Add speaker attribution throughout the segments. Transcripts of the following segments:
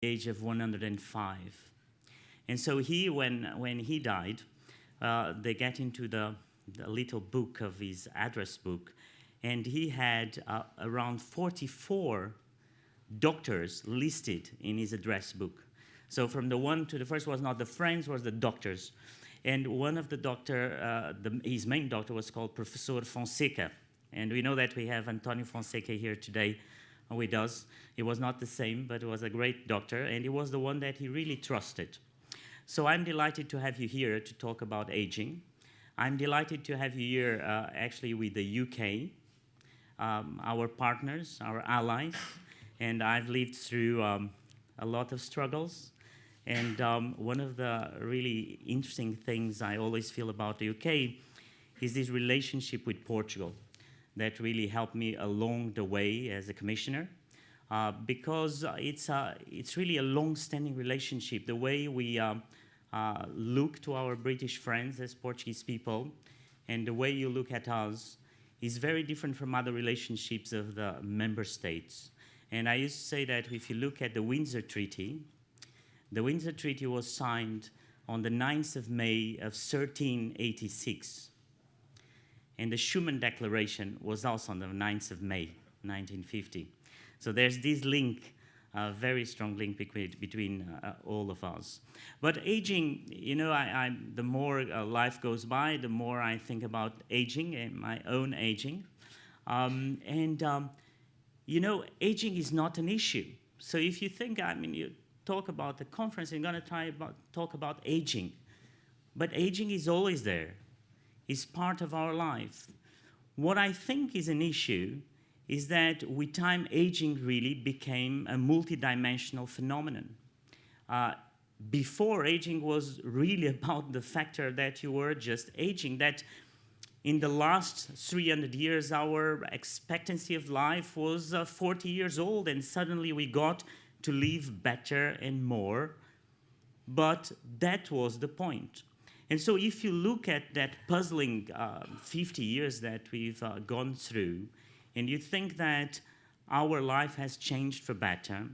Speaker 1: age of 105. And so when he died, they get into the little book of his address book, and he had around 44 doctors listed in his address book. So from the one to the first was not the friends, was the doctors. And one of the doctor, his main doctor was called Professor Fonseca. And we know that we have Antonio Fonseca here today with us. He was not the same, but he was a great doctor, and he was the one that he really trusted. So I'm delighted to have you here to talk about aging. I'm delighted to have you here actually with the UK, our partners, our allies, and I've lived through a lot of struggles. And one of the really interesting things I always feel about the UK is this relationship with Portugal that really helped me along the way as a commissioner, because it's really a long-standing relationship. The way we look to our British friends as Portuguese people and the way you look at us is very different from other relationships of the member states. And I used to say that if you look at the Windsor Treaty was signed on the 9th of May of 1386. And the Schuman Declaration was also on the 9th of May, 1950. So there's this link, a very strong link between all of us. But aging, you know, the more life goes by, the more I think about aging and my own aging. You know, aging is not an issue. So if you think, I mean, you talk about the conference, you're going to talk about aging. But aging is always there. It's part of our life. What I think is an issue is that with time, aging really became a multidimensional phenomenon. Before, aging was really about the factor that you were just aging, that in the last 300 years, our expectancy of life was 40 years old, and suddenly we got to live better and more. But that was the point. And so if you look at that puzzling 50 years that we've gone through, and you think that our life has changed for better,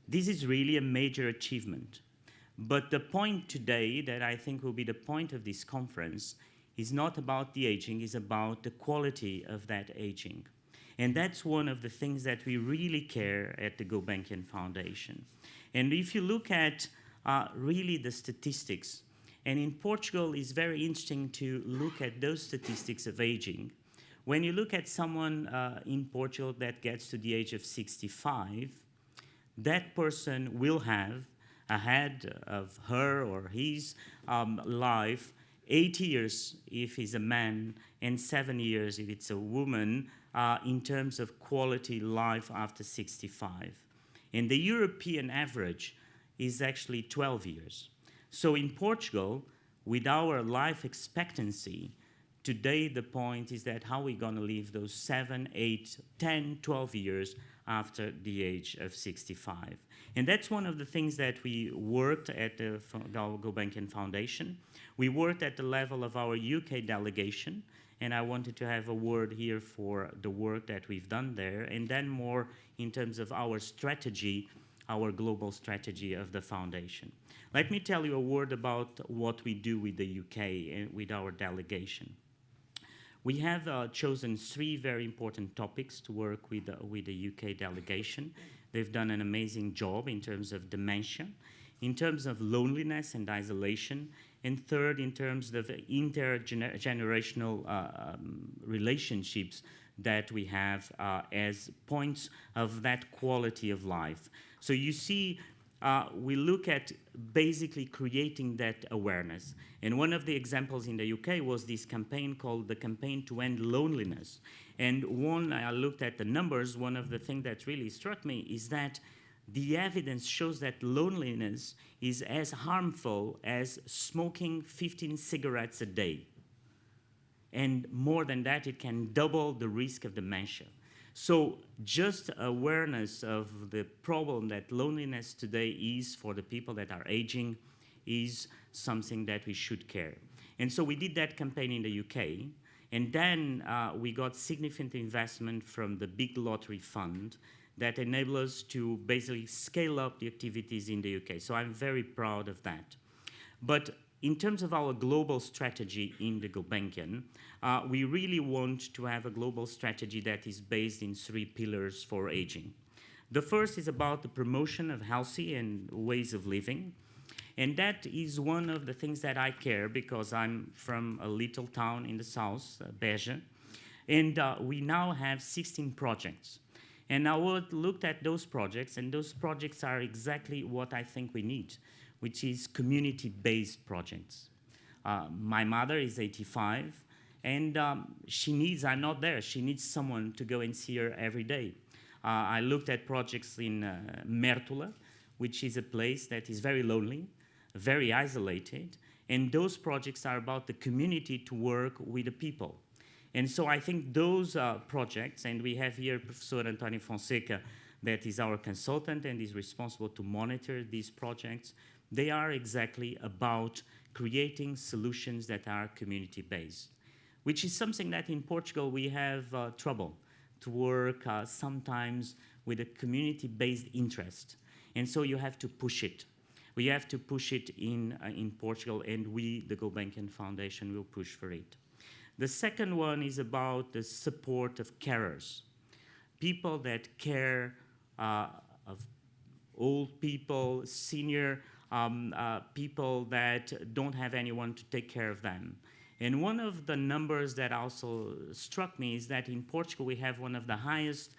Speaker 1: this is really a major achievement. But the point today that I think will be the point of this conference is not about the aging, it's about the quality of that aging. And that's one of the things that we really care at the Gulbenkian Foundation. And if you look at really the statistics, and in Portugal, it's very interesting to look at those statistics of aging. When you look at someone in Portugal that gets to the age of 65, that person will have ahead of her or his life 8 years if he's a man and 7 years if it's a woman in terms of quality life after 65. And the European average is actually 12 years. So in Portugal, with our life expectancy, today the point is that how are we going to live those 7, 8, 10, 12 years after the age of 65. And that's one of the things that we worked at the Gulbenkian Foundation. We worked at the level of our UK delegation, and I wanted to have a word here for the work that we've done there, and then more in terms of our strategy, our global strategy of the foundation. Let me tell you a word about what we do with the UK and with our delegation. We have chosen 3 very important topics to work with the UK delegation. They've done an amazing job in terms of dementia, in terms of loneliness and isolation, and third, in terms of intergenerational relationships that we have as points of that quality of life. So you see, we look at basically creating that awareness. And one of the examples in the UK was this campaign called the Campaign to End Loneliness. And I looked at the numbers, one of the things that really struck me is that the evidence shows that loneliness is as harmful as smoking 15 cigarettes a day. And more than that, it can double the risk of dementia. So just awareness of the problem that loneliness today is for the people that are aging is something that we should care. And so we did that campaign in the UK, and then we got significant investment from the Big Lottery Fund that enable us to basically scale up the activities in the UK. So I'm very proud of that. But in terms of our global strategy in the Gulbenkian, we really want to have a global strategy that is based in 3 pillars for aging. The first is about the promotion of healthy and ways of living. And that is one of the things that I care, because I'm from a little town in the south, Beja, and we now have 16 projects. And I looked at those projects, and those projects are exactly what I think we need, which is community-based projects. My mother is 85, and I'm not there. She needs someone to go and see her every day. I looked at projects in Mértola, which is a place that is very lonely, very isolated, and those projects are about the community to work with the people. And so I think those projects, and we have here Professor António Fonseca, that is our consultant and is responsible to monitor these projects, they are exactly about creating solutions that are community-based, which is something that in Portugal we have trouble to work sometimes with a community-based interest. And so you have to push it. We have to push it in Portugal, and we, the Gulbenkian Foundation, will push for it. The second one is about the support of carers, people that care of old people, senior people that don't have anyone to take care of them. And one of the numbers that also struck me is that in Portugal we have one of the highest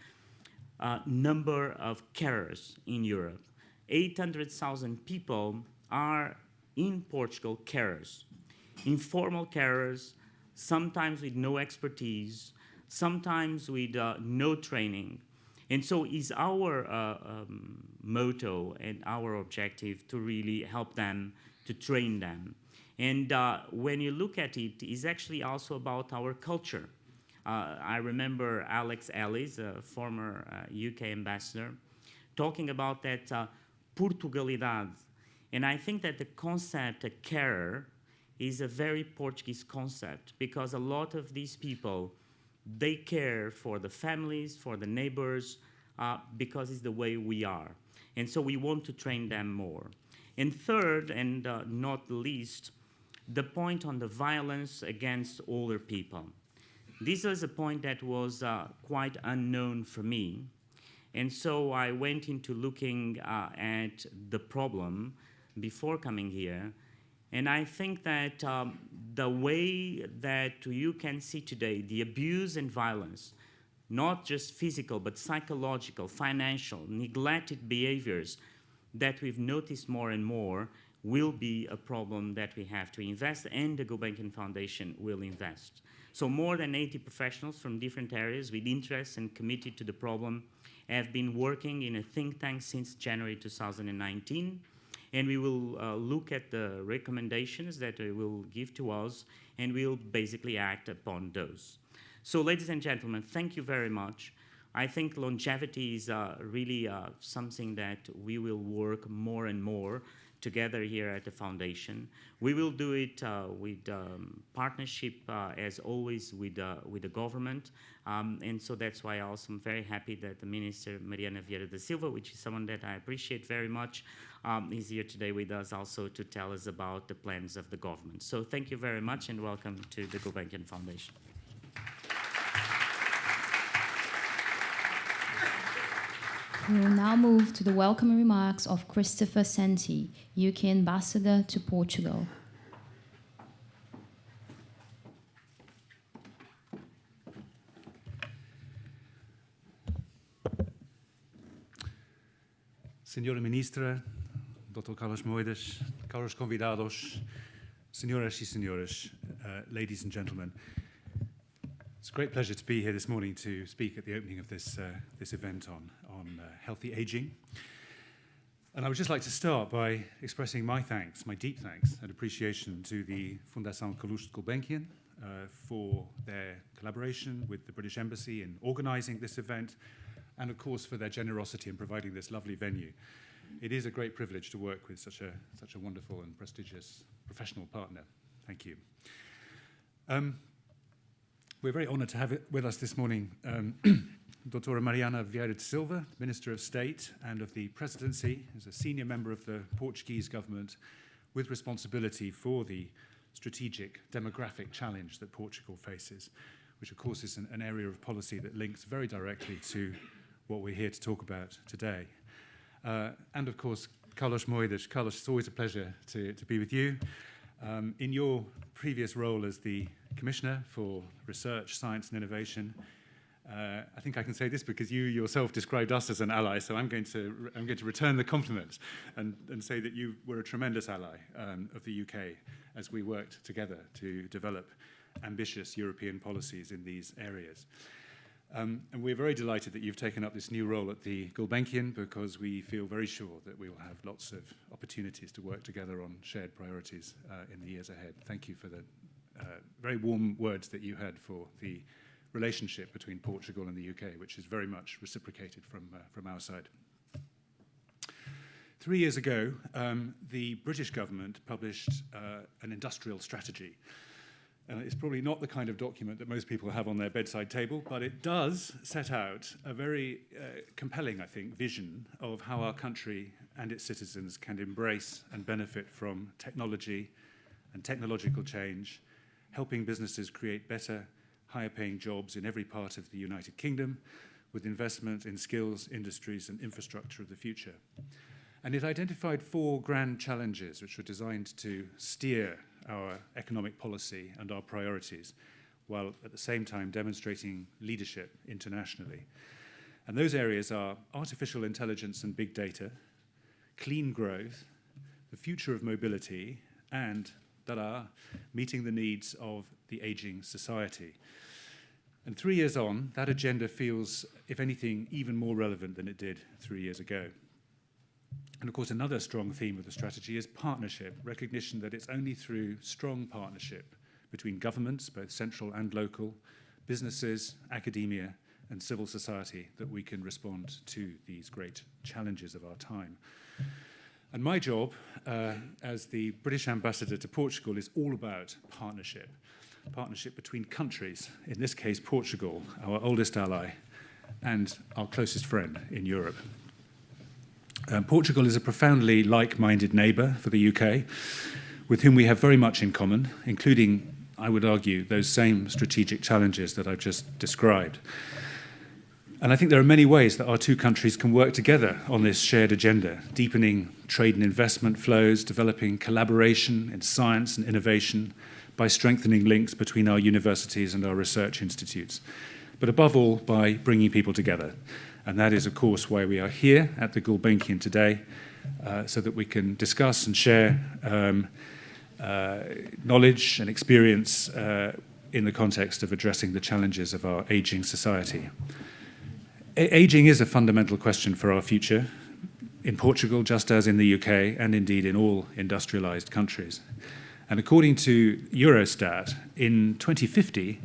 Speaker 1: number of carers in Europe. 800,000 people are in Portugal carers, informal carers, sometimes with no expertise, sometimes with no training. And so it's our motto and our objective to really help them, to train them. And when you look at it, it's actually also about our culture. I remember Alex Ellis, a former UK ambassador, talking about that Portugalidade. And I think that the concept of carer is a very Portuguese concept, because a lot of these people, they care for the families, for the neighbors, because it's the way we are. And so we want to train them more. And third, and not least, the point on the violence against older people. This was a point that was quite unknown for me. And so I went into looking at the problem before coming here. And I think that the way that you can see today, the abuse and violence, not just physical, but psychological, financial, neglected behaviors that we've noticed more and more, will be a problem that we have to invest, and the Gulbenkian Foundation will invest. So more than 80 professionals from different areas with interest and committed to the problem have been working in a think tank since January 2019. And we will look at the recommendations that they will give to us, and we'll basically act upon those. So ladies and gentlemen, thank you very much. I think longevity is really something that we will work more and more together here at the Foundation. We will do it with partnership, as always, with the government. And so that's why also I'm very happy that the Minister, Mariana Vieira da Silva, which is someone that I appreciate very much, is here today with us also to tell us about the plans of the government. So thank you very much, and welcome to the Gulbenkian Foundation.
Speaker 2: We will now move to the welcome remarks of Christopher Senti, UK Ambassador to Portugal.
Speaker 3: Senhora Ministra, Dr. Carlos Moedas, caros convidados, senhoras e senhores, ladies and gentlemen. It's a great pleasure to be here this morning to speak at the opening of this event on healthy aging. And I would just like to start by expressing my thanks, my deep thanks and appreciation to the Fundação Calouste Gulbenkian for their collaboration with the British Embassy in organising this event, and of course for their generosity in providing this lovely venue. It is a great privilege to work with such a wonderful and prestigious professional partner. Thank you. We're very honoured to have it with us this morning Doutora Mariana Vieira de Silva, Minister of State and of the Presidency, is a senior member of the Portuguese government with responsibility for the strategic demographic challenge that Portugal faces, which of course is an area of policy that links very directly to what we're here to talk about today. And of course, Carlos Moedas. Carlos, it's always a pleasure to be with you. In your previous role as the Commissioner for Research, Science and Innovation, I think I can say this because you yourself described us as an ally, so I'm going to return the compliment and say that you were a tremendous ally of the UK as we worked together to develop ambitious European policies in these areas. And we're very delighted that you've taken up this new role at the Gulbenkian, because we feel very sure that we will have lots of opportunities to work together on shared priorities in the years ahead. Thank you for the very warm words that you had for the relationship between Portugal and the UK, which is very much reciprocated from our side. 3 years ago, the British government published an industrial strategy. It's probably not the kind of document that most people have on their bedside table, but it does set out a very compelling, I think, vision of how our country and its citizens can embrace and benefit from technology and technological change, helping businesses create better, higher-paying jobs in every part of the United Kingdom, with investment in skills, industries, and infrastructure of the future. And it identified 4 grand challenges which were designed to steer our economic policy and our priorities, while at the same time demonstrating leadership internationally. And those areas are artificial intelligence and big data, clean growth, the future of mobility, and meeting the needs of the aging society. And 3 years on, that agenda feels, if anything, even more relevant than it did 3 years ago. And of course, another strong theme of the strategy is partnership, recognition that it's only through strong partnership between governments, both central and local, businesses, academia, and civil society that we can respond to these great challenges of our time. And my job as the British ambassador to Portugal is all about partnership between countries, in this case Portugal, our oldest ally, and our closest friend in Europe. Portugal is a profoundly like-minded neighbour for the UK, with whom we have very much in common, including, I would argue, those same strategic challenges that I've just described. And I think there are many ways that our two countries can work together on this shared agenda, deepening trade and investment flows, developing collaboration in science and innovation, by strengthening links between our universities and our research institutes, but above all, by bringing people together. And that is, of course, why we are here at the Gulbenkian today, so that we can discuss and share knowledge and experience in the context of addressing the challenges of our aging society. Aging is a fundamental question for our future, in Portugal, just as in the UK, and indeed in all industrialized countries. And according to Eurostat, in 2050,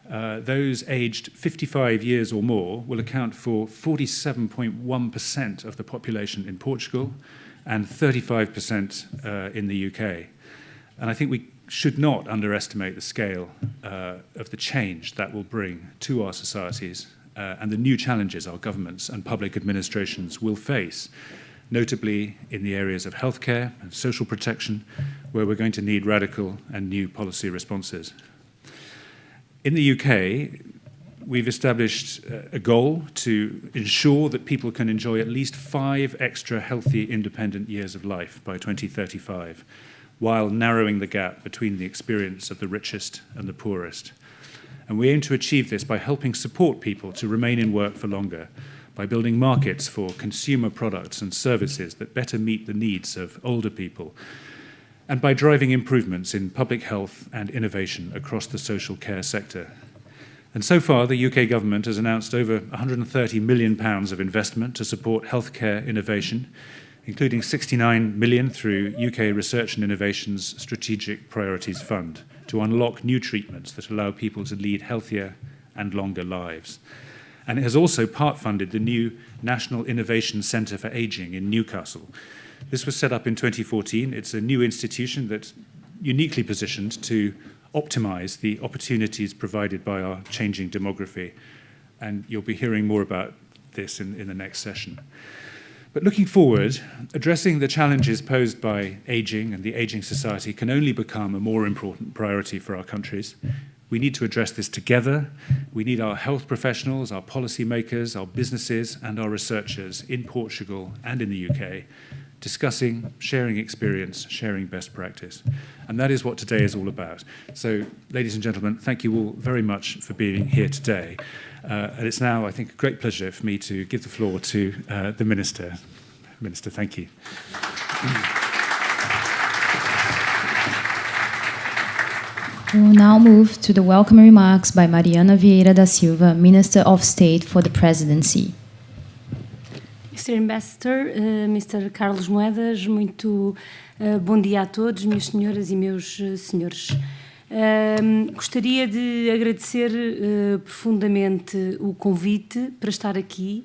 Speaker 3: those aged 55 years or more will account for 47.1% of the population in Portugal and 35% in the UK. And I think we should not underestimate the scale of the change that will bring to our societies and the new challenges our governments and public administrations will face, notably in the areas of healthcare and social protection, where we're going to need radical and new policy responses. In the UK, we've established a goal to ensure that people can enjoy at least 5 extra healthy, independent years of life by 2035, while narrowing the gap between the experience of the richest and the poorest. And we aim to achieve this by helping support people to remain in work for longer, by building markets for consumer products and services that better meet the needs of older people, and by driving improvements in public health and innovation across the social care sector. And so far, the UK government has announced over £130 million of investment to support healthcare innovation, including £69 million through UK Research and Innovation's Strategic Priorities Fund, to unlock new treatments that allow people to lead healthier and longer lives. And it has also part-funded the new National Innovation Centre for Ageing in Newcastle. This was set up in 2014. It's a new institution that's uniquely positioned to optimise the opportunities provided by our changing demography and you'll be hearing more about this in the next session. But looking forward, addressing the challenges posed by ageing and the ageing society can only become a more important priority for our countries. We need to address this together. We need our health professionals, our policymakers, our businesses, and our researchers in Portugal and in the UK discussing, sharing experience, sharing best practice. And that is what today is all about. So, ladies and gentlemen, thank you all very much for being here today. And it's now, I think, a great pleasure for me to give the floor to the Minister. Minister, thank you.
Speaker 2: We will now move to the welcome remarks by Mariana Vieira da Silva, Minister of State for the Presidency.
Speaker 4: Mr. Ambassador, Mr. Carlos Moedas, muito bom dia a todos, minhas senhoras e meus senhores. Gostaria de agradecer profundamente o convite para estar aqui.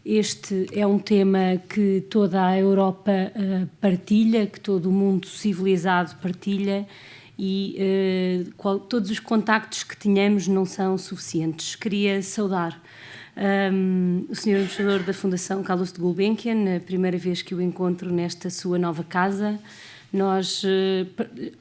Speaker 4: Este é um tema que toda a Europa partilha, que todo o mundo civilizado partilha e todos os contactos que tínhamos não são suficientes. Queria saudar o Sr. Embaixador da Fundação Carlos de Gulbenkian, a primeira vez que o encontro nesta sua nova casa. Nós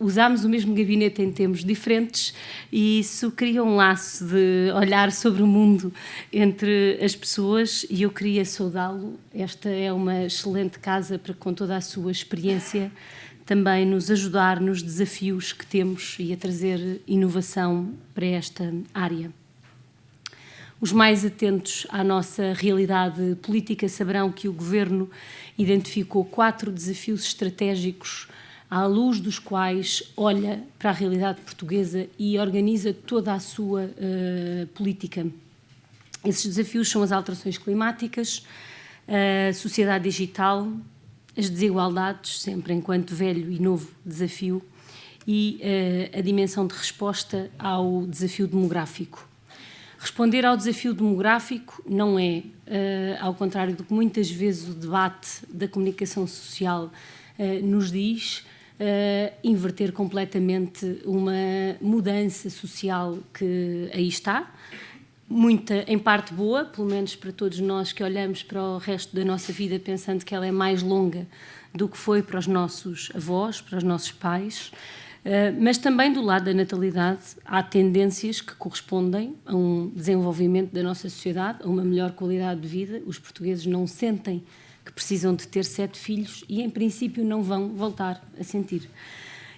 Speaker 4: usámos o mesmo gabinete em tempos diferentes e isso cria um laço de olhar sobre o mundo entre as pessoas e eu queria saudá-lo. Esta é uma excelente casa para, com toda a sua experiência, também nos ajudar nos desafios que temos e a trazer inovação para esta área. Os mais atentos à nossa realidade política saberão que o Governo identificou 4 desafios estratégicos à luz dos quais olha para a realidade portuguesa e organiza toda a sua política. Esses desafios são as alterações climáticas, a sociedade digital, as desigualdades, sempre enquanto velho e novo desafio, e a dimensão de resposta ao desafio demográfico. Responder ao desafio demográfico não é, ao contrário do que muitas vezes o debate da comunicação social nos diz, inverter completamente uma mudança social que aí está, muita, em parte boa, pelo menos para todos nós que olhamos para o resto da nossa vida pensando que ela é mais longa do que foi para os nossos avós, para os nossos pais. Mas também do lado da natalidade há tendências que correspondem a um desenvolvimento da nossa sociedade, a uma melhor qualidade de vida. Os portugueses não sentem que precisam de ter 7 filhos e, em princípio, não vão voltar a sentir.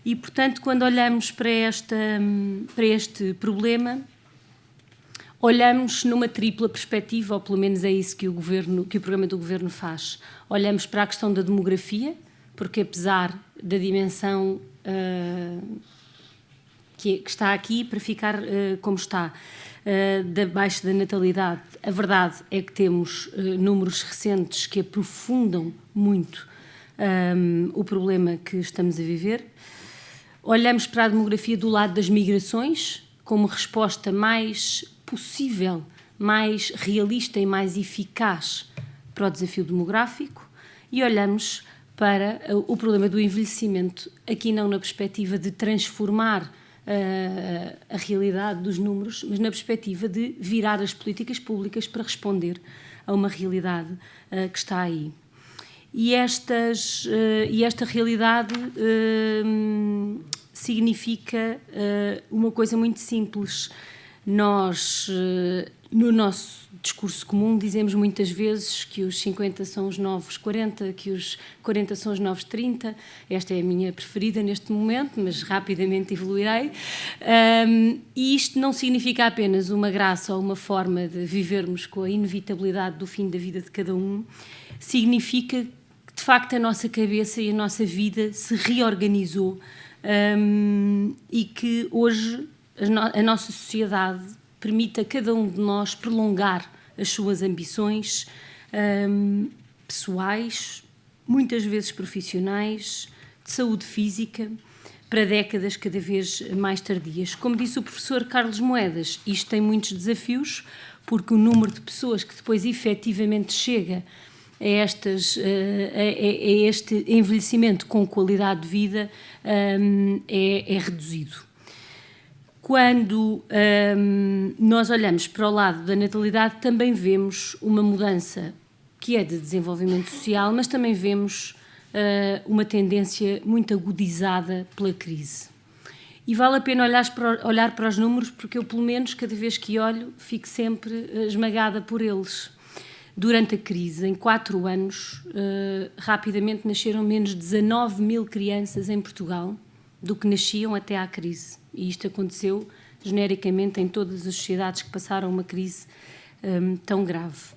Speaker 4: E, portanto, quando olhamos para este problema, olhamos numa tripla perspectiva, ou pelo menos é isso que o programa do Governo faz. Olhamos para a questão da demografia, porque apesar da dimensão que está aqui para ficar como está, da baixa da natalidade, a verdade é que temos números recentes que aprofundam muito o problema que estamos a viver. Olhamos para a demografia do lado das migrações como resposta mais possível, mais realista e mais eficaz para o desafio demográfico e olhamos para o problema do envelhecimento, aqui não na perspectiva de transformar a realidade dos números, mas na perspectiva de virar as políticas públicas para responder a uma realidade que está aí. E esta realidade significa uma coisa muito simples. Nós, no nosso discurso comum, dizemos muitas vezes que os 50 são os novos 40, que os 40 são os novos 30. Esta é a minha preferida neste momento, mas rapidamente evoluirei. E isto não significa apenas uma graça ou uma forma de vivermos com a inevitabilidade do fim da vida de cada um. Significa que, de facto, a nossa cabeça e a nossa vida se reorganizou e que hoje a nossa sociedade permite a cada um de nós prolongar as suas ambições pessoais, muitas vezes profissionais, de saúde física, para décadas cada vez mais tardias. Como disse o professor Carlos Moedas, isto tem muitos desafios, porque o número de pessoas que depois efetivamente chega a este envelhecimento com qualidade de vida é reduzido. Quando nós olhamos para o lado da natalidade, também vemos uma mudança que é de desenvolvimento social, mas também vemos uma tendência muito agudizada pela crise. E vale a pena olhar para os números, porque eu, pelo menos, cada vez que olho, fico sempre esmagada por eles. Durante a crise, em 4 anos, rapidamente nasceram menos de 19 mil crianças em Portugal do que nasciam até à crise. E isto aconteceu genericamente em todas as sociedades que passaram uma crise tão grave.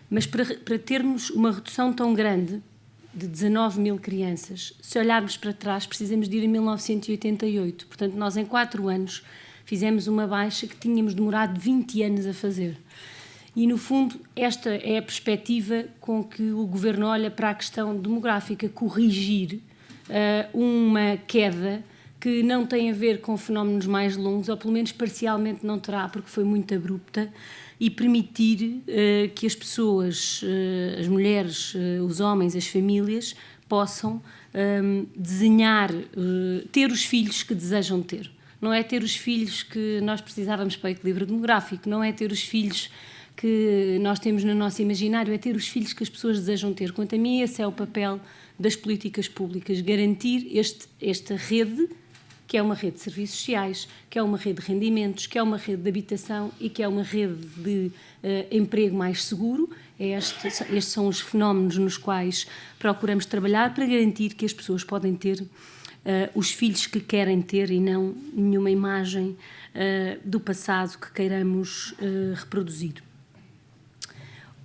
Speaker 4: Mas para termos uma redução tão grande, de 19 mil crianças, se olharmos para trás, precisamos de ir a 1988. Portanto, nós em 4 anos fizemos uma baixa que tínhamos demorado 20 anos a fazer. E, no fundo, esta é a perspectiva com que o Governo olha para a questão demográfica, corrigir uma queda que não tem a ver com fenómenos mais longos, ou pelo menos parcialmente não terá, porque foi muito abrupta, e permitir que as pessoas, as mulheres, os homens, as famílias, possam desenhar, ter os filhos que desejam ter. Não é ter os filhos que nós precisávamos para o equilíbrio demográfico, não é ter os filhos que nós temos no nosso imaginário, é ter os filhos que as pessoas desejam ter. Quanto a mim, esse é o papel das políticas públicas, garantir esta rede, que é uma rede de serviços sociais, que é uma rede de rendimentos, que é uma rede de habitação e que é uma rede de emprego mais seguro. Estes são os fenómenos nos quais procuramos trabalhar para garantir que as pessoas podem ter os filhos que querem ter e não nenhuma imagem do passado que queiramos reproduzir.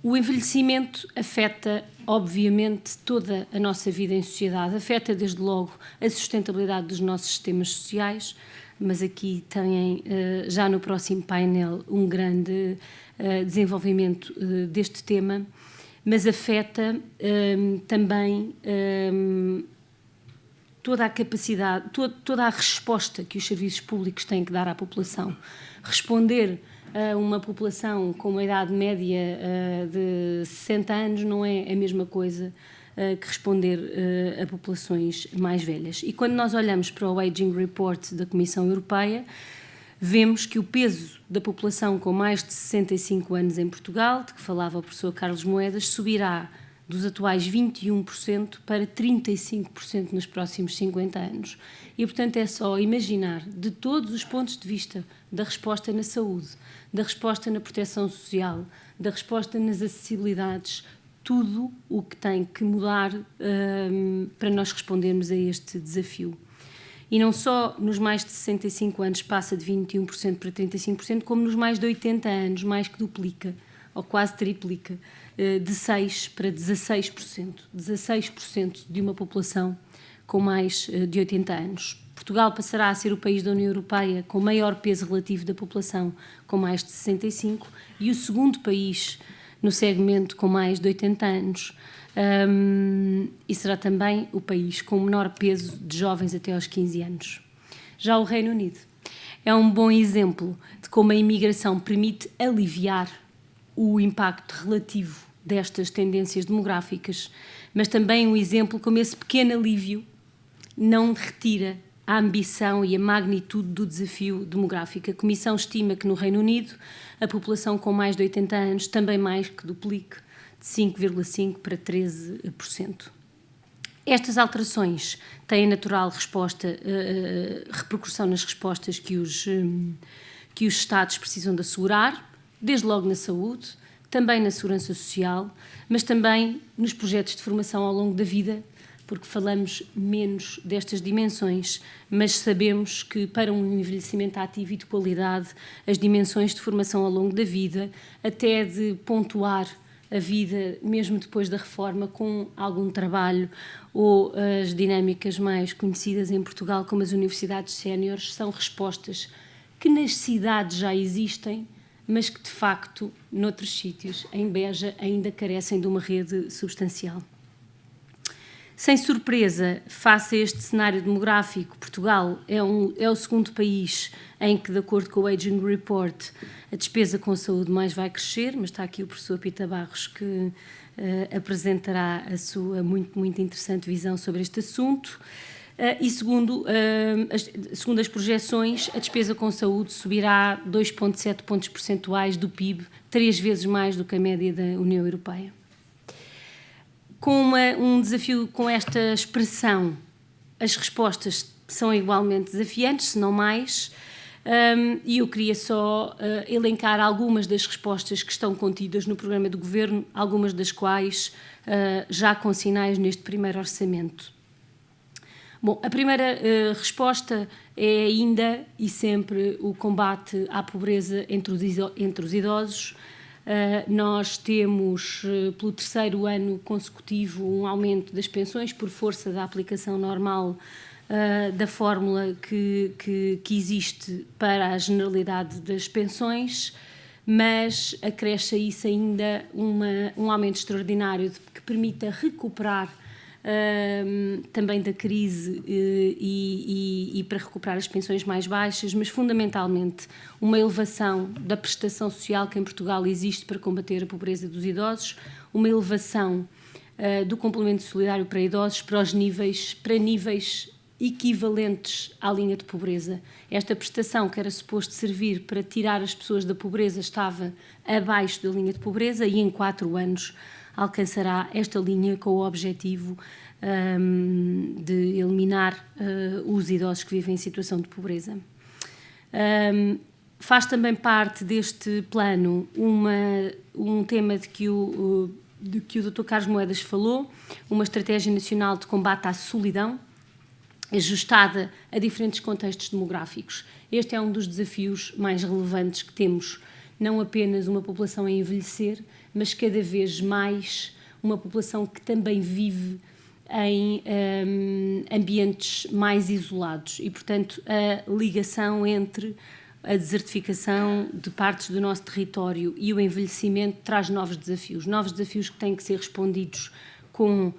Speaker 4: O envelhecimento afeta, obviamente, toda a nossa vida em sociedade, afeta desde logo a sustentabilidade dos nossos sistemas sociais, mas aqui têm já no próximo painel um grande desenvolvimento deste tema, mas afeta também toda a capacidade, toda a resposta que os serviços públicos têm que dar à população. Responder a uma população com uma idade média de 60 anos não é a mesma coisa que responder a populações mais velhas. E quando nós olhamos para o Aging Report da Comissão Europeia, vemos que o peso da população com mais de 65 anos em Portugal, de que falava o professor Carlos Moedas, subirá dos atuais 21% para 35% nos próximos 50 anos. E, portanto, é só imaginar, de todos os pontos de vista, da resposta na saúde, da resposta na proteção social, da resposta nas acessibilidades, tudo o que tem que mudar para nós respondermos a este desafio. E não só nos mais de 65 anos passa de 21% para 35%, como nos mais de 80 anos, mais que duplica, ou quase triplica, de 6% para 16%. 16% de uma população com mais de 80 anos. Portugal passará a ser o país da União Europeia com maior peso relativo da população, com mais de 65, e o segundo país no segmento com mais de 80 anos. E será também o país com o menor peso de jovens até aos 15 anos. Já o Reino Unido é um bom exemplo de como a imigração permite aliviar o impacto relativo destas tendências demográficas, mas também um exemplo como esse pequeno alívio não retira a ambição e a magnitude do desafio demográfico. A Comissão estima que no Reino Unido a população com mais de 80 anos também mais que duplique, de 5,5% para 13%. Estas alterações têm natural repercussão nas respostas que os Estados precisam de assegurar, desde logo na saúde, também na segurança social, mas também nos projetos de formação ao longo da vida, porque falamos menos destas dimensões, mas sabemos que para um envelhecimento ativo e de qualidade, as dimensões de formação ao longo da vida, até de pontuar a vida mesmo depois da reforma com algum trabalho, ou as dinâmicas mais conhecidas em Portugal como as universidades séniores, são respostas que nas cidades já existem, mas que de facto noutros sítios, em Beja, ainda carecem de uma rede substancial. Sem surpresa, face a este cenário demográfico, Portugal é o segundo país em que, de acordo com o Aging Report, a despesa com a saúde mais vai crescer, mas está aqui o professor Pita Barros que apresentará a sua muito interessante visão sobre este assunto. E segundo as projeções, a despesa com saúde subirá 2,7 pontos percentuais do PIB, 3 vezes mais do que a média da União Europeia. Com um desafio com esta expressão, as respostas são igualmente desafiantes, se não mais, e eu queria só elencar algumas das respostas que estão contidas no programa do Governo, algumas das quais já com sinais neste primeiro orçamento. Bom, a primeira resposta é ainda e sempre o combate à pobreza entre os idosos. Nós temos, pelo terceiro ano consecutivo, um aumento das pensões por força da aplicação normal da fórmula que existe para a generalidade das pensões, mas acresce a isso ainda um aumento extraordinário que permita recuperar também da crise e para recuperar as pensões mais baixas, mas fundamentalmente uma elevação da prestação social que em Portugal existe para combater a pobreza dos idosos, uma elevação do complemento solidário para idosos para níveis equivalentes à linha de pobreza. Esta prestação que era suposto servir para tirar as pessoas da pobreza estava abaixo da linha de pobreza e em 4 anos alcançará esta linha com o objetivo de eliminar os idosos que vivem em situação de pobreza. Faz também parte deste plano um tema de que o Dr. Carlos Moedas falou, uma estratégia nacional de combate à solidão, ajustada a diferentes contextos demográficos. Este é um dos desafios mais relevantes que temos, não apenas uma população a envelhecer, mas cada vez mais uma população que também vive em ambientes mais isolados e, portanto, a ligação entre a desertificação de partes do nosso território e o envelhecimento traz novos desafios que têm que ser respondidos com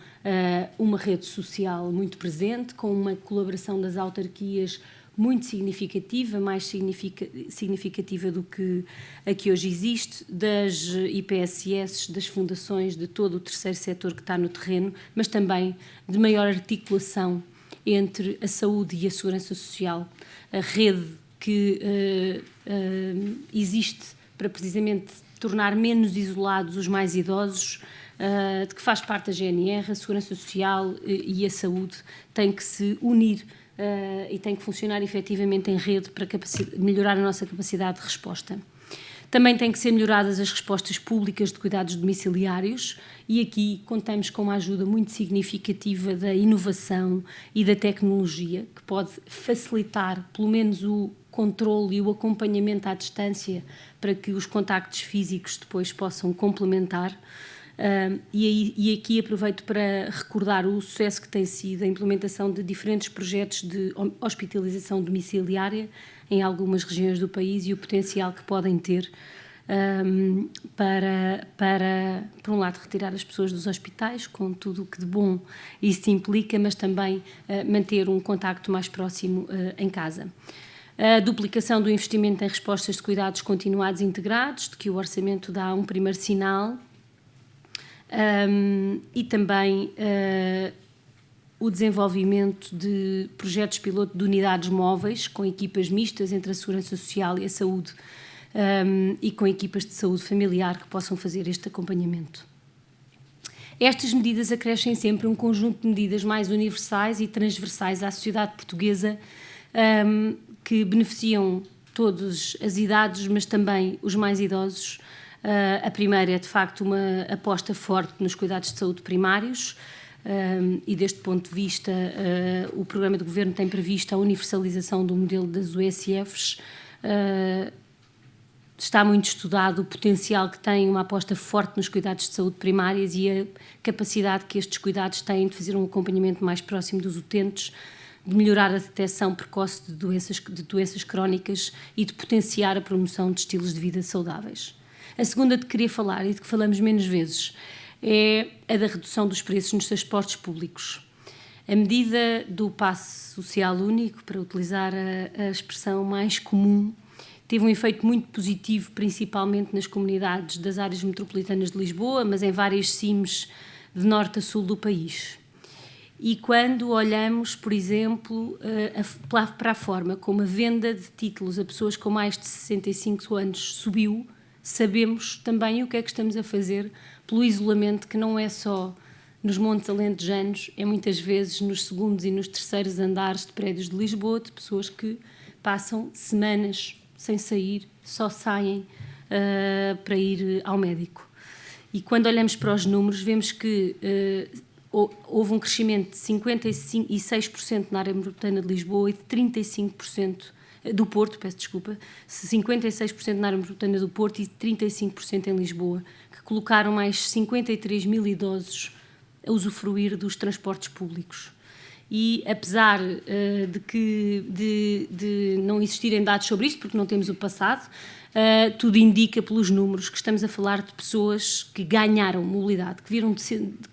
Speaker 4: uma rede social muito presente, com uma colaboração das autarquias muito significativa, mais significativa do que a que hoje existe, das IPSS, das fundações, de todo o terceiro setor que está no terreno, mas também de maior articulação entre a saúde e a segurança social, a rede que existe para precisamente tornar menos isolados os mais idosos, de que faz parte a GNR, a segurança social e a saúde, têm que se unir e tem que funcionar efetivamente em rede para melhorar a nossa capacidade de resposta. Também têm que ser melhoradas as respostas públicas de cuidados domiciliários e aqui contamos com uma ajuda muito significativa da inovação e da tecnologia, que pode facilitar pelo menos o controle e o acompanhamento à distância para que os contactos físicos depois possam complementar. E aqui aproveito para recordar o sucesso que tem sido a implementação de diferentes projetos de hospitalização domiciliária em algumas regiões do país e o potencial que podem ter para, por um lado, retirar as pessoas dos hospitais, com tudo o que de bom isso implica, mas também manter um contacto mais próximo em casa. A duplicação do investimento em respostas de cuidados continuados e integrados, de que o orçamento dá um primeiro sinal. E também o desenvolvimento de projetos piloto de unidades móveis com equipas mistas entre a segurança social e a saúde e com equipas de saúde familiar que possam fazer este acompanhamento. Estas medidas acrescem sempre um conjunto de medidas mais universais e transversais à sociedade portuguesa que beneficiam todas as idades, mas também os mais idosos. A primeira é, de facto, uma aposta forte nos cuidados de saúde primários e, deste ponto de vista, o programa de governo tem previsto a universalização do modelo das USFs. Está muito estudado o potencial que tem uma aposta forte nos cuidados de saúde primários e a capacidade que estes cuidados têm de fazer um acompanhamento mais próximo dos utentes, de melhorar a detecção precoce de doenças crónicas e de potenciar a promoção de estilos de vida saudáveis. A segunda de que queria falar e de que falamos menos vezes é a da redução dos preços nos transportes públicos. A medida do passe social único, para utilizar a expressão mais comum, teve um efeito muito positivo, principalmente nas comunidades das áreas metropolitanas de Lisboa, mas em várias CIMs de norte a sul do país. E quando olhamos, por exemplo, para a forma como a venda de títulos a pessoas com mais de 65 anos subiu, sabemos também o que é que estamos a fazer pelo isolamento, que não é só nos montes alentejanos, é muitas vezes nos segundos e nos terceiros andares de prédios de Lisboa, de pessoas que passam semanas sem sair, só saem para ir ao médico. E quando olhamos para os números, vemos que houve um crescimento de 56% na área metropolitana de Lisboa e de 35% do Porto, 56% na área metropolitana do Porto e 35% em Lisboa, que colocaram mais 53 mil idosos a usufruir dos transportes públicos. E apesar de não existirem dados sobre isto, porque não temos o passado, tudo indica pelos números que estamos a falar de pessoas que ganharam mobilidade, que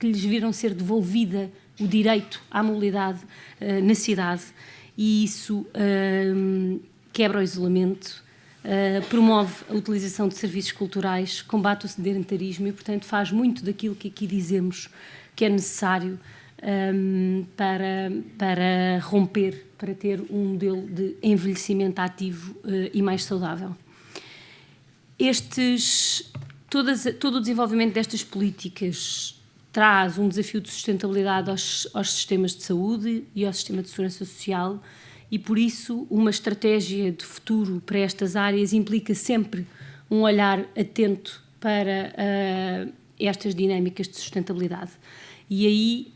Speaker 4: lhes viram ser devolvida o direito à mobilidade na cidade, e isso quebra o isolamento, promove a utilização de serviços culturais, combate o sedentarismo e, portanto, faz muito daquilo que aqui dizemos que é necessário para romper, para ter um modelo de envelhecimento ativo e mais saudável. Todo o desenvolvimento destas políticas traz um desafio de sustentabilidade aos sistemas de saúde e ao sistema de segurança social, e por isso uma estratégia de futuro para estas áreas implica sempre um olhar atento para estas dinâmicas de sustentabilidade. E aí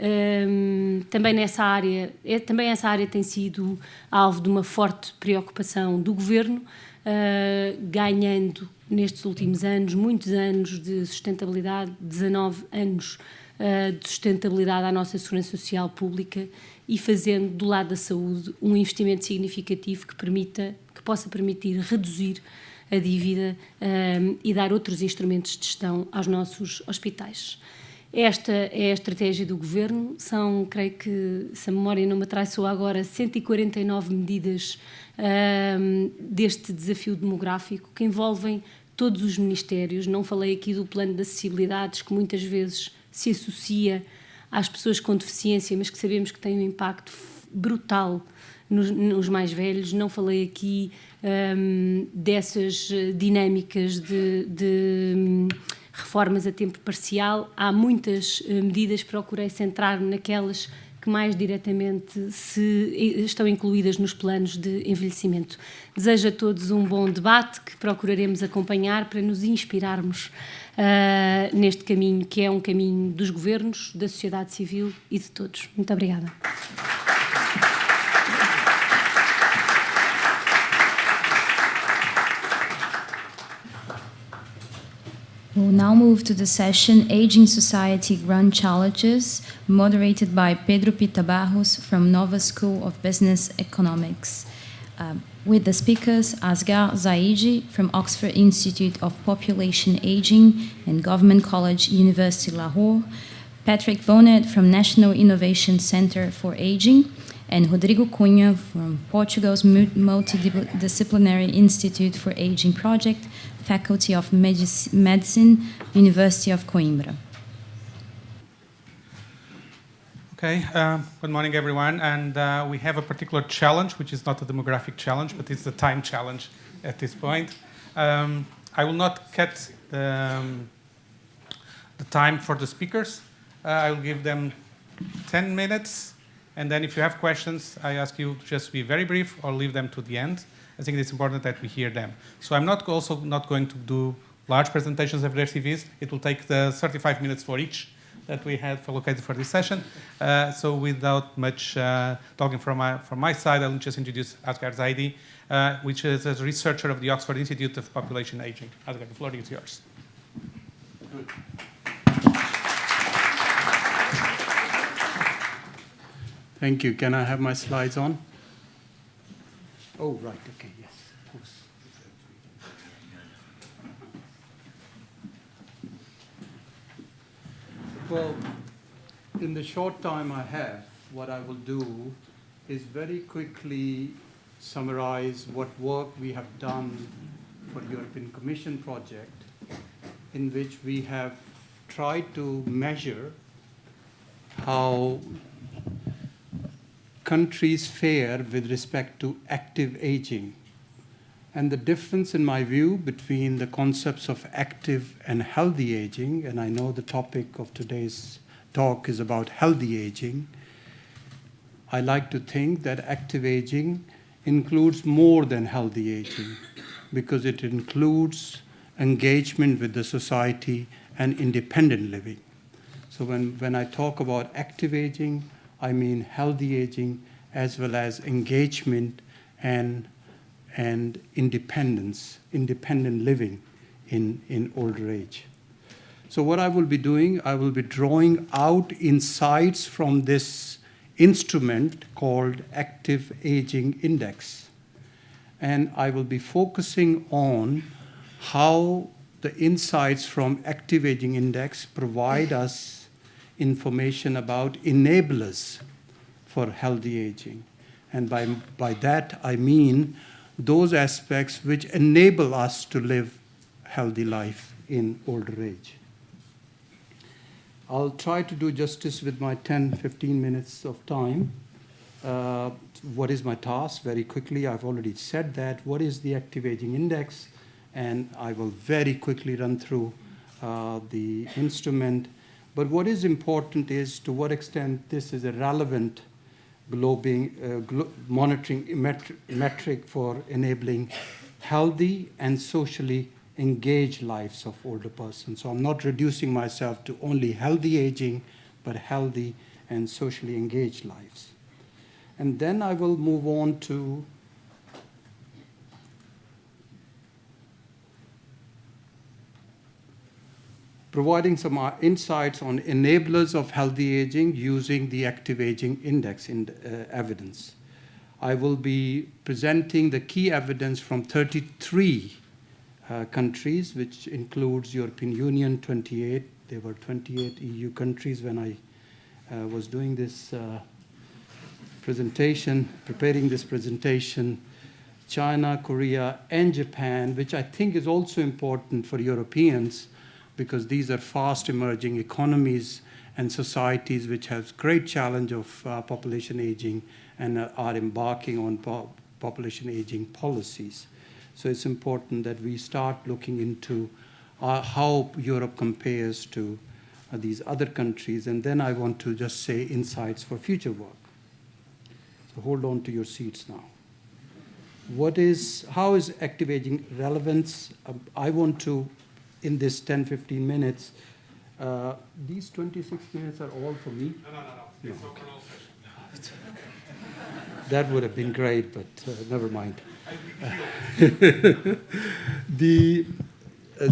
Speaker 4: também essa área tem sido alvo de uma forte preocupação do Governo, ganhando nestes últimos anos, muitos anos de sustentabilidade, 19 anos de sustentabilidade à nossa segurança social pública, e fazendo do lado da saúde um investimento significativo que possa permitir reduzir a dívida e dar outros instrumentos de gestão aos nossos hospitais. Esta é a estratégia do Governo. São, creio que, se a memória não me atraiçoou agora, 149 medidas deste desafio demográfico que envolvem todos os ministérios. Não falei aqui do plano de acessibilidades, que muitas vezes se associa às pessoas com deficiência, mas que sabemos que tem um impacto brutal nos mais velhos. Não falei aqui dessas dinâmicas de reformas a tempo parcial. Há muitas medidas, procurei centrar-me naquelas que mais diretamente estão incluídas nos planos de envelhecimento. Desejo a todos um bom debate que procuraremos acompanhar para nos inspirarmos neste caminho, que é um caminho dos governos, da sociedade civil e de todos. Muito obrigada.
Speaker 2: We'll now move to the session Aging Society Grand Challenges, moderated by Pedro Pita Barros from Nova School of Business Economics. With the speakers Asghar Zaidi from Oxford Institute of Population Aging and Government College, University Lahore, Patrick Bonnet from National Innovation Center for Aging, and Rodrigo Cunha from Portugal's Multidisciplinary Institute for Aging Project, Faculty of Medicine, University of Coimbra.
Speaker 5: Okay, good morning everyone, and we have a particular challenge, which is not a demographic challenge, but it's a time challenge at this point. I will not cut the time for the speakers. I will give them 10 minutes, and then if you have questions, I ask you to just be very brief or leave them to the end. I think it's important that we hear them. So I'm not going to do large presentations of their CVs. It will take the 35 minutes for each that we had allocated for this session. So without much talking from my side, I'll just introduce Asghar Zaidi, which is a researcher of the Oxford Institute of Population Aging. Asghar, the floor is yours.
Speaker 3: Good. Thank you. Can I have my slides on? Oh, right. Okay. Yes, of course. Well, in the short time I have, what I will do is very quickly summarize what work we have done for the European Commission project, in which we have tried to measure how
Speaker 6: countries fare with respect to active aging. And the difference, in my view, between the concepts of active and healthy aging, and I know the topic of today's talk is about healthy aging, I like to think that active aging includes more than healthy aging, because it includes engagement with the society and independent living. So when I talk about active aging, I mean healthy aging as well as engagement and independence, independent living in older age. So what I will be doing, I will be drawing out insights from this instrument called Active Aging Index. And I will be focusing on how the insights from Active Aging Index provide us information about enablers for healthy aging. And by that, I mean those aspects which enable us to live healthy life in older age. I'll try to do justice with my 10-15 minutes of time. What is my task? Very quickly, I've already said that. What is the Active Aging Index? And I will very quickly run through the instrument. But what is important is to what extent this is a relevant monitoring metric for enabling healthy and socially engaged lives of older persons. So I'm not reducing myself to only healthy aging, but healthy and socially engaged lives. And then I will move on to providing some insights on enablers of healthy aging using the Active Aging Index evidence. I will be presenting the key evidence from 33 countries, which includes European Union, 28. There were 28 EU countries when I was doing this presentation, preparing this presentation. China, Korea, and Japan, which I think is also important for Europeans, because these are fast emerging economies and societies which have great challenge of population aging and are embarking on population aging policies. So it's important that we start looking into how Europe compares to these other countries. And then I want to just say insights for future work. So hold on to your seats now. How is active aging relevance? I want to, in this 10-15 minutes, these 26 minutes are all for me?
Speaker 5: No. It's overall session.
Speaker 6: That would have been great, but never mind.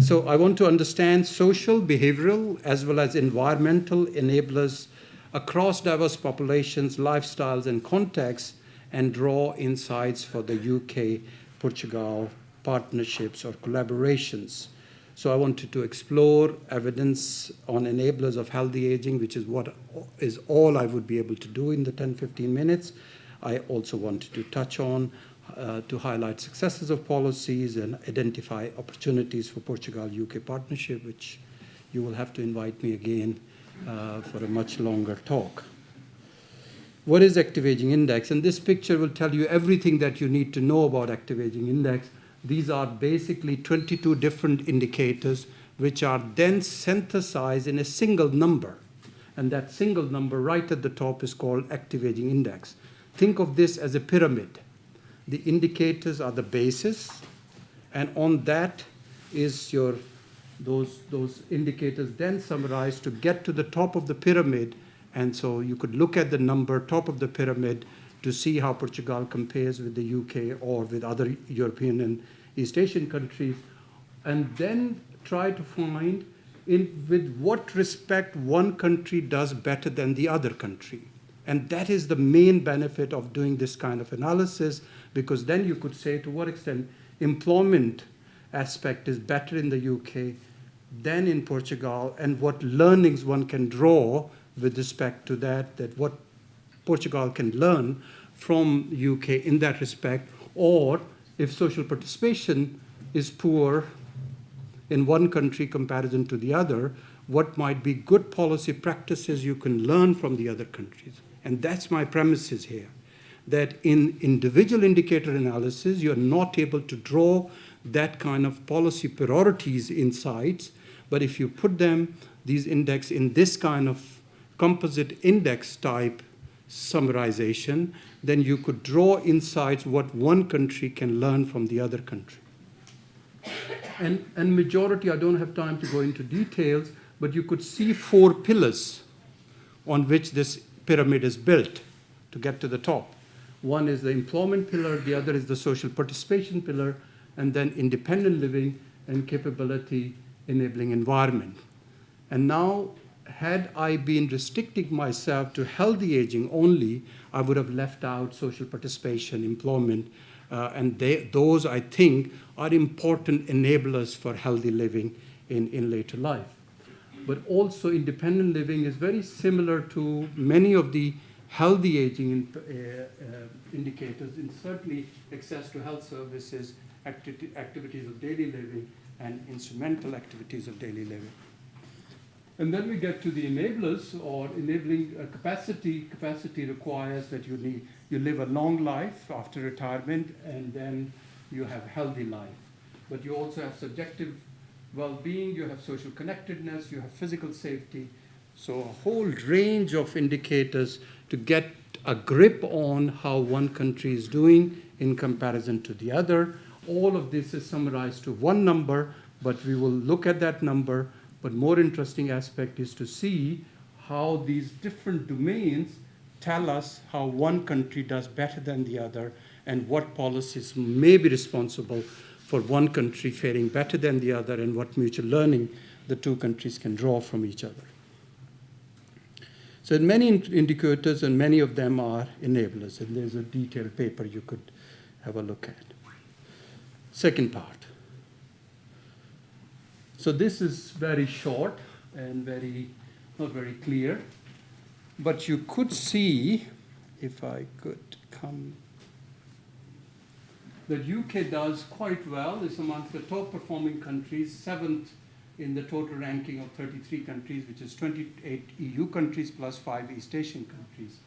Speaker 6: So I want to understand social, behavioral, as well as environmental enablers across diverse populations, lifestyles, and contexts, and draw insights for the UK-Portugal partnerships or collaborations. So I wanted to explore evidence on enablers of healthy aging, which is what is all I would be able to do in the 10-15 minutes. I also wanted to touch on to highlight successes of policies and identify opportunities for Portugal-UK partnership, which you will have to invite me again for a much longer talk. What is Active Aging Index? And this picture will tell you everything that you need to know about Active Aging Index. These are basically 22 different indicators which are then synthesized in a single number. And that single number right at the top is called Active Aging Index. Think of this as a pyramid. The indicators are the basis, and on that is those indicators then summarized to get to the top of the pyramid. And so you could look at the number top of the pyramid to see how Portugal compares with the UK or with other European and East Asian countries, and then try to find with what respect one country does better than the other country. And that is the main benefit of doing this kind of analysis, because then you could say to what extent employment aspect is better in the UK than in Portugal, and what learnings one can draw with respect to that what Portugal can learn from UK in that respect, or if social participation is poor in one country comparison to the other, what might be good policy practices you can learn from the other countries. And that's my premises here. that in individual indicator analysis, you're not able to draw that kind of policy priorities insights. But if you put them, these index in this kind of composite index type summarization, then you could draw insights what one country can learn from the other country. And majority, I don't have time to go into details, but you could see 4 pillars on which this pyramid is built to get to the top. One is the employment pillar, the other is the social participation pillar, and then independent living and capability enabling environment. And now, had I been restricting myself to healthy aging only, I would have left out social participation, employment, and those, I think, are important enablers for healthy living in later life. But also, independent living is very similar to many of the healthy aging indicators, and certainly access to health services, activities of daily living, and instrumental activities of daily living. And then we get to the enablers, or enabling capacity. Capacity requires that you live a long life after retirement, and then you have healthy life. But you also have subjective well-being, you have social connectedness, you have physical safety. So a whole range of indicators to get a grip on how one country is doing in comparison to the other. All of this is summarized to one number, but we will look at that number. But more interesting aspect is to see how these different domains tell us how one country does better than the other, and what policies may be responsible for one country faring better than the other, and what mutual learning the two countries can draw from each other. So many indicators, and many of them are enablers, and there's a detailed paper you could have a look at. Second part. So this is very short and not very clear, but you could see, if I could come, that UK does quite well, is amongst the top performing countries, 7th in the total ranking of 33 countries, which is 28 EU countries plus 5 East Asian countries.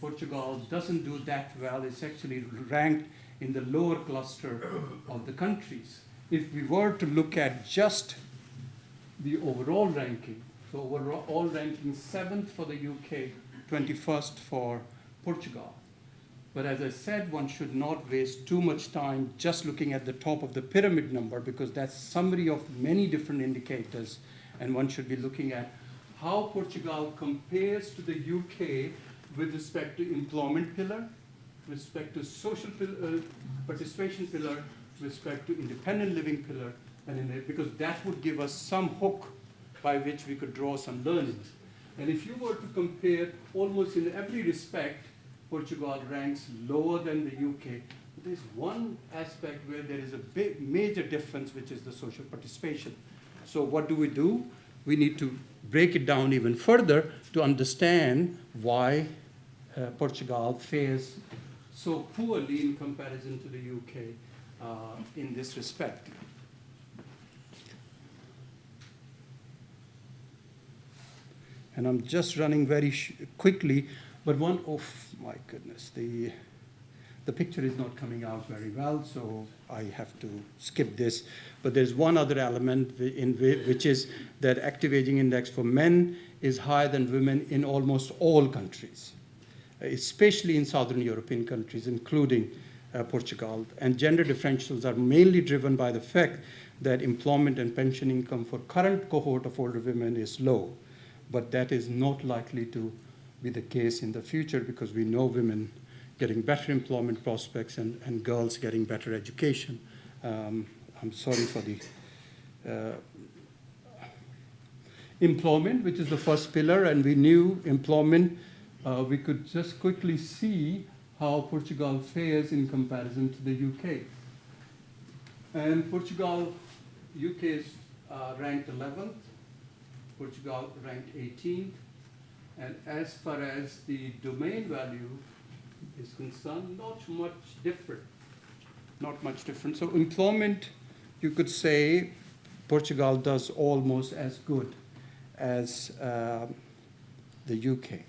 Speaker 6: Portugal doesn't do that well. It's actually ranked in the lower cluster of the countries. If we were to look at just the overall ranking, so overall ranking 7th for the UK, 21st for Portugal. But as I said, one should not waste too much time just looking at the top of the pyramid number, because that's summary of many different indicators, and one should be looking at how Portugal compares to the UK with respect to employment pillar, with respect to social participation pillar, with respect to independent living pillar, and because that would give us some hook by which we could draw some learnings. And if you were to compare almost in every respect, Portugal ranks lower than the UK. There's one aspect where there is a big, major difference, which is the social participation. So what do? We need to break it down even further to understand why Portugal fares so poorly in comparison to the UK in this respect. And I'm just running very quickly, but oh my goodness, the picture is not coming out very well, so I have to skip this. But there's one other element which is that active aging index for men is higher than women in almost all countries, especially in Southern European countries, including Portugal. And gender differentials are mainly driven by the fact that employment and pension income for current cohort of older women is low. But that is not likely to be the case in the future, because we know women getting better employment prospects and girls getting better education. I'm sorry for the employment, which is the first pillar, and we knew employment. We could just quickly see how Portugal fares in comparison to the UK. And UK is ranked 11th. Portugal ranked 18th, and as far as the domain value is concerned, not much different. So employment, you could say Portugal does almost as good as the UK.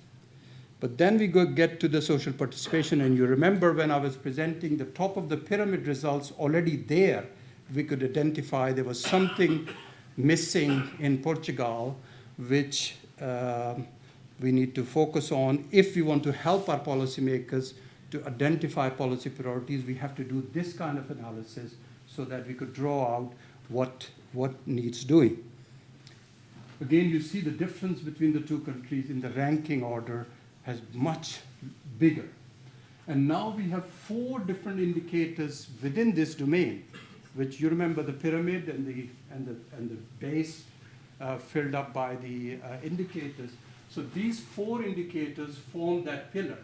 Speaker 6: But then we get to the social participation, and you remember when I was presenting the top of the pyramid results already there, we could identify there was something missing in Portugal, which we need to focus on. If we want to help our policymakers to identify policy priorities, we have to do this kind of analysis so that we could draw out what needs doing. Again, you see the difference between the two countries in the ranking order has much bigger. And now we have 4 different indicators within this domain, which you remember the pyramid and the base filled up by the indicators. So these 4 indicators form that pillar.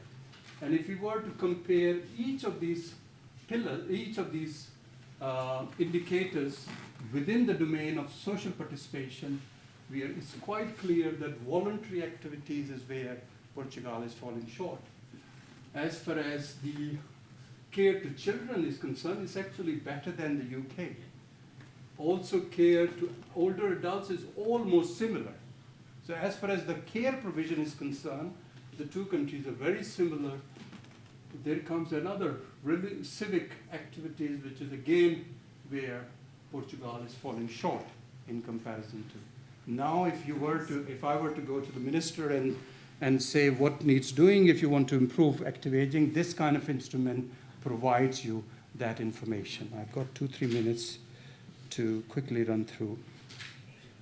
Speaker 6: And if we were to compare each of these indicators within the domain of social participation, it's quite clear that voluntary activities is where Portugal is falling short. As far as the care to children is concerned, it's actually better than the UK. Also, care to older adults is almost similar. So as far as the care provision is concerned, the two countries are very similar. There comes another really civic activities, which is again where Portugal is falling short in comparison to. Now, if I were to go to the minister and say what needs doing if you want to improve active aging, this kind of instrument provides you that information. I've got 2-3 minutes to quickly run through.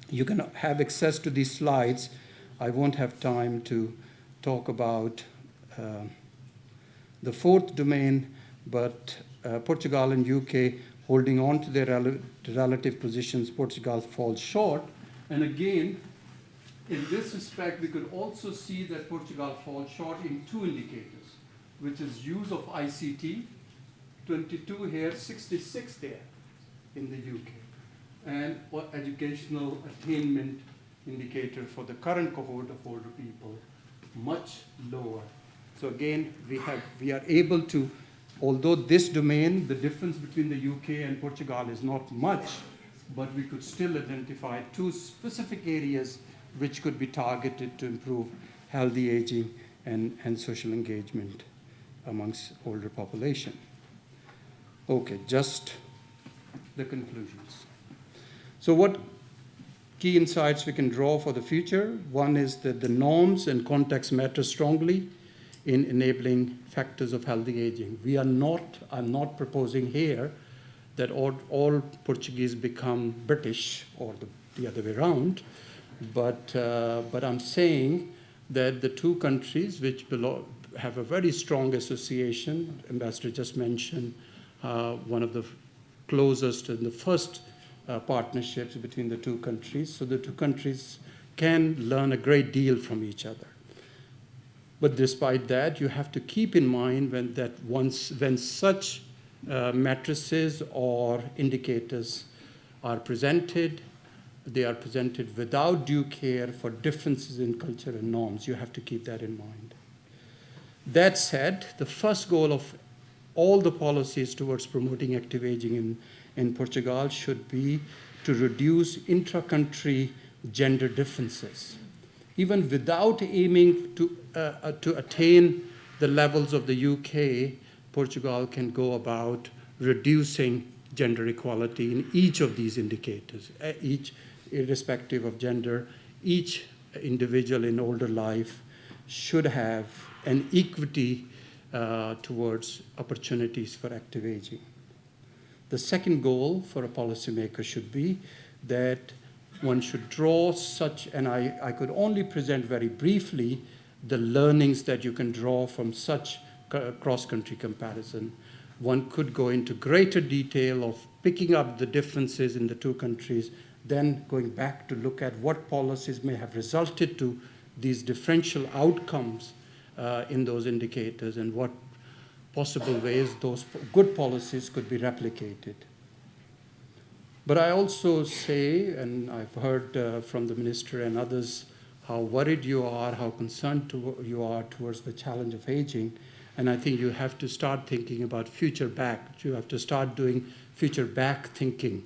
Speaker 6: You can have access to these slides. I won't have time to talk about the 4th domain, but Portugal and UK holding on to their relative positions, Portugal falls short. And again, in this respect, we could also see that Portugal falls short in 2 indicators, which is use of ICT, 22 here, 66 there in the UK, and educational attainment indicator for the current cohort of older people, much lower. So again, we are able to, although this domain, the difference between the UK and Portugal is not much, but we could still identify 2 specific areas which could be targeted to improve healthy aging and social engagement amongst older population. Okay, just the conclusions. So what key insights we can draw for the future? One is that the norms and context matter strongly in enabling factors of healthy aging. I'm not proposing here that all Portuguese become British or the other way around, but I'm saying that the 2 countries which have a very strong association, Ambassador just mentioned one of the closest and the first partnerships between the 2 countries, so the 2 countries can learn a great deal from each other. But despite that, you have to keep in mind when such matrices or indicators are presented, they are presented without due care for differences in culture and norms. You have to keep that in mind. That said, the first goal of all the policies towards promoting active aging in Portugal should be to reduce intra-country gender differences. Even without aiming to attain the levels of the UK, Portugal can go about reducing gender equality in each of these indicators, each irrespective of gender. Each individual in older life should have an equity towards opportunities for active aging. The second goal for a policymaker should be that one should draw such, and I could only present very briefly the learnings that you can draw from such cross-country comparison. One could go into greater detail of picking up the differences in the 2 countries, then going back to look at what policies may have resulted to these differential outcomes in those indicators and what possible ways those good policies could be replicated. But I also say, and I've heard from the minister and others, how worried you are, how concerned you are towards the challenge of aging. And I think you have to start thinking about future back. You have to start doing future back thinking,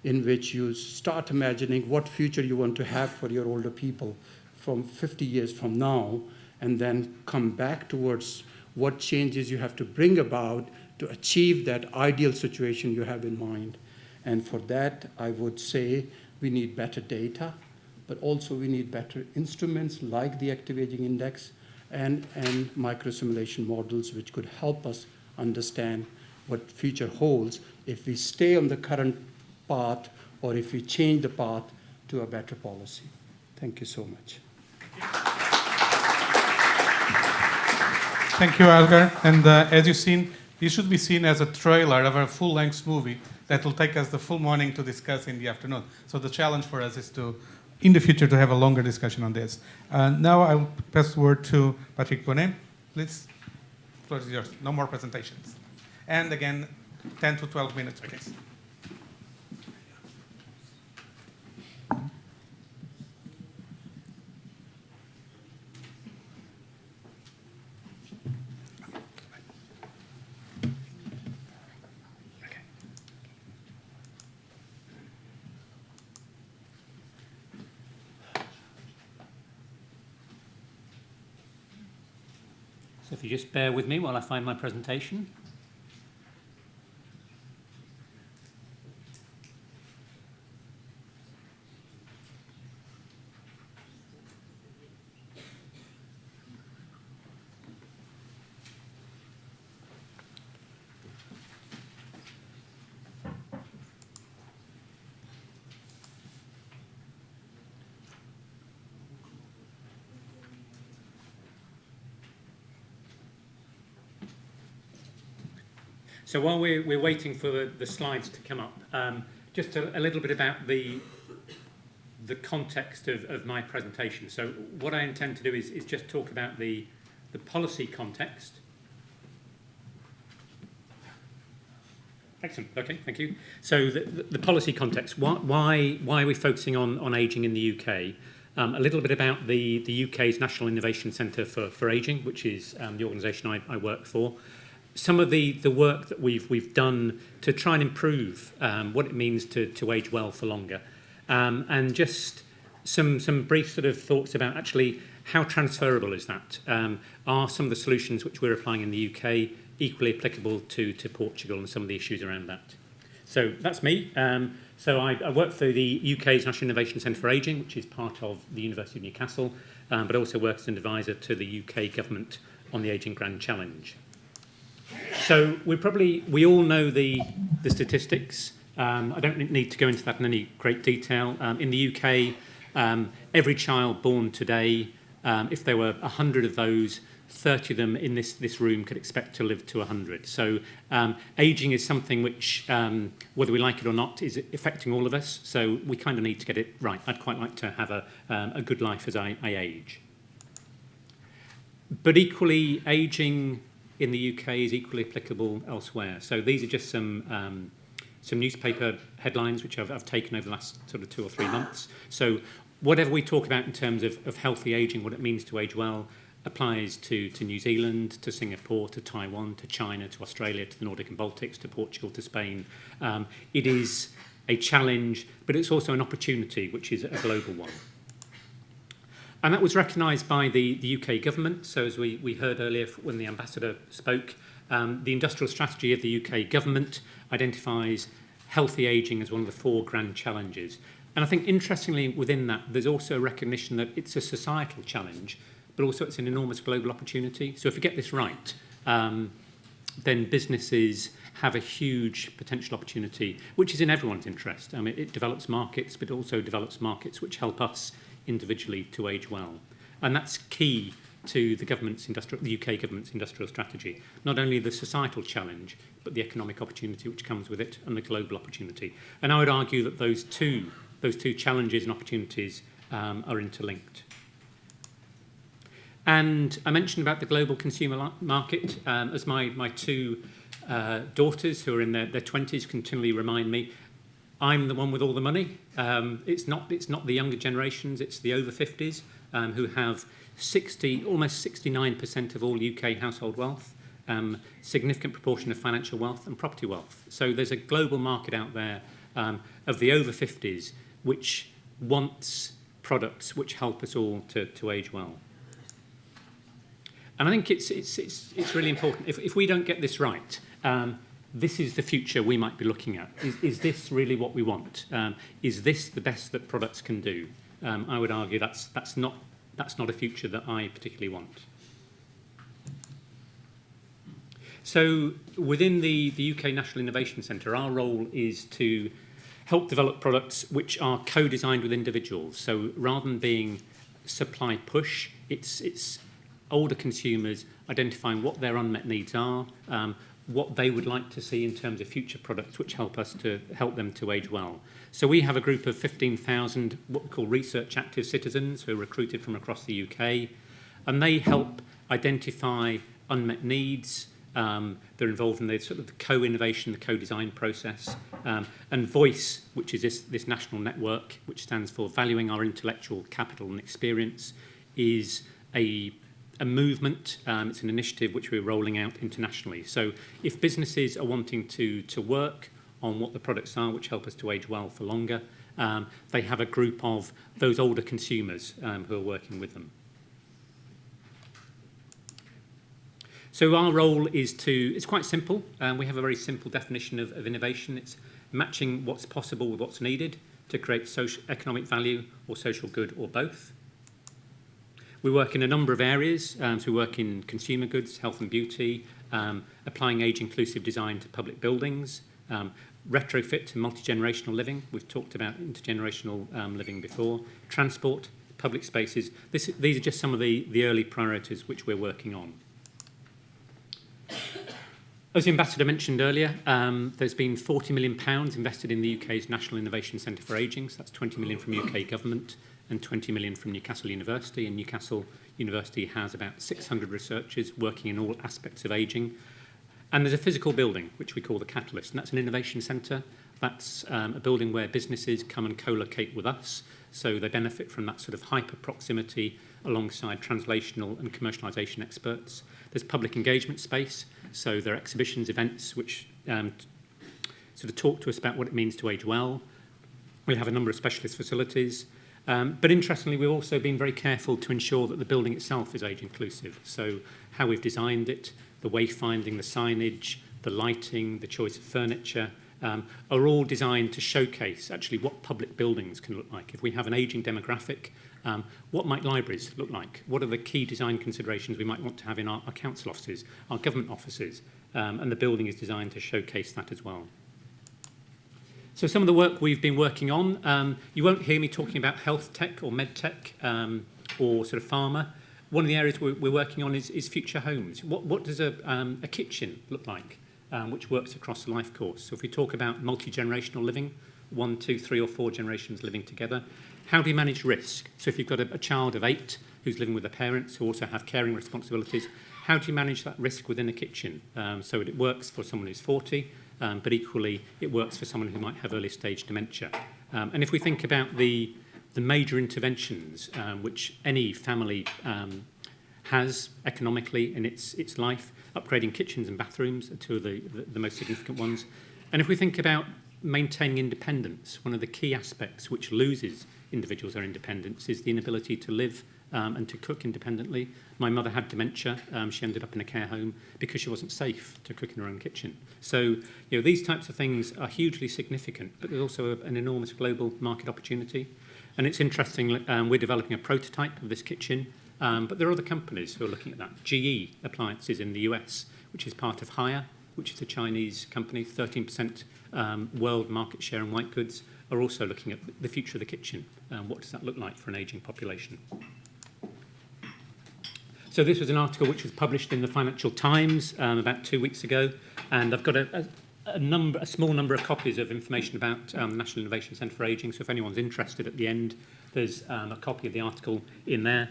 Speaker 6: in which you start imagining what future you want to have for your older people from 50 years from now, and then come back towards what changes you have to bring about to achieve that ideal situation you have in mind. And for that, I would say we need better data, but also we need better instruments like the Active Aging Index and microsimulation models, which could help us understand what future holds if we stay on the current path or if we change the path to a better policy. Thank you so much.
Speaker 5: Thank you, Algar. And as you've seen, this should be seen as a trailer of a full-length movie that will take us the full morning to discuss in the afternoon. So the challenge for us is to, in the future, to have a longer discussion on this. Now I will pass the word to Patrick Bonnet. Please, the floor is yours. No more presentations. And again, 10 to 12 minutes, please.
Speaker 7: So if you just bear with me while I find my presentation. So while we're waiting for the slides to come up, just a little bit about the context of my presentation. So what I intend to do is just talk about the policy context. Excellent. Okay, thank you. So the policy context. Why are we focusing on ageing in the UK? A little bit about the UK's National Innovation Centre for Ageing, which is the organisation I work for. Some of the work that we've done to try and improve what it means to age well for longer, and just some brief sort of thoughts about actually how transferable is that? Are some of the solutions which we're applying in the UK equally applicable to Portugal and some of the issues around that? So that's me. So I work for the UK's National Innovation Centre for Ageing, which is part of the University of Newcastle, but also work as an advisor to the UK government on the Ageing Grand Challenge. So we all know the statistics. I don't need to go into that in any great detail. In the UK, every child born today, if there were 100 of those, 30 of them in this room could expect to live to 100. So ageing is something which, whether we like it or not, is affecting all of us. So we kind of need to get it right. I'd quite like to have a good life as I age. But equally, ageing in the UK is equally applicable elsewhere. So these are just some newspaper headlines which I've taken over the last sort of 2 or 3 months. So whatever we talk about in terms of healthy ageing, what it means to age well, applies to New Zealand, to Singapore, to Taiwan, to China, to Australia, to the Nordic and Baltics, to Portugal, to Spain. It is a challenge, but it's also an opportunity, which is a global one. And that was recognised by the UK government. So as we heard earlier when the ambassador spoke, the industrial strategy of the UK government identifies healthy ageing as one of the 4 grand challenges. And I think interestingly within that, there's also a recognition that it's a societal challenge, but also it's an enormous global opportunity. So if we get this right, then businesses have a huge potential opportunity, which is in everyone's interest. I mean, it develops markets, but also develops markets which help us individually to age well. And that's key to the UK government's industrial strategy. Not only the societal challenge, but the economic opportunity which comes with it and the global opportunity. And I would argue that those two challenges and opportunities are interlinked. And I mentioned about the global consumer market, as my 2 daughters who are in their 20s continually remind me, I'm the one with all the money. It's not the younger generations, it's the over 50s who have almost 69% of all UK household wealth, significant proportion of financial wealth and property wealth. So there's a global market out there of the over 50s which wants products which help us all to age well. And I think it's really important. If we don't get this right, this is the future we might be looking at. Is this really what we want? Is this the best that products can do? I would argue that's not a future that I particularly want. So within the UK National Innovation Centre, our role is to help develop products which are co-designed with individuals. So rather than being supply push, it's older consumers identifying what their unmet needs are, what they would like to see in terms of future products which help them to age well. So we have a group of 15,000 what we call research active citizens who are recruited from across the UK, and they help identify unmet needs. They're involved in the sort of the co-innovation, the co-design process, and VOICE, which is this national network, which stands for Valuing Our Intellectual Capital and Experience, is a movement. It's an initiative which we're rolling out internationally. So if businesses are wanting to work on what the products are which help us to age well for longer, they have a group of those older consumers who are working with them. So our role is it's quite simple. We have a very simple definition of innovation. It's matching what's possible with what's needed to create social, economic value or social good or both. We work in a number of areas. So we work in consumer goods, health and beauty, applying age-inclusive design to public buildings, retrofit to multi-generational living. We've talked about intergenerational living before. Transport, public spaces. These are just some of the early priorities which we're working on. As the Ambassador mentioned earlier, there's been £40 million invested in the UK's National Innovation Centre for Ageing. So that's 20 million from UK government and 20 million from Newcastle University. And Newcastle University has about 600 researchers working in all aspects of ageing. And there's a physical building, which we call the Catalyst, and that's an innovation centre. That's a building where businesses come and co-locate with us. So they benefit from that sort of hyper proximity alongside translational and commercialisation experts. There's public engagement space. So there are exhibitions, events, which sort of talk to us about what it means to age well. We have a number of specialist facilities. But interestingly, we've also been very careful to ensure that the building itself is age inclusive. So how we've designed it, the wayfinding, the signage, the lighting, the choice of furniture, are all designed to showcase actually what public buildings can look like. If we have an ageing demographic, what might libraries look like? What are the key design considerations we might want to have in our council offices, our government offices? And the building is designed to showcase that as well. So some of the work we've been working on, you won't hear me talking about health tech or med tech or sort of pharma. One of the areas we're working on is future homes. What does a kitchen look like, which works across the life course? So if we talk about multi-generational living, 1, 2, 3 or 4 generations living together, how do you manage risk? So if you've got a child of 8 who's living with their parents who also have caring responsibilities, how do you manage that risk within a kitchen? So it works for someone who's 40, but equally it works for someone who might have early stage dementia. And if we think about the major interventions which any family has economically in its life, upgrading kitchens and bathrooms are two of the most significant ones. And if we think about maintaining independence, one of the key aspects which loses individuals their independence is the inability to live and to cook independently. My mother had dementia. She ended up in a care home because she wasn't safe to cook in her own kitchen. So, these types of things are hugely significant, but there's also an enormous global market opportunity. And it's interesting, we're developing a prototype of this kitchen, but there are other companies who are looking at that. GE Appliances in the US, which is part of Haier, which is a Chinese company, 13% world market share in white goods, are also looking at the future of the kitchen. What does that look like for an ageing population? So this was an article which was published in the Financial Times about 2 weeks ago, and I've got a small number of copies of information about the National Innovation Centre for Ageing, so if anyone's interested at the end, there's a copy of the article in there.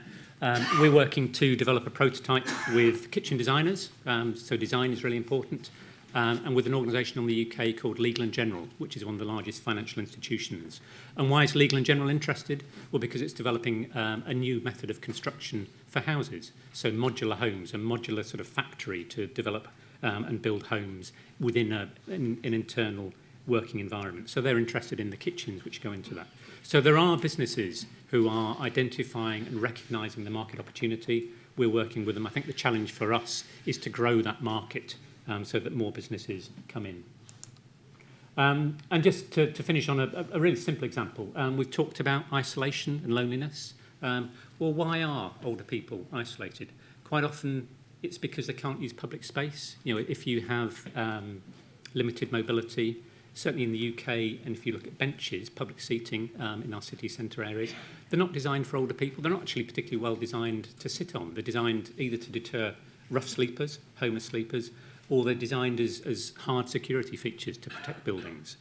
Speaker 7: We're working to develop a prototype with kitchen designers, so design is really important, and with an organisation in the UK called Legal & General, which is one of the largest financial institutions. And why is Legal & General interested? Well, because it's developing a new method of construction for houses, so modular homes, a modular sort of factory to develop and build homes within an internal working environment. So they're interested in the kitchens which go into that. So there are businesses who are identifying and recognising the market opportunity. we're working with them. I think the challenge for us is to grow that market so that more businesses come in. And just to finish on a really simple example, we've talked about isolation and loneliness. Well, why are older people isolated? Quite often it's because they can't use public space. You know, if you have limited mobility, certainly in the UK, and if you look at benches, public seating in our city centre areas, they're not designed for older people. They're not actually particularly well designed to sit on. They're designed either to deter rough sleepers, homeless sleepers, or they're designed as hard security features to protect buildings.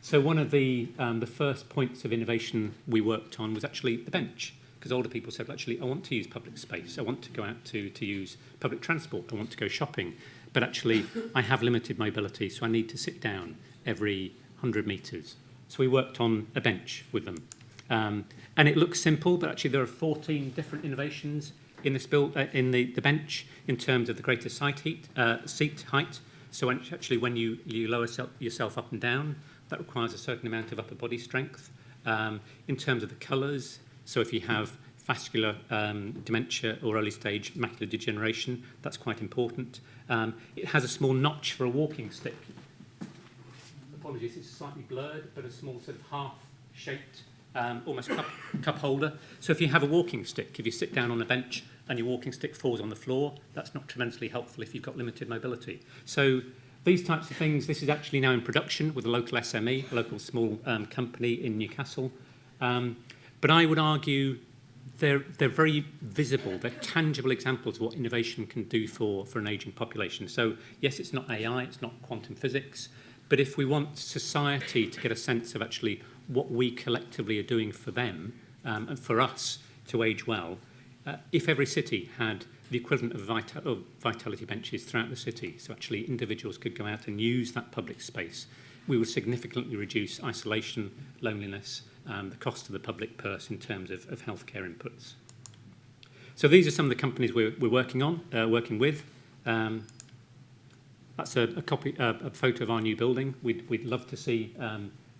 Speaker 7: So one of the first points of innovation we worked on was actually the bench, because older people said, well, actually, I want to use public space. I want to go out to use public transport. I want to go shopping. But actually, I have limited mobility, so I need to sit down every 100 metres. So we worked on a bench with them. And it looks simple, but actually there are 14 different innovations in this in the bench in terms of the greater seat height. So actually when you lower yourself up and down, that requires a certain amount of upper body strength. In terms of the colours, so if you have vascular dementia or early stage macular degeneration, that's quite important. It has a small notch for a walking stick. Apologies, it's slightly blurred, but a small sort of half-shaped, almost cup holder. So if you have a walking stick, if you sit down on a bench and your walking stick falls on the floor, that's not tremendously helpful if you've got limited mobility. So these types of things, this is actually now in production with a local SME, a local small company in Newcastle. But I would argue they're very visible, they're tangible examples of what innovation can do for an ageing population. So yes, it's not AI, it's not quantum physics, but if we want society to get a sense of actually what we collectively are doing for them and for us to age well, if every city had the equivalent of vitality benches throughout the city, so actually individuals could go out and use that public space, we would significantly reduce isolation, loneliness, the cost of the public purse in terms of healthcare inputs. So these are some of the companies we're working with. That's a photo of our new building. We'd love to see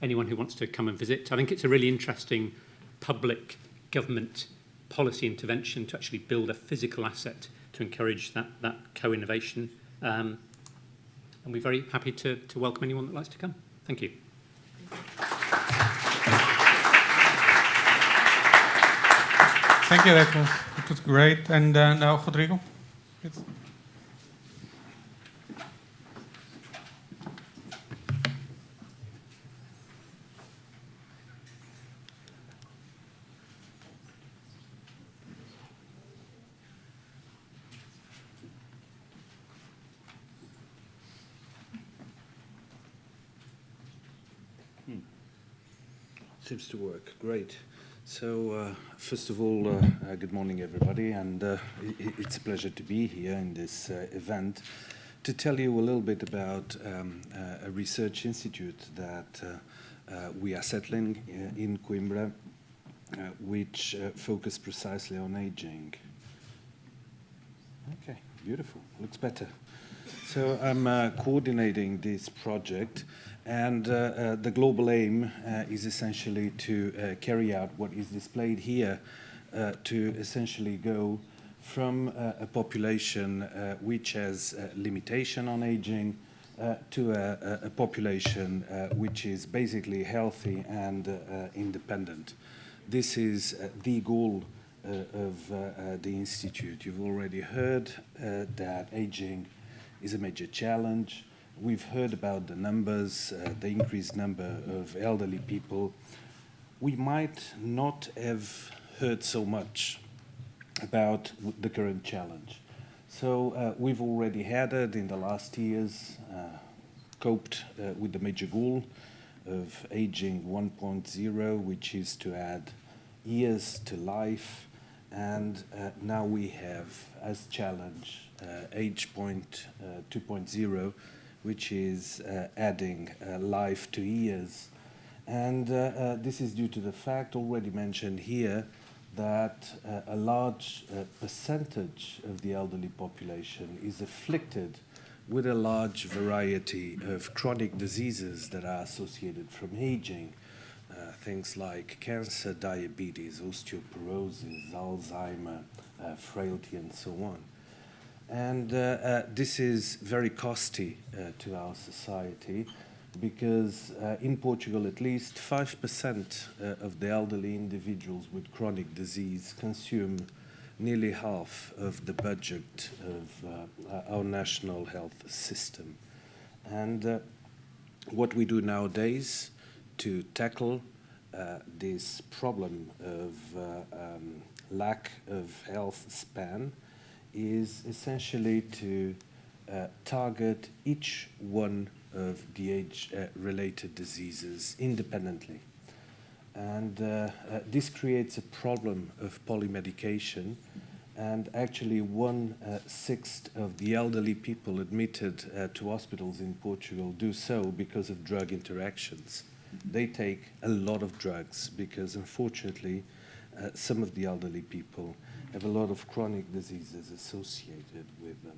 Speaker 7: anyone who wants to come and visit. I think it's a really interesting public government policy intervention to actually build a physical asset to encourage that co-innovation. And we're very happy to welcome anyone that likes to come. Thank you.
Speaker 5: Thank you, that was great. And now, Rodrigo, please.
Speaker 8: Seems to work. Great. So, first of all, good morning, everybody, and it's a pleasure to be here in this event to tell you a little bit about a research institute that we are settling in Coimbra, which focus precisely on aging. Okay, beautiful. Looks better. So I'm coordinating this project. And the global aim is essentially to carry out what is displayed here, to essentially go from a population which has limitation on aging to a population which is basically healthy and independent. This is the goal of the Institute. You've already heard that aging is a major challenge. We've heard about the numbers, the increased number of elderly people. We might not have heard so much about the current challenge. So we've already had it in the last years, coped with the major goal of aging 1.0, which is to add years to life. And now we have as challenge age 2.0, which is adding life to years. And this is due to the fact already mentioned here that a large percentage of the elderly population is afflicted with a large variety of chronic diseases that are associated from aging. Things like cancer, diabetes, osteoporosis, Alzheimer, frailty, and so on. And this is very costly to our society because in Portugal, at least 5% of the elderly individuals with chronic disease consume nearly half of the budget of our national health system. And what we do nowadays to tackle this problem of lack of health span is essentially to target each one of the age-related diseases independently. And this creates a problem of polymedication, and actually 1/6 of the elderly people admitted to hospitals in Portugal do so because of drug interactions. They take a lot of drugs because, unfortunately, some of the elderly people have a lot of chronic diseases associated with them.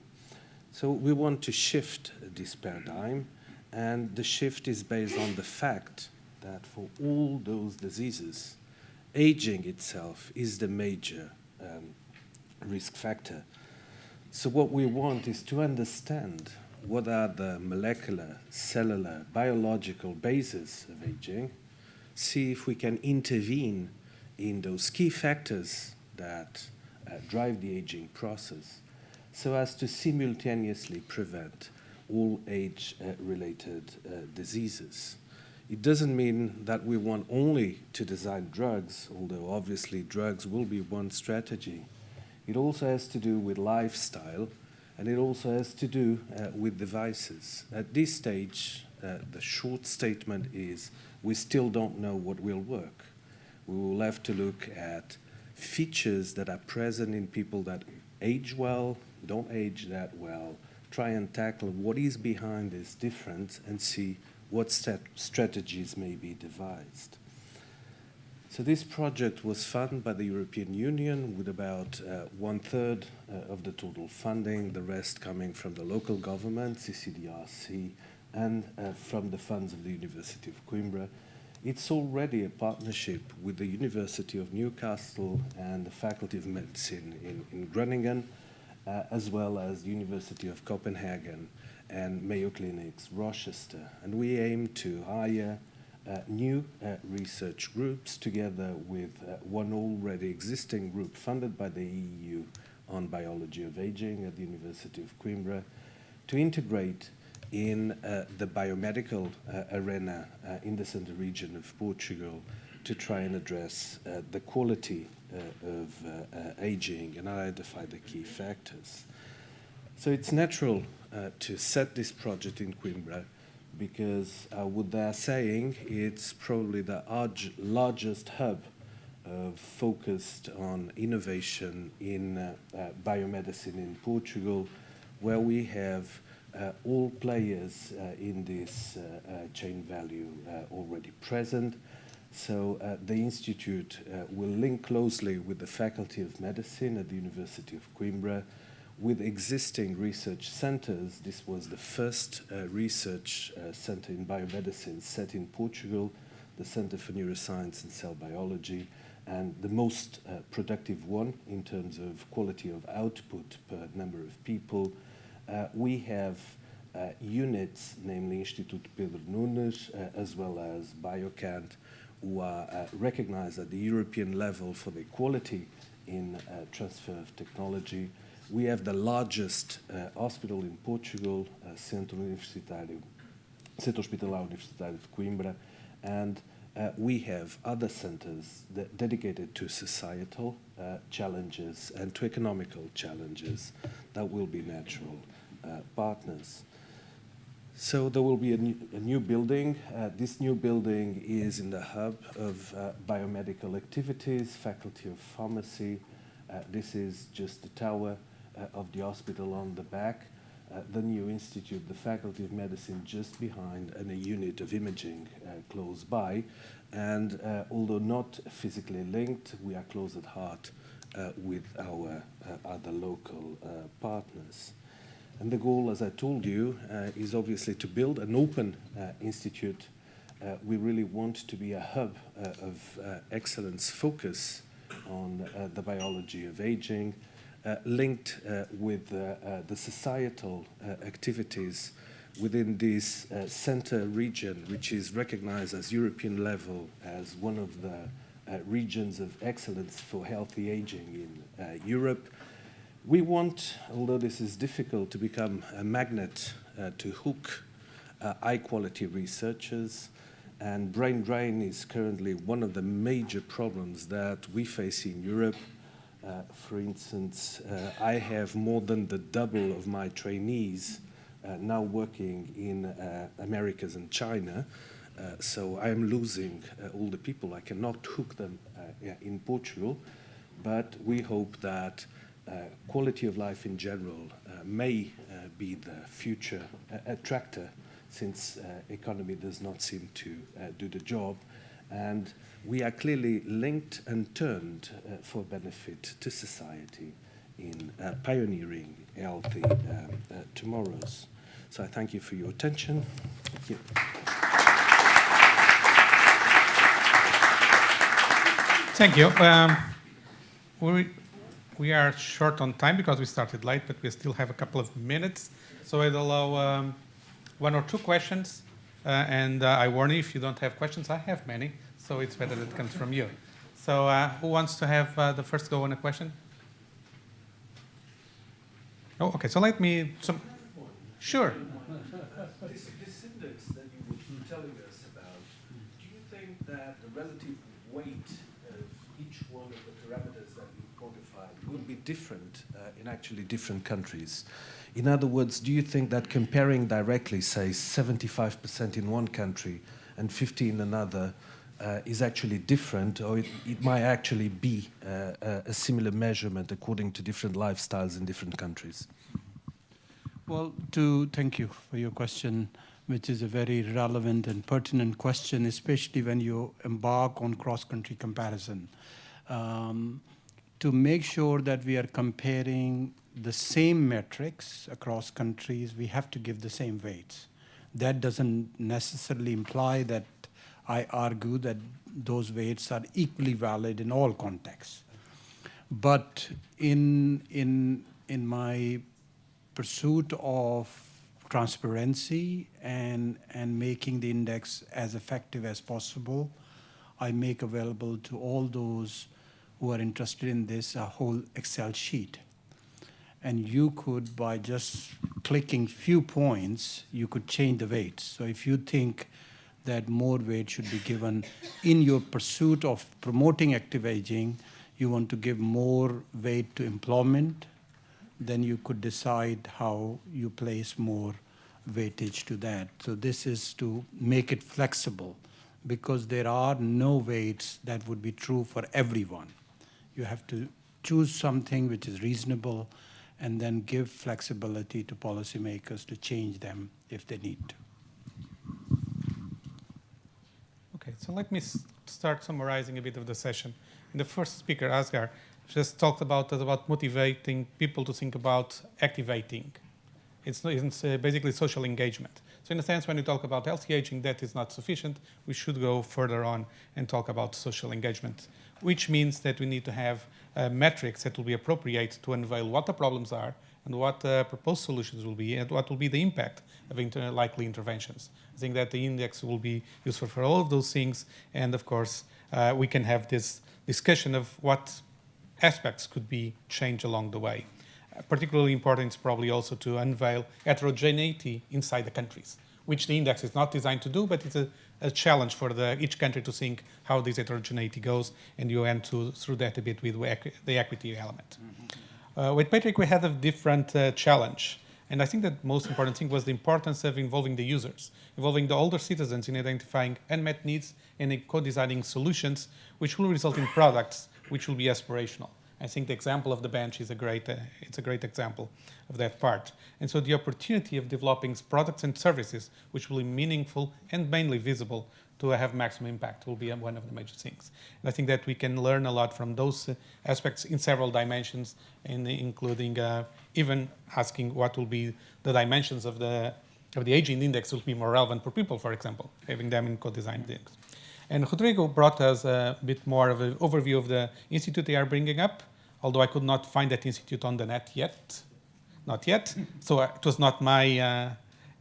Speaker 8: So we want to shift this paradigm, and the shift is based on the fact that for all those diseases, aging itself is the major risk factor. So what we want is to understand what are the molecular, cellular, biological bases of aging, see if we can intervene in those key factors that drive the aging process, so as to simultaneously prevent all age-related diseases. It doesn't mean that we want only to design drugs, although obviously drugs will be one strategy. It also has to do with lifestyle, and it also has to do with devices. At this stage, the short statement is we still don't know what will work. We will have to look at features that are present in people that age well, don't age that well, try and tackle what is behind this difference and see what strategies may be devised. So this project was funded by the European Union with about 1/3 of the total funding, the rest coming from the local government, CCDRC, and from the funds of the University of Coimbra. It's already a partnership with the University of Newcastle and the Faculty of Medicine in Groningen, as well as the University of Copenhagen and Mayo Clinic's Rochester. And we aim to hire new research groups together with one already existing group funded by the EU on biology of aging at the University of Coimbra to integrate in the biomedical arena in the central region of Portugal to try and address the quality of aging and identify the key factors. So it's natural to set this project in Coimbra because what they're saying, it's probably the largest hub focused on innovation in biomedicine in Portugal, where we have all players in this chain value already present. So the Institute will link closely with the Faculty of Medicine at the University of Coimbra, with existing research centers. This was the first research center in biomedicine set in Portugal, the Center for Neuroscience and Cell Biology, and the most productive one in terms of quality of output per number of people. We have units, namely Instituto Pedro Nunes, as well as Biocant, who are recognized at the European level for their quality in transfer of technology. We have the largest hospital in Portugal, Centro Hospitalar Universitário de Coimbra, and we have other centers dedicated to societal challenges and to economical challenges that will be natural partners. So there will be a new building. This new building is in the hub of biomedical activities, Faculty of Pharmacy. This is just the tower of the hospital on the back. The new institute, the Faculty of Medicine just behind, and a unit of imaging close by. And although not physically linked, we are close at heart with our other local partners. And the goal, as I told you, is obviously to build an open institute. We really want to be a hub of excellence focus on the biology of aging, linked with the societal activities within this center region, which is recognized as European level as one of the regions of excellence for healthy aging in Europe. We want, although this is difficult, to become a magnet to hook high-quality researchers, and brain drain is currently one of the major problems that we face in Europe. For instance, I have more than the double of my trainees now working in Americas and China, so I am losing all the people. I cannot hook them in Portugal, but we hope that quality of life in general may be the future attractor, since economy does not seem to do the job. And we are clearly linked and turned for benefit to society in pioneering healthy tomorrows. So I thank you for your attention. Thank you.
Speaker 5: Thank you. We are short on time because we started late, but we still have a couple of minutes. So I'd allow one or two questions. And I warn you, if you don't have questions, I have many. So it's better that it comes from you. So who wants to have the first go on a question? Oh, okay. So let me... Sure.
Speaker 8: This index that you were telling us about, do you think that the relative weight of each one of the parameters that you quantified would be different in actually different countries? In other words, do you think that comparing directly, say, 75% in one country and 50% in another is actually different, or it might actually be a similar measurement according to different lifestyles in different countries?
Speaker 9: Well, thank you for your question, which is a very relevant and pertinent question, especially when you embark on cross-country comparison. To make sure that we are comparing the same metrics across countries, we have to give the same weights. That doesn't necessarily imply that I argue that those weights are equally valid in all contexts. But in my pursuit of transparency and making the index as effective as possible, I make available to all those who are interested in this a whole Excel sheet. And you could, by just clicking few points, you could change the weights. So if you think that more weight should be given in your pursuit of promoting active aging, you want to give more weight to employment, then you could decide how you place more weightage to that. So this is to make it flexible, because there are no weights that would be true for everyone. You have to choose something which is reasonable and then give flexibility to policymakers to change them if they need to.
Speaker 5: Okay, so let me start summarizing a bit of the session. And the first speaker, Asghar, just talked about motivating people to think about activating. It's basically social engagement. So in a sense, when we talk about healthy aging, that is not sufficient. We should go further on and talk about social engagement, which means that we need to have metrics that will be appropriate to unveil what the problems are and what proposed solutions will be and what will be the impact of likely interventions. I think that the index will be useful for all of those things. And of course, we can have this discussion of what aspects could be changed along the way. Particularly important is probably also to unveil heterogeneity inside the countries, which the index is not designed to do, but it's a challenge for each country to think how this heterogeneity goes, and you went through that a bit with the equity element. With Patrick, we had a different challenge, and I think that the most important thing was the importance of involving the users, involving the older citizens in identifying unmet needs and in co-designing solutions, which will result in products which will be aspirational. I think the example of the bench is a great example of that part. And so the opportunity of developing products and services which will be meaningful and mainly visible to have maximum impact will be one of the major things. And I think that we can learn a lot from those aspects in several dimensions, and including even asking what will be the dimensions of the aging index will be more relevant for people, for example, having them in co-design things. And Rodrigo brought us a bit more of an overview of the institute they are bringing up, although I could not find that institute on the net yet. Not yet. So it was not my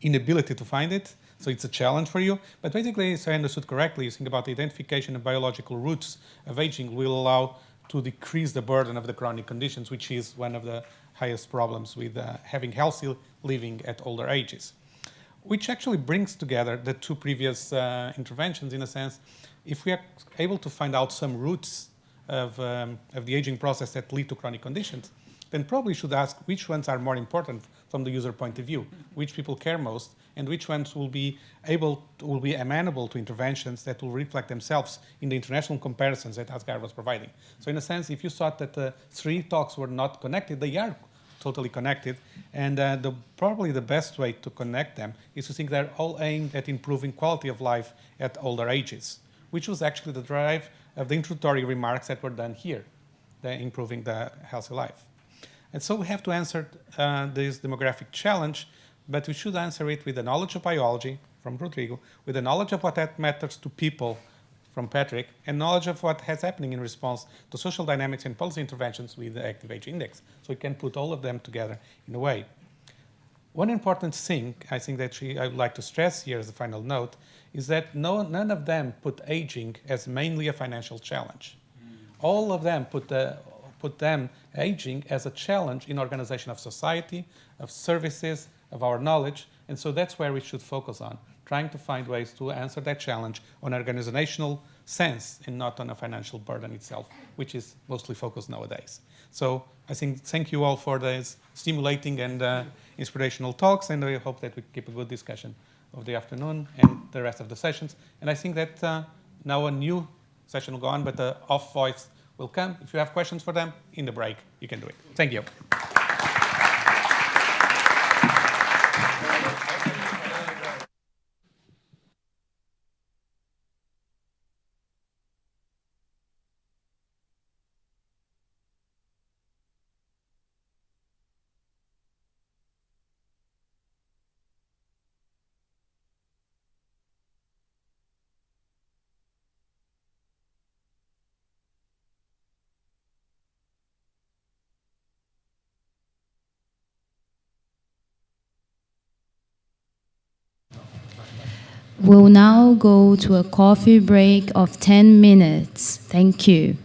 Speaker 5: inability to find it. So it's a challenge for you. But basically, if I understood correctly, you think about the identification of biological roots of aging will allow to decrease the burden of the chronic conditions, which is one of the highest problems with having healthy living at older ages. Which actually brings together the two previous interventions in a sense. If we are able to find out some roots of the aging process that lead to chronic conditions, then probably should ask which ones are more important from the user point of view, which people care most, and which ones will be amenable to interventions that will reflect themselves in the international comparisons that Asghar was providing. So in a sense, if you thought that the three talks were not connected, they are totally connected, and probably the best way to connect them is to think they're all aimed at improving quality of life at older ages, which was actually the drive of the introductory remarks that were done here, improving the healthy life. And so we have to answer this demographic challenge, but we should answer it with the knowledge of biology from Rodrigo, with the knowledge of what that matters to people from Patrick, and knowledge of what has happening in response to social dynamics and policy interventions with the Active Age Index. So we can put all of them together in a way. One important thing I think that I would like to stress here as a final note is that none of them put aging as mainly a financial challenge. All of them put them aging as a challenge in organization of society, of services, of our knowledge, and so that's where we should focus on, trying to find ways to answer that challenge on an organizational sense and not on a financial burden itself, which is mostly focused nowadays. So I think thank you all for these stimulating and inspirational talks, and I hope that we keep a good discussion of the afternoon and the rest of the sessions. And I think that now a new session will go on, but the off voice will come. If you have questions for them in the break, you can do it. Thank you.
Speaker 2: We'll now go to a coffee break of 10 minutes. Thank you.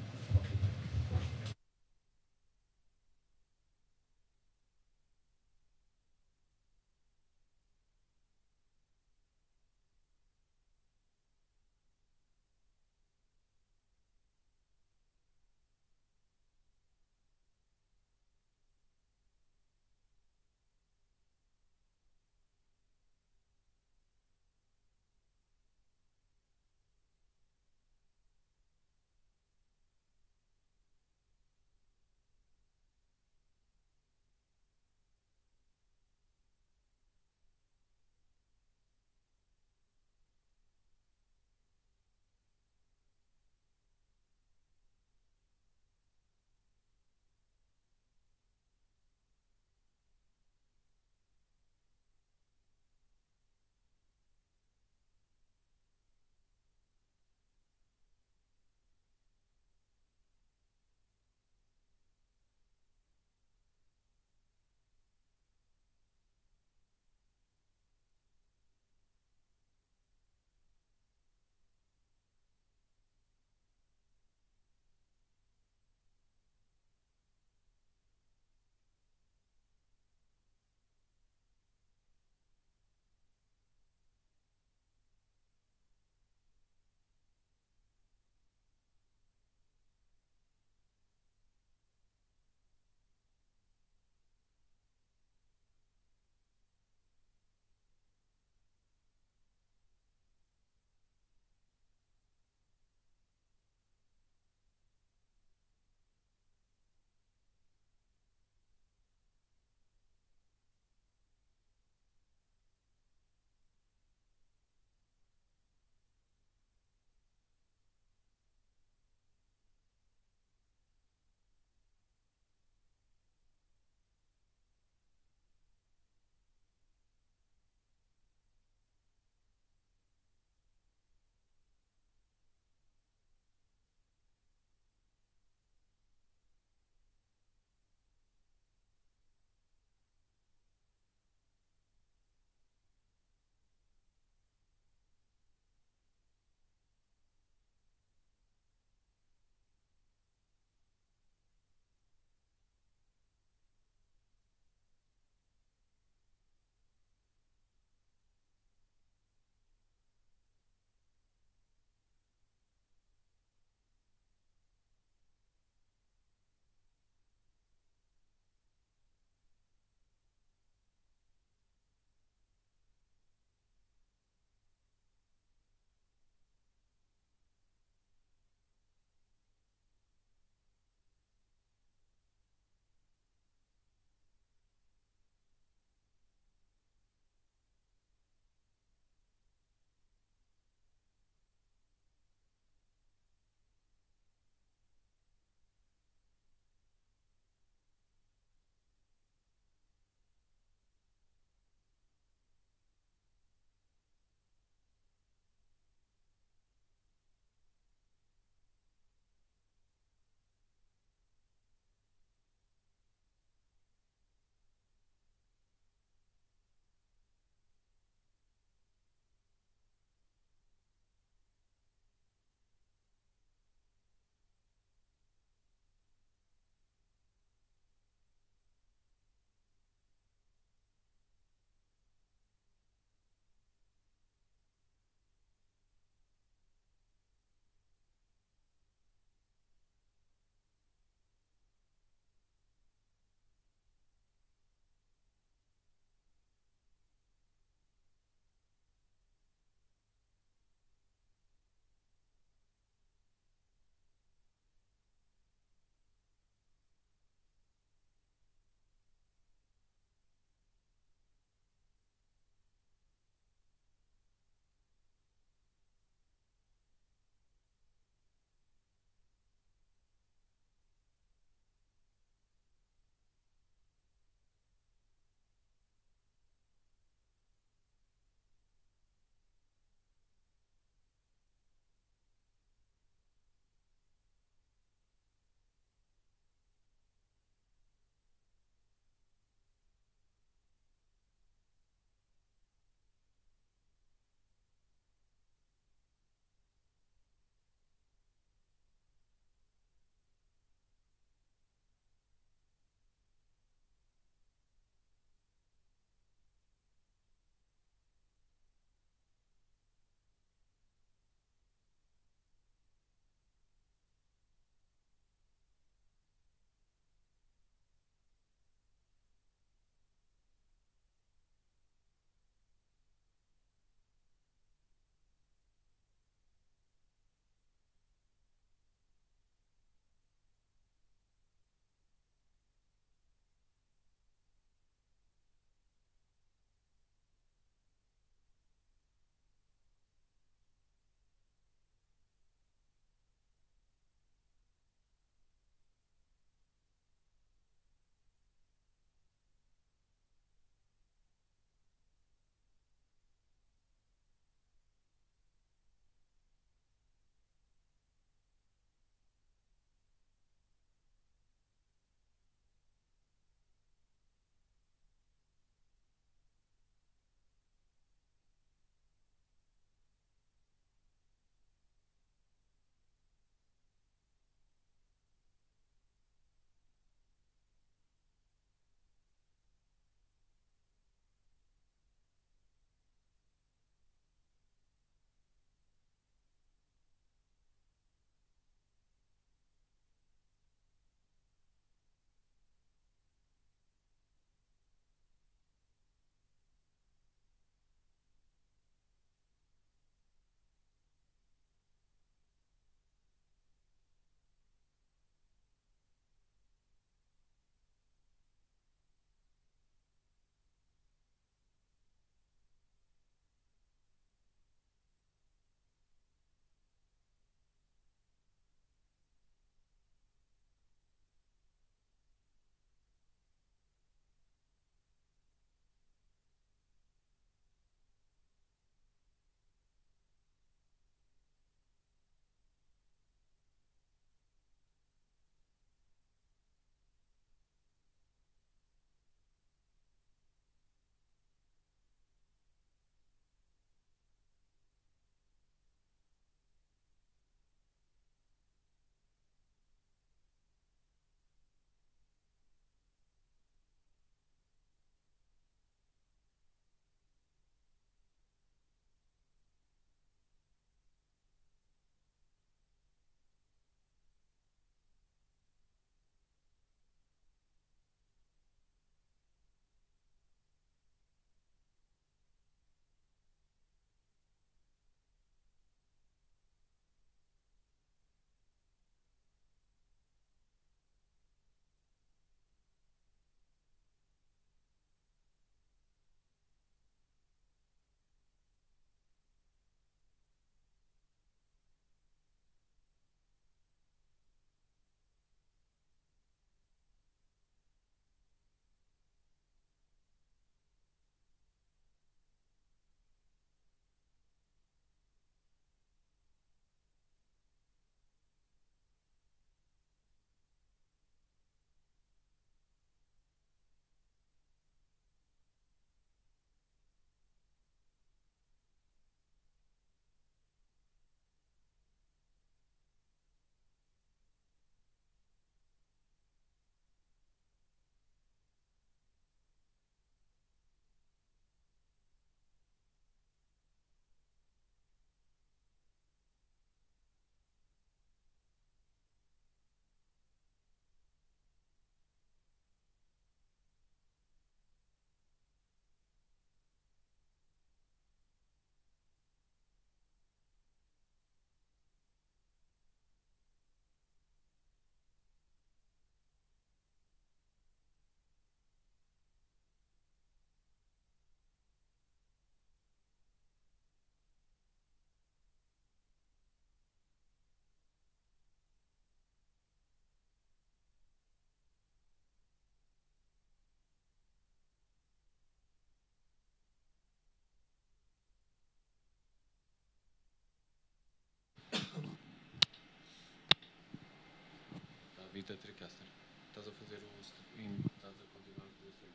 Speaker 10: Telecaster. Estás a fazer o... Estás a continuar a fazer o stream?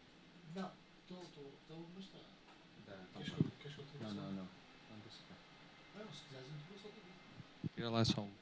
Speaker 11: Não, estou, mas está.
Speaker 10: Queres que eu tire
Speaker 11: Não,
Speaker 10: o som?
Speaker 11: não, não.
Speaker 10: Não, deixa cá.
Speaker 11: Não, se quiseres, eu só te
Speaker 10: Tira lá só um.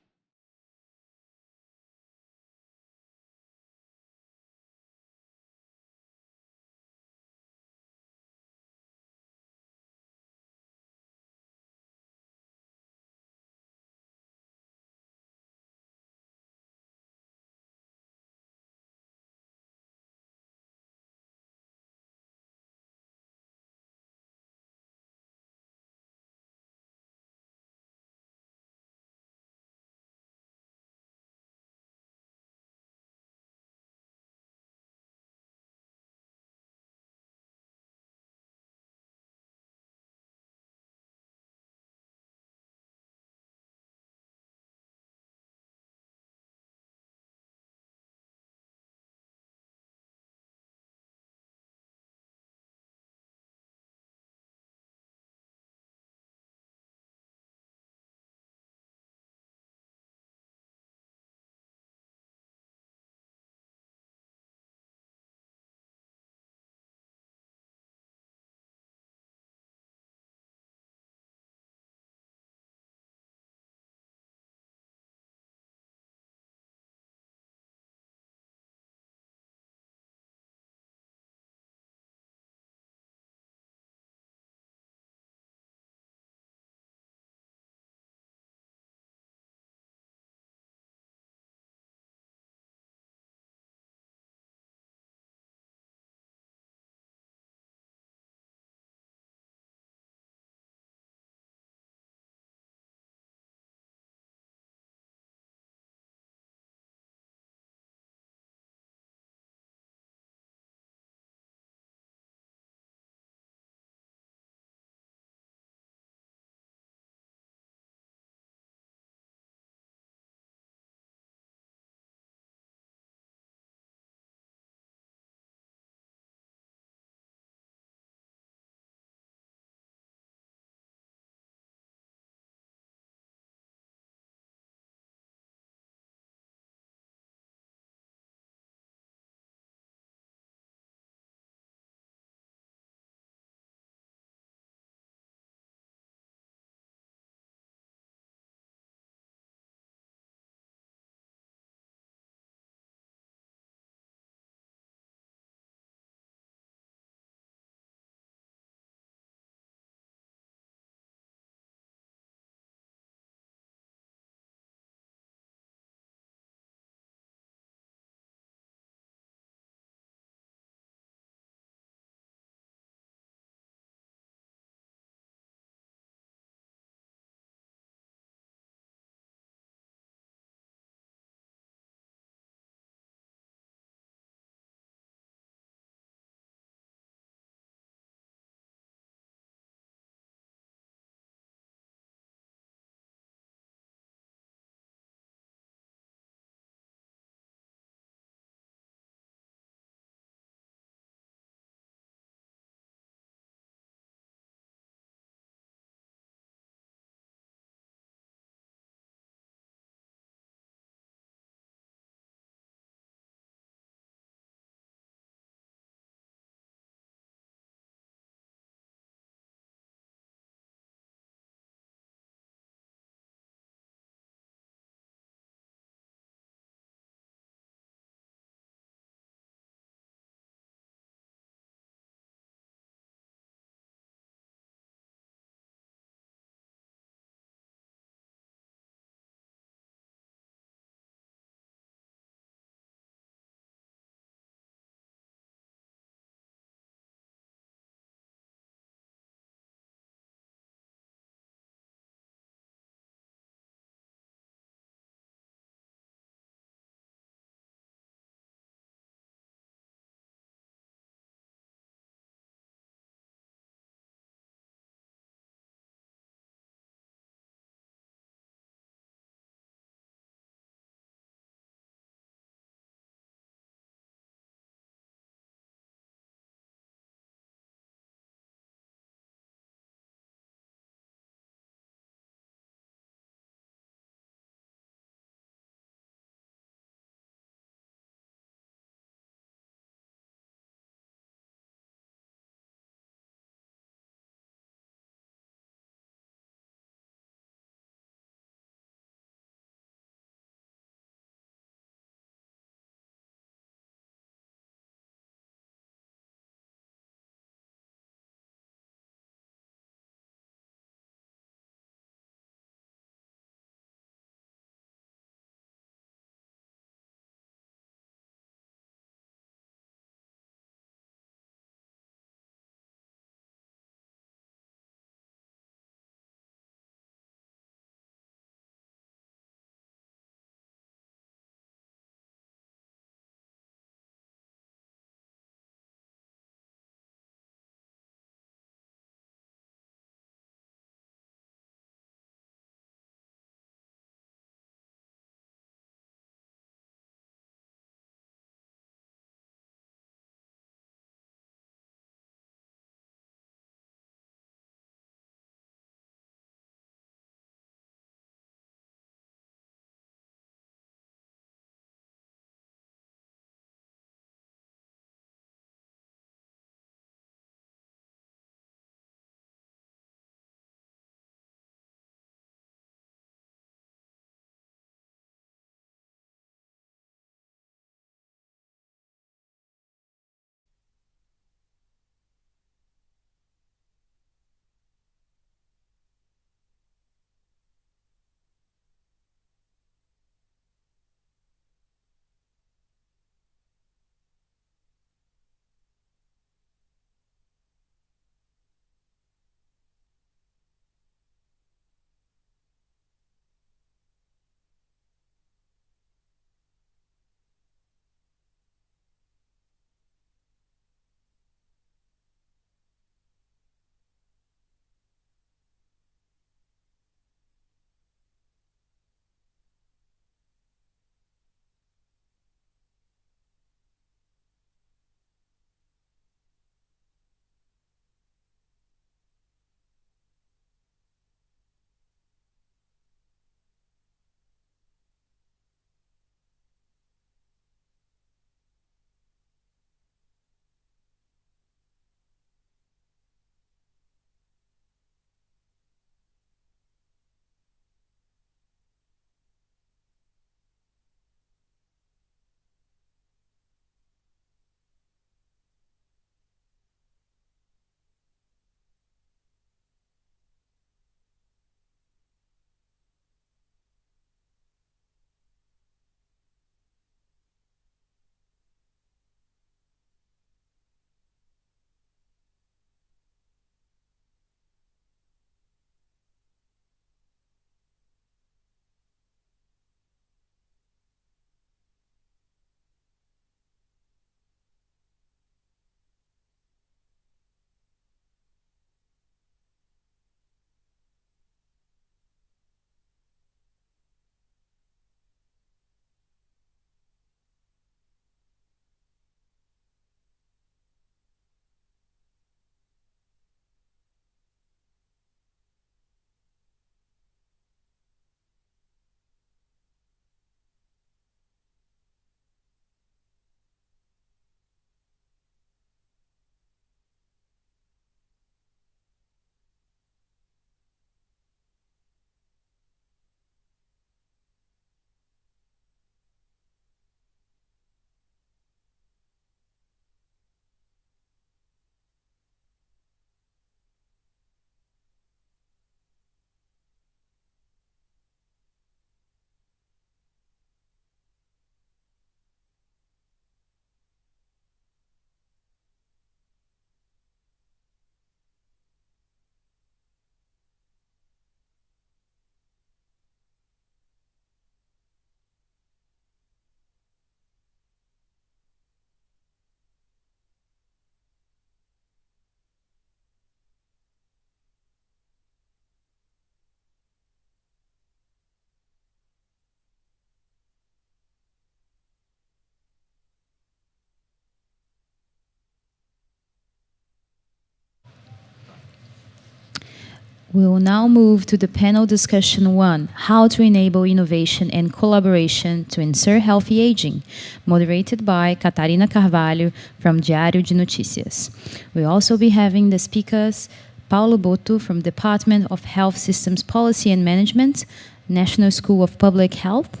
Speaker 2: We will now move to the panel discussion 1, How to Enable Innovation and Collaboration to Ensure Healthy Aging, moderated by Catarina Carvalho from Diário de Notícias. We'll also be having the speakers Paulo Boto from Department of Health Systems Policy and Management, National School of Public Health,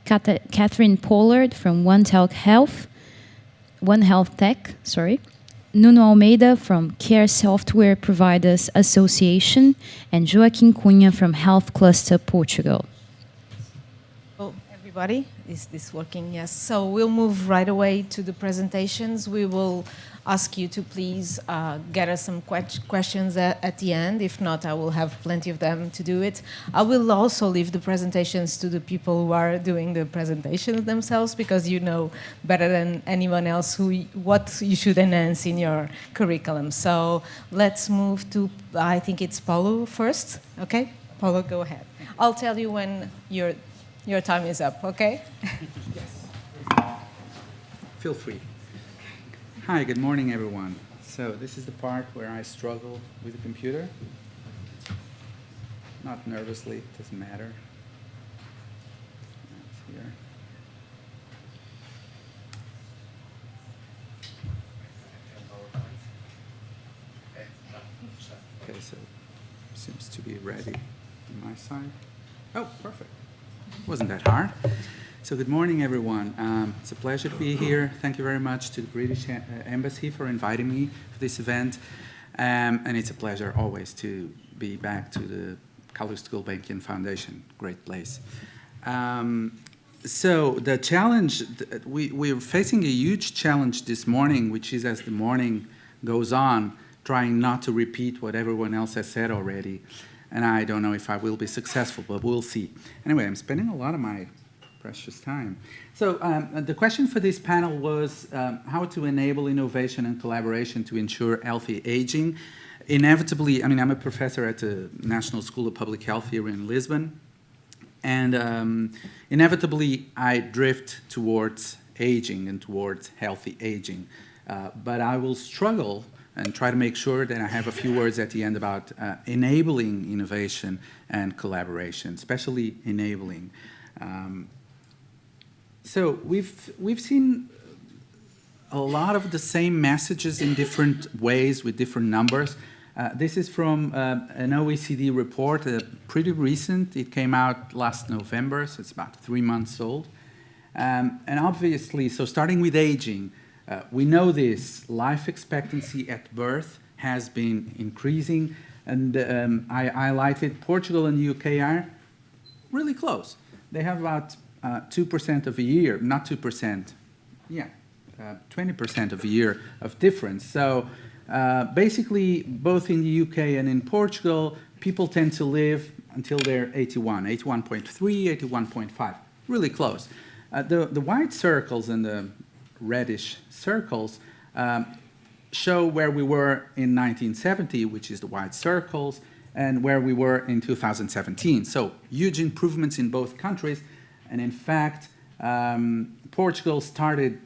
Speaker 2: Catherine Pollard from One Health Tech, Nuno Almeida from Care Software Providers Association, and Joaquim Cunha from Health Cluster Portugal.
Speaker 12: Hello, everybody. Is this working? Yes. So we'll move right away to the presentations. We will ask you to please get us some questions at the end. If not, I will have plenty of them to do it. I will also leave the presentations to the people who are doing the presentations themselves, because you know better than anyone else what you should enhance in your curriculum. So let's move to, I think it's Paulo first. Okay? Paulo, go ahead. I'll tell you when your time is up, okay?
Speaker 13: Yes. Feel free. Hi, good morning, everyone. So this is the part where I struggle with the computer. Not nervously, it doesn't matter. That's here. Okay, so seems to be ready on my side. Oh, perfect. Wasn't that hard. So good morning, everyone. It's a pleasure to be here. Thank you very much to the British Embassy for inviting me for this event. And it's a pleasure always to be back to the Carlos Gulbenkian Foundation. Great place. So the challenge, we're facing a huge challenge this morning, which is, as the morning goes on, trying not to repeat what everyone else has said already. And I don't know if I will be successful, but we'll see. Anyway, I'm spending a lot of my precious time. So the question for this panel was how to enable innovation and collaboration to ensure healthy aging. Inevitably, I mean, I'm a professor at the National School of Public Health here in Lisbon, and inevitably I drift towards aging and towards healthy aging. But I will struggle and try to make sure that I have a few words at the end about enabling innovation and collaboration, especially enabling. So we've seen a lot of the same messages in different ways with different numbers. This is from an OECD report, pretty recent. It came out last November, so it's about 3 months old. And obviously, so starting with aging, we know this, life expectancy at birth has been increasing, and I highlighted Portugal and the UK are really close. They have about 2% of a year, not 2%, 20% of a year of difference. So basically, both in the UK and in Portugal, people tend to live until they're 81, 81.3, 81.5, really close. The white circles and the reddish circles show where we were in 1970, which is the white circles, and where we were in 2017. So huge improvements in both countries. And in fact, Portugal started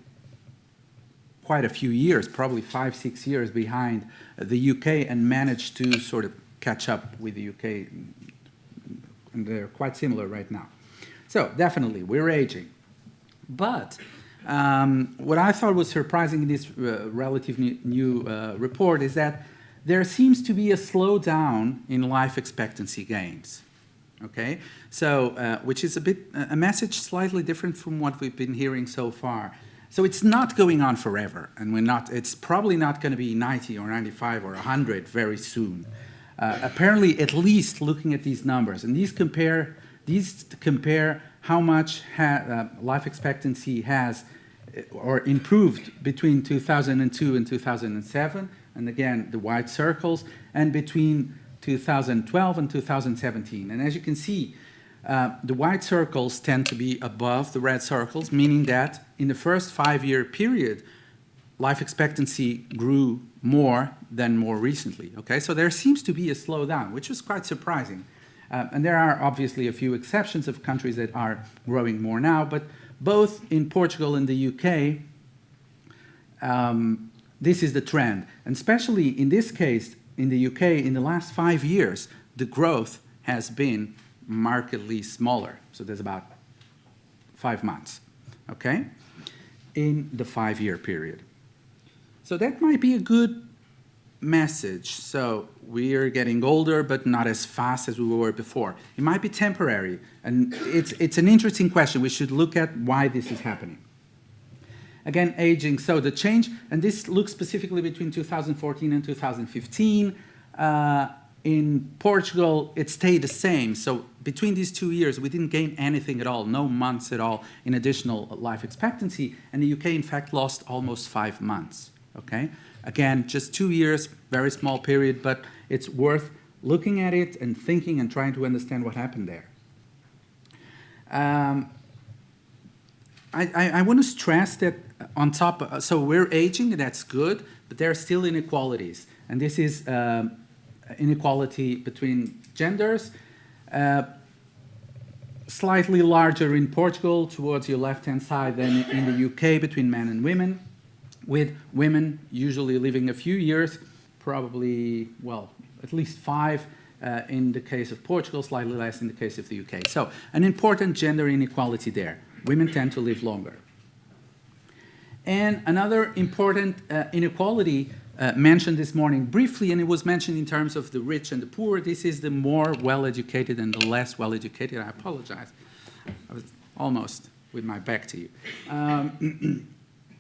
Speaker 13: quite a few years, probably 5-6 years behind the UK, and managed to sort of catch up with the UK. And they're quite similar right now. So definitely, we're aging. But what I thought was surprising in this relatively new report is that there seems to be a slowdown in life expectancy gains. Okay, so which is a message slightly different from what we've been hearing so far. So it's not going on forever, and it's probably not going to be 90 or 95 or 100 very soon. Apparently, at least looking at these numbers, and these compare how much life expectancy has or improved between 2002 and 2007, and again the white circles, and between 2012 and 2017. And as you can see, the white circles tend to be above the red circles, meaning that in the first 5-year period, life expectancy grew more than more recently. Okay, so there seems to be a slowdown, which is quite surprising. And there are obviously a few exceptions of countries that are growing more now, but both in Portugal and the UK, this is the trend. And especially in this case, in the UK, in the last 5 years, the growth has been markedly smaller. So there's about 5 months, okay, in the 5-year period. So that might be a good message. So we are getting older, but not as fast as we were before. It might be temporary, and it's an interesting question. We should look at why this is happening. Again, aging. So the change, and this looks specifically between 2014 and 2015. In Portugal, it stayed the same. So between these 2 years, we didn't gain anything at all, no months at all in additional life expectancy. And the UK, in fact, lost almost 5 months, okay? Again, just 2 years, very small period, but it's worth looking at it and thinking and trying to understand what happened there. I want to stress that on top, so we're aging, that's good, but there are still inequalities. And this is inequality between genders, slightly larger in Portugal towards your left-hand side than in the UK between men and women, with women usually living a few years, probably, well, at least 5 in the case of Portugal, slightly less in the case of the UK. So an important gender inequality there. Women tend to live longer. And another important inequality mentioned this morning briefly, and it was mentioned in terms of the rich and the poor. This is the more well-educated and the less well-educated. I apologize. I was almost with my back to you.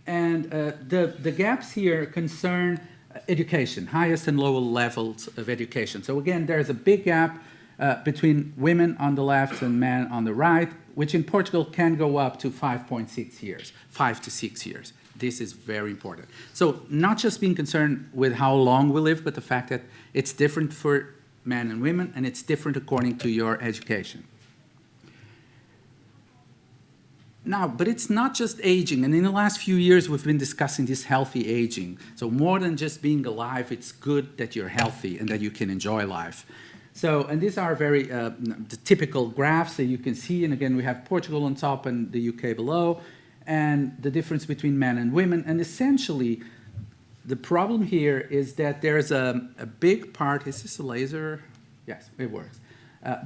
Speaker 13: The gaps here concern education, highest and lower levels of education. So again, there's a big gap between women on the left and men on the right, which in Portugal can go up to 5.6 years, 5 to 6 years. This is very important. So not just being concerned with how long we live, but the fact that it's different for men and women, and it's different according to your education. Now, but it's not just aging, and in the last few years we've been discussing this healthy aging. So more than just being alive, it's good that you're healthy and that you can enjoy life. So, and these are very the typical graphs that you can see, and again we have Portugal on top and the UK below, and the difference between men and women. And essentially, the problem here is that there's a big part. Is this a laser? Yes, it works.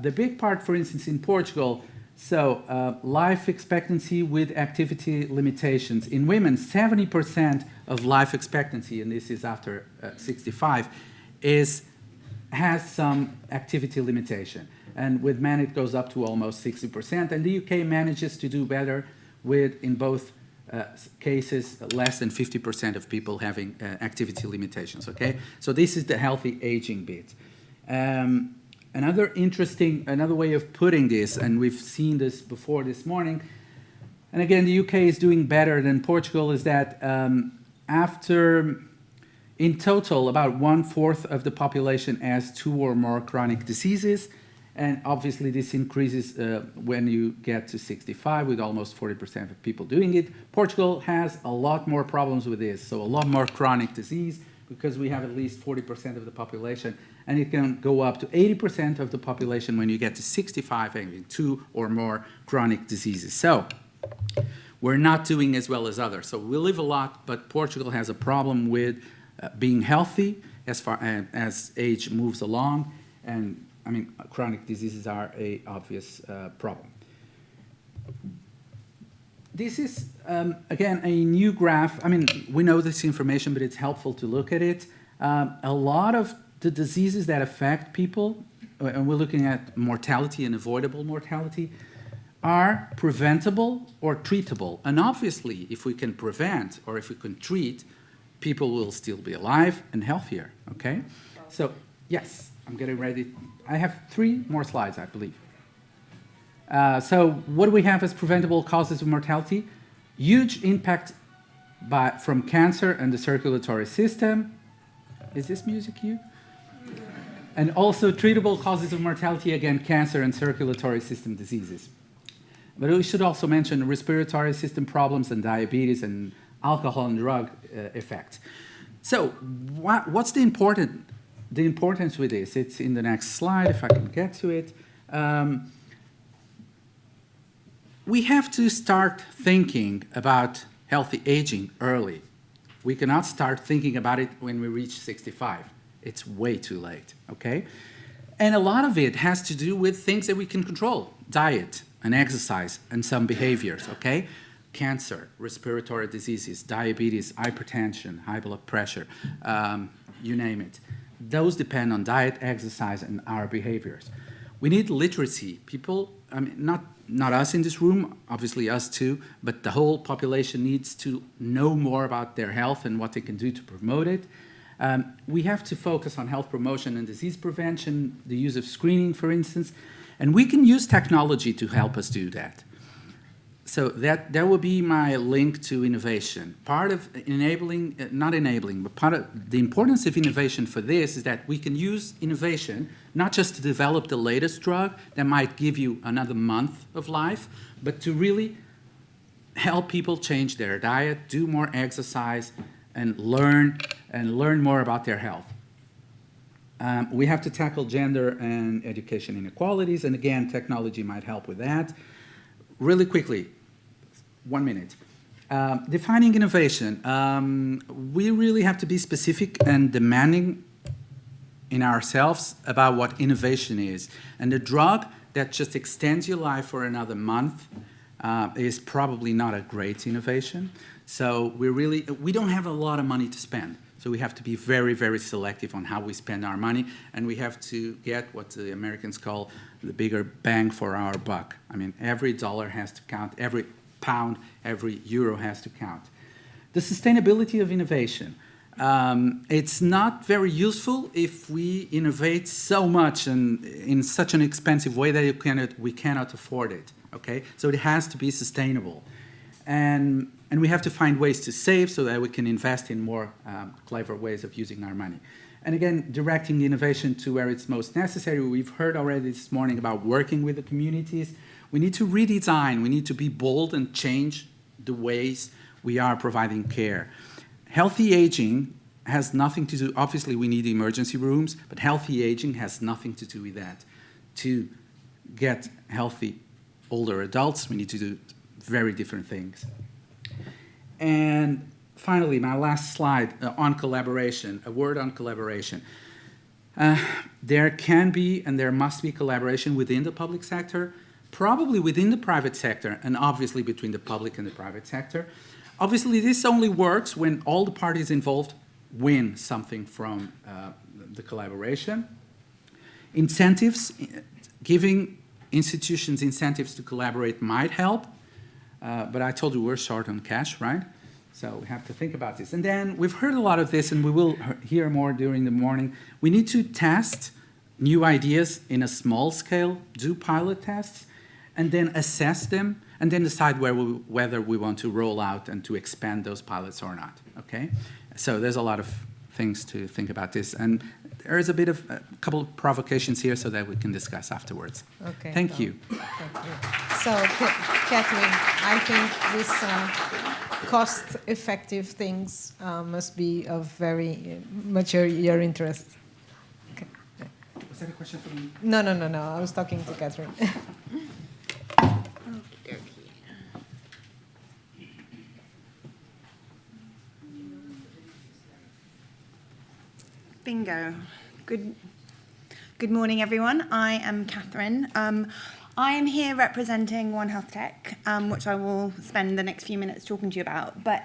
Speaker 13: The big part, for instance, in Portugal, so life expectancy with activity limitations. In women, 70% of life expectancy, and this is after 65, has some activity limitation. And with men, it goes up to almost 60%. And the UK manages to do better with, in both cases, less than 50% of people having activity limitations, okay? So this is the healthy aging bit. Another way of putting this, and we've seen this before this morning, and again, the UK is doing better than Portugal, is that in total, about 1/4 of the population has 2 or more chronic diseases, and obviously this increases when you get to 65, with almost 40% of people doing it. Portugal has a lot more problems with this, so a lot more chronic disease, because we have at least 40% of the population, and it can go up to 80% of the population when you get to 65, having 2 or more chronic diseases. So we're not doing as well as others. So we live a lot, but Portugal has a problem with being healthy as far as age moves along, and I mean, chronic diseases are an obvious problem. This is, again, a new graph. I mean, we know this information, but it's helpful to look at it. A lot of the diseases that affect people, and we're looking at mortality and avoidable mortality, are preventable or treatable. And obviously, if we can prevent or if we can treat, people will still be alive and healthier, okay? So, yes, I'm getting ready. I have 3 more slides, I believe. So what do we have as preventable causes of mortality? Huge impact from cancer and the circulatory system. Is this music cue? And also treatable causes of mortality, again, cancer and circulatory system diseases. But we should also mention respiratory system problems and diabetes and alcohol and drug effects. So what's the importance with this? It's in the next slide, if I can get to it. We have to start thinking about healthy aging early. We cannot start thinking about it when we reach 65. It's way too late, okay? And a lot of it has to do with things that we can control, diet and exercise and some behaviors, okay? Cancer, respiratory diseases, diabetes, hypertension, high blood pressure, you name it. Those depend on diet, exercise, and our behaviors. We need literacy. People, I mean, not us in this room, obviously us too, but the whole population needs to know more about their health and what they can do to promote it. We have to focus on health promotion and disease prevention, the use of screening, for instance, and we can use technology to help us do that. So that will be my link to innovation. Part of enabling, not enabling, but part of the importance of innovation for this is that we can use innovation not just to develop the latest drug that might give you another month of life, but to really help people change their diet, do more exercise, and learn more about their health. We have to tackle gender and education inequalities, and again, technology might help with that. Really quickly, 1 minute. Defining innovation. We really have to be specific and demanding in ourselves about what innovation is. And the drug that just extends your life for another month is probably not a great innovation. So we don't have a lot of money to spend. So we have to be very, very selective on how we spend our money, and we have to get what the Americans call the bigger bang for our buck. I mean, every dollar has to count, every pound, every euro has to count. The sustainability of innovation. It's not very useful if we innovate so much and in such an expensive way that we cannot afford it, okay? So it has to be sustainable. And we have to find ways to save so that we can invest in more clever ways of using our money. And again, directing the innovation to where it's most necessary. We've heard already this morning about working with the communities. We need to redesign. We need to be bold and change the ways we are providing care. Healthy aging has nothing to do, obviously we need emergency rooms, but healthy aging has nothing to do with that. To get healthy older adults, we need to do very different things. And finally, my last slide on collaboration, a word on collaboration. There can be and there must be collaboration within the public sector, probably within the private sector, and obviously between the public and the private sector. Obviously, this only works when all the parties involved win something from the collaboration. Incentives, giving institutions incentives to collaborate might help. But I told you we're short on cash, right? So we have to think about this. And then we've heard a lot of this, and we will hear more during the morning. We need to test new ideas in a small scale, do pilot tests, and then assess them, and then decide whether we want to roll out and to expand those pilots or not, okay? So there's a lot of things to think about this. And there is a couple of provocations here so that we can discuss afterwards.
Speaker 12: Okay.
Speaker 13: Thank you.
Speaker 12: Thank you. So, Catherine, I think this cost-effective things must be of very much your interest. Okay.
Speaker 13: Was that a question for me?
Speaker 12: No. I was talking to Catherine.
Speaker 14: Bingo. Good morning, everyone. I am Catherine. I am here representing One Health Tech, which I will spend the next few minutes talking to you about. But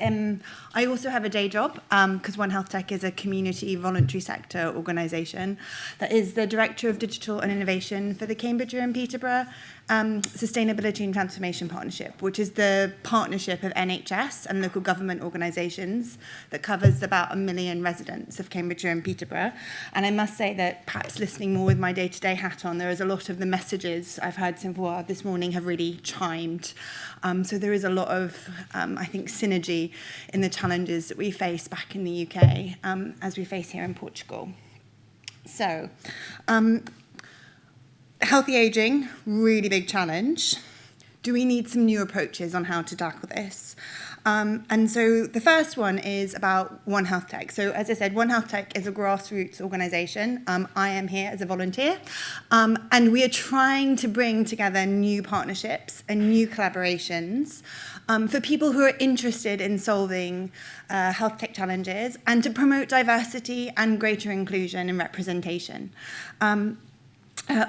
Speaker 14: I also have a day job because One Health Tech is a community voluntary sector organisation that is the Director of Digital and Innovation for the Cambridgeshire and Peterborough Sustainability and Transformation Partnership, which is the partnership of NHS and local government organisations that covers about 1 million residents of Cambridgeshire and Peterborough. And I must say that perhaps listening more with my day-to-day hat on, there is a lot of the messages I've heard so far this morning have really chimed. So there is a lot of, I think, synergy in the challenges that we face back in the UK as we face here in Portugal. So, healthy ageing, really big challenge. Do we need some new approaches on how to tackle this? And so the first one is about One Health Tech. So as I said, One Health Tech is a grassroots organisation. I am here as a volunteer. And we are trying to bring together new partnerships and new collaborations for people who are interested in solving health tech challenges and to promote diversity and greater inclusion and representation.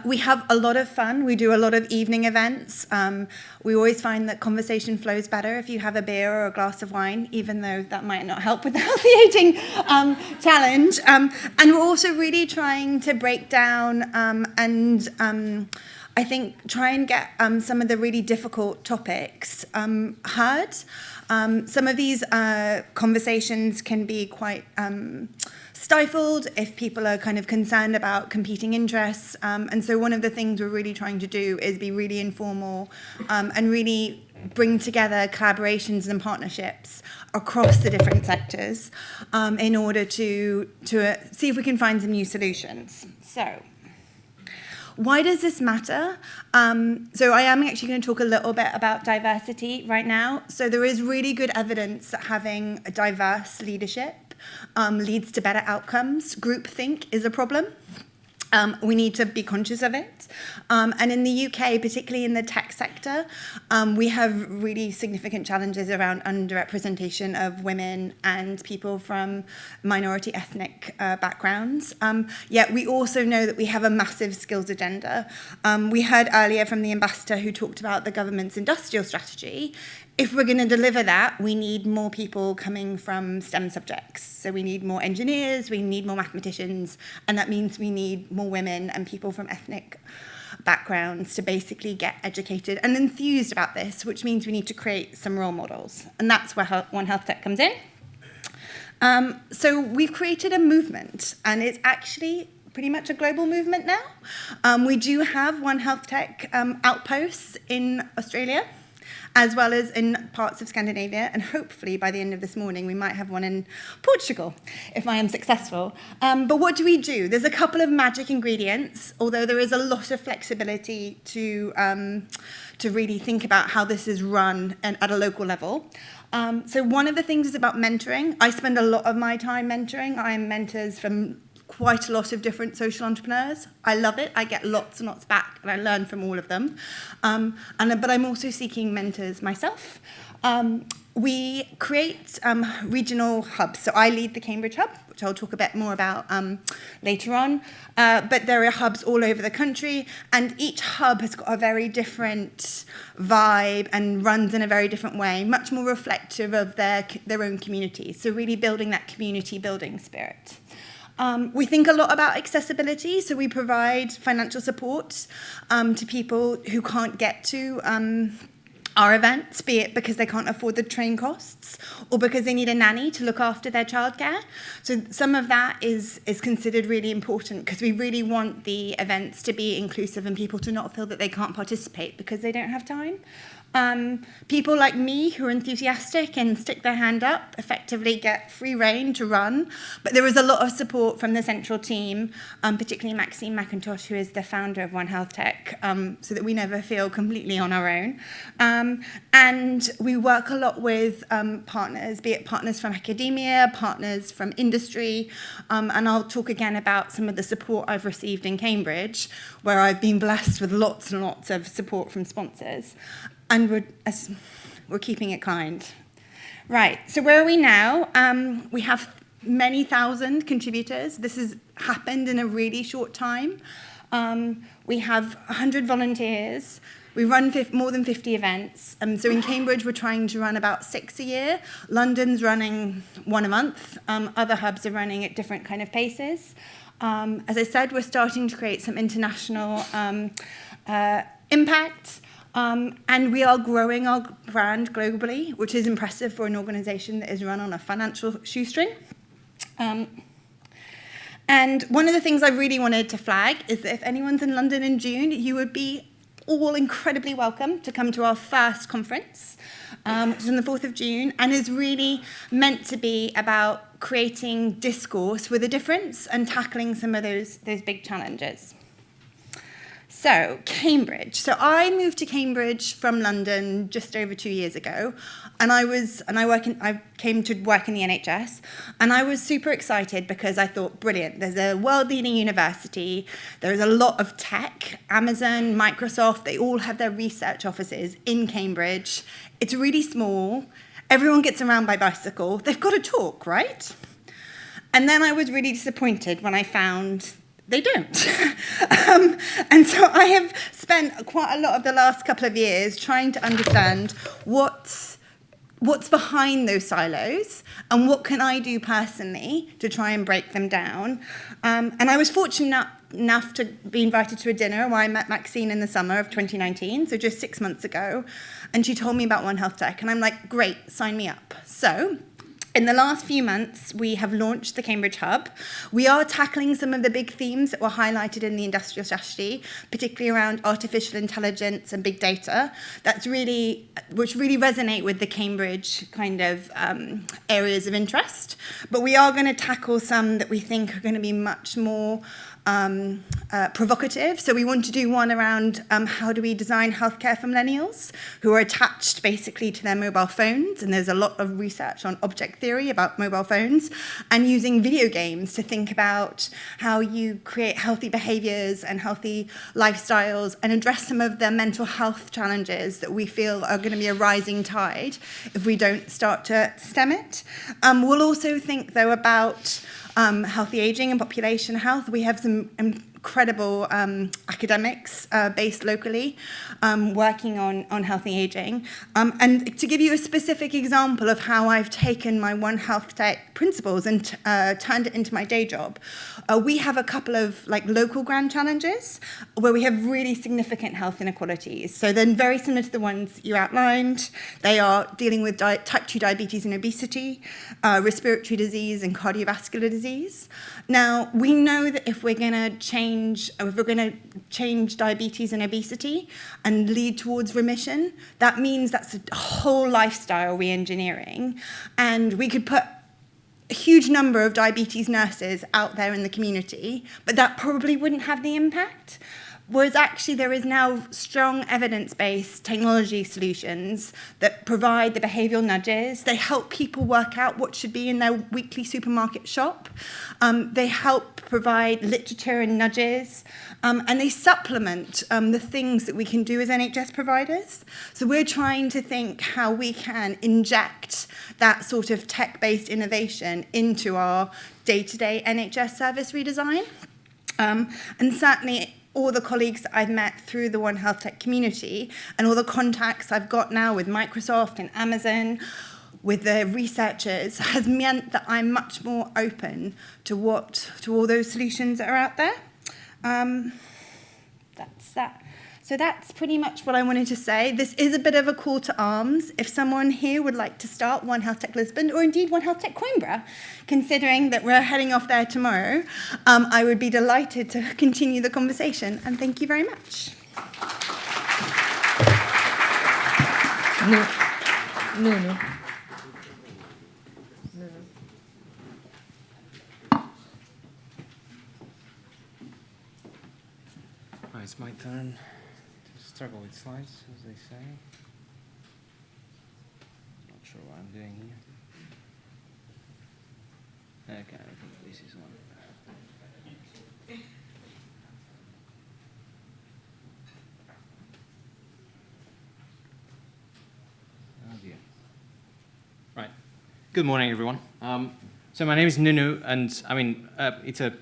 Speaker 14: We have a lot of fun. We do a lot of evening events. We always find that conversation flows better if you have a beer or a glass of wine, even though that might not help with the healthy aging challenge. And we're also really trying to break down and I think try and get some of the really difficult topics heard. Some of these conversations can be quite stifled if people are kind of concerned about competing interests. And so one of the things we're really trying to do is be really informal and really bring together collaborations and partnerships across the different sectors in order to see if we can find some new solutions. So why does this matter? So I am actually going to talk a little bit about diversity right now. So there is really good evidence that having a diverse leadership leads to better outcomes. Groupthink is a problem. We need to be conscious of it. And in the UK, particularly in the tech sector, we have really significant challenges around underrepresentation of women and people from minority ethnic backgrounds. Yet we also know that we have a massive skills agenda. We heard earlier from the ambassador who talked about the government's industrial strategy. If we're going to deliver that, we need more people coming from STEM subjects. So we need more engineers, we need more mathematicians, and that means we need more women and people from ethnic backgrounds to basically get educated and enthused about this, which means we need to create some role models. And that's where One Health Tech comes in. So we've created a movement, and it's actually pretty much a global movement now. We do have One Health Tech outposts in Australia, as well as in parts of Scandinavia, and hopefully by the end of this morning we might have one in Portugal, if I am successful. But what do we do? There's a couple of magic ingredients, although there is a lot of flexibility to really think about how this is run at a local level. So one of the things is about mentoring. I spend a lot of my time mentoring. I am mentors from quite a lot of different social entrepreneurs. I love it. I get lots and lots back, and I learn from all of them. But I'm also seeking mentors myself. We create regional hubs. So I lead the Cambridge hub, which I'll talk a bit more about later on. But there are hubs all over the country, and each hub has got a very different vibe and runs in a very different way, much more reflective of their own community. So really building that community building spirit. We think a lot about accessibility, so we provide financial support to people who can't get to our events, be it because they can't afford the train costs or because they need a nanny to look after their childcare. So some of that is considered really important because we really want the events to be inclusive and people to not feel that they can't participate because they don't have time. People like me who are enthusiastic and stick their hand up effectively get free rein to run, but there is a lot of support from the central team, particularly Maxine McIntosh, who is the founder of One Health Tech, so that we never feel completely on our own. And we work a lot with partners, be it partners from academia, partners from industry, and I'll talk again about some of the support I've received in Cambridge, where I've been blessed with lots and lots of support from sponsors. And we're keeping it kind. Right, so where are we now? We have many thousand contributors. This has happened in a really short time. We have 100 volunteers. We run more than 50 events. So in Cambridge, we're trying to run about 6 a year. London's running 1 a month. Other hubs are running at different kind of paces. As I said, we're starting to create some international impact. And we are growing our brand globally, which is impressive for an organisation that is run on a financial shoestring. And one of the things I really wanted to flag is that if anyone's in London in June, you would be all incredibly welcome to come to our first conference, which is on the 4th of June, and is really meant to be about creating discourse with a difference and tackling some of those big challenges. So, Cambridge. So I moved to Cambridge from London just over 2 years ago, and I came to work in the NHS, and I was super excited because I thought, brilliant, there's a world-leading university, there's a lot of tech, Amazon, Microsoft, they all have their research offices in Cambridge. It's really small, everyone gets around by bicycle, they've got a talk, right? And then I was really disappointed when I found they don't. And so I have spent quite a lot of the last couple of years trying to understand what's behind those silos and what can I do personally to try and break them down. And I was fortunate enough to be invited to a dinner where I met Maxine in the summer of 2019, so just 6 months ago, and she told me about One Health Tech, and I'm like, great, sign me up. So in the last few months, we have launched the Cambridge Hub. We are tackling some of the big themes that were highlighted in the industrial strategy, particularly around artificial intelligence and big data. Which really resonate with the Cambridge kind of areas of interest. But we are going to tackle some that we think are going to be much more provocative. So we want to do one around how do we design healthcare for millennials who are attached basically to their mobile phones, and there's a lot of research on object theory about mobile phones, and using video games to think about how you create healthy behaviors and healthy lifestyles and address some of the mental health challenges that we feel are going to be a rising tide if we don't start to stem it. We'll also think though about healthy aging and population health. We have some incredible academics based locally working on healthy aging. And to give you a specific example of how I've taken my One Health Tech principles and turned it into my day job, we have a couple of local grand challenges where we have really significant health inequalities. So they're very similar to the ones you outlined. They are dealing with type 2 diabetes and obesity, respiratory disease and cardiovascular disease. Now, we know that if we're going to change diabetes and obesity and lead towards remission, that means that's a whole lifestyle re-engineering. And we could put a huge number of diabetes nurses out there in the community, but that probably wouldn't have the impact. Whereas actually there is now strong evidence-based technology solutions that provide the behavioural nudges. They help people work out what should be in their weekly supermarket shop. They help provide literature and nudges. And they supplement the things that we can do as NHS providers. So we're trying to think how we can inject that sort of tech-based innovation into our day-to-day NHS service redesign. And certainly all the colleagues that I've met through the One Health Tech community and all the contacts I've got now with Microsoft and Amazon, with the researchers, has meant that I'm much more open to all those solutions that are out there. That's that. So that's pretty much what I wanted to say. This is a bit of a call to arms. If someone here would like to start One Health Tech Lisbon, or indeed One Health Tech Coimbra, considering that we're heading off there tomorrow, I would be delighted to continue the conversation. And thank you very much.
Speaker 12: No.
Speaker 10: It's my turn to struggle with slides, as they say. Not sure what I'm doing here. Okay, I think this is one. Oh dear. Right. Good morning, everyone. So my name is Nunu, and I mean, it's a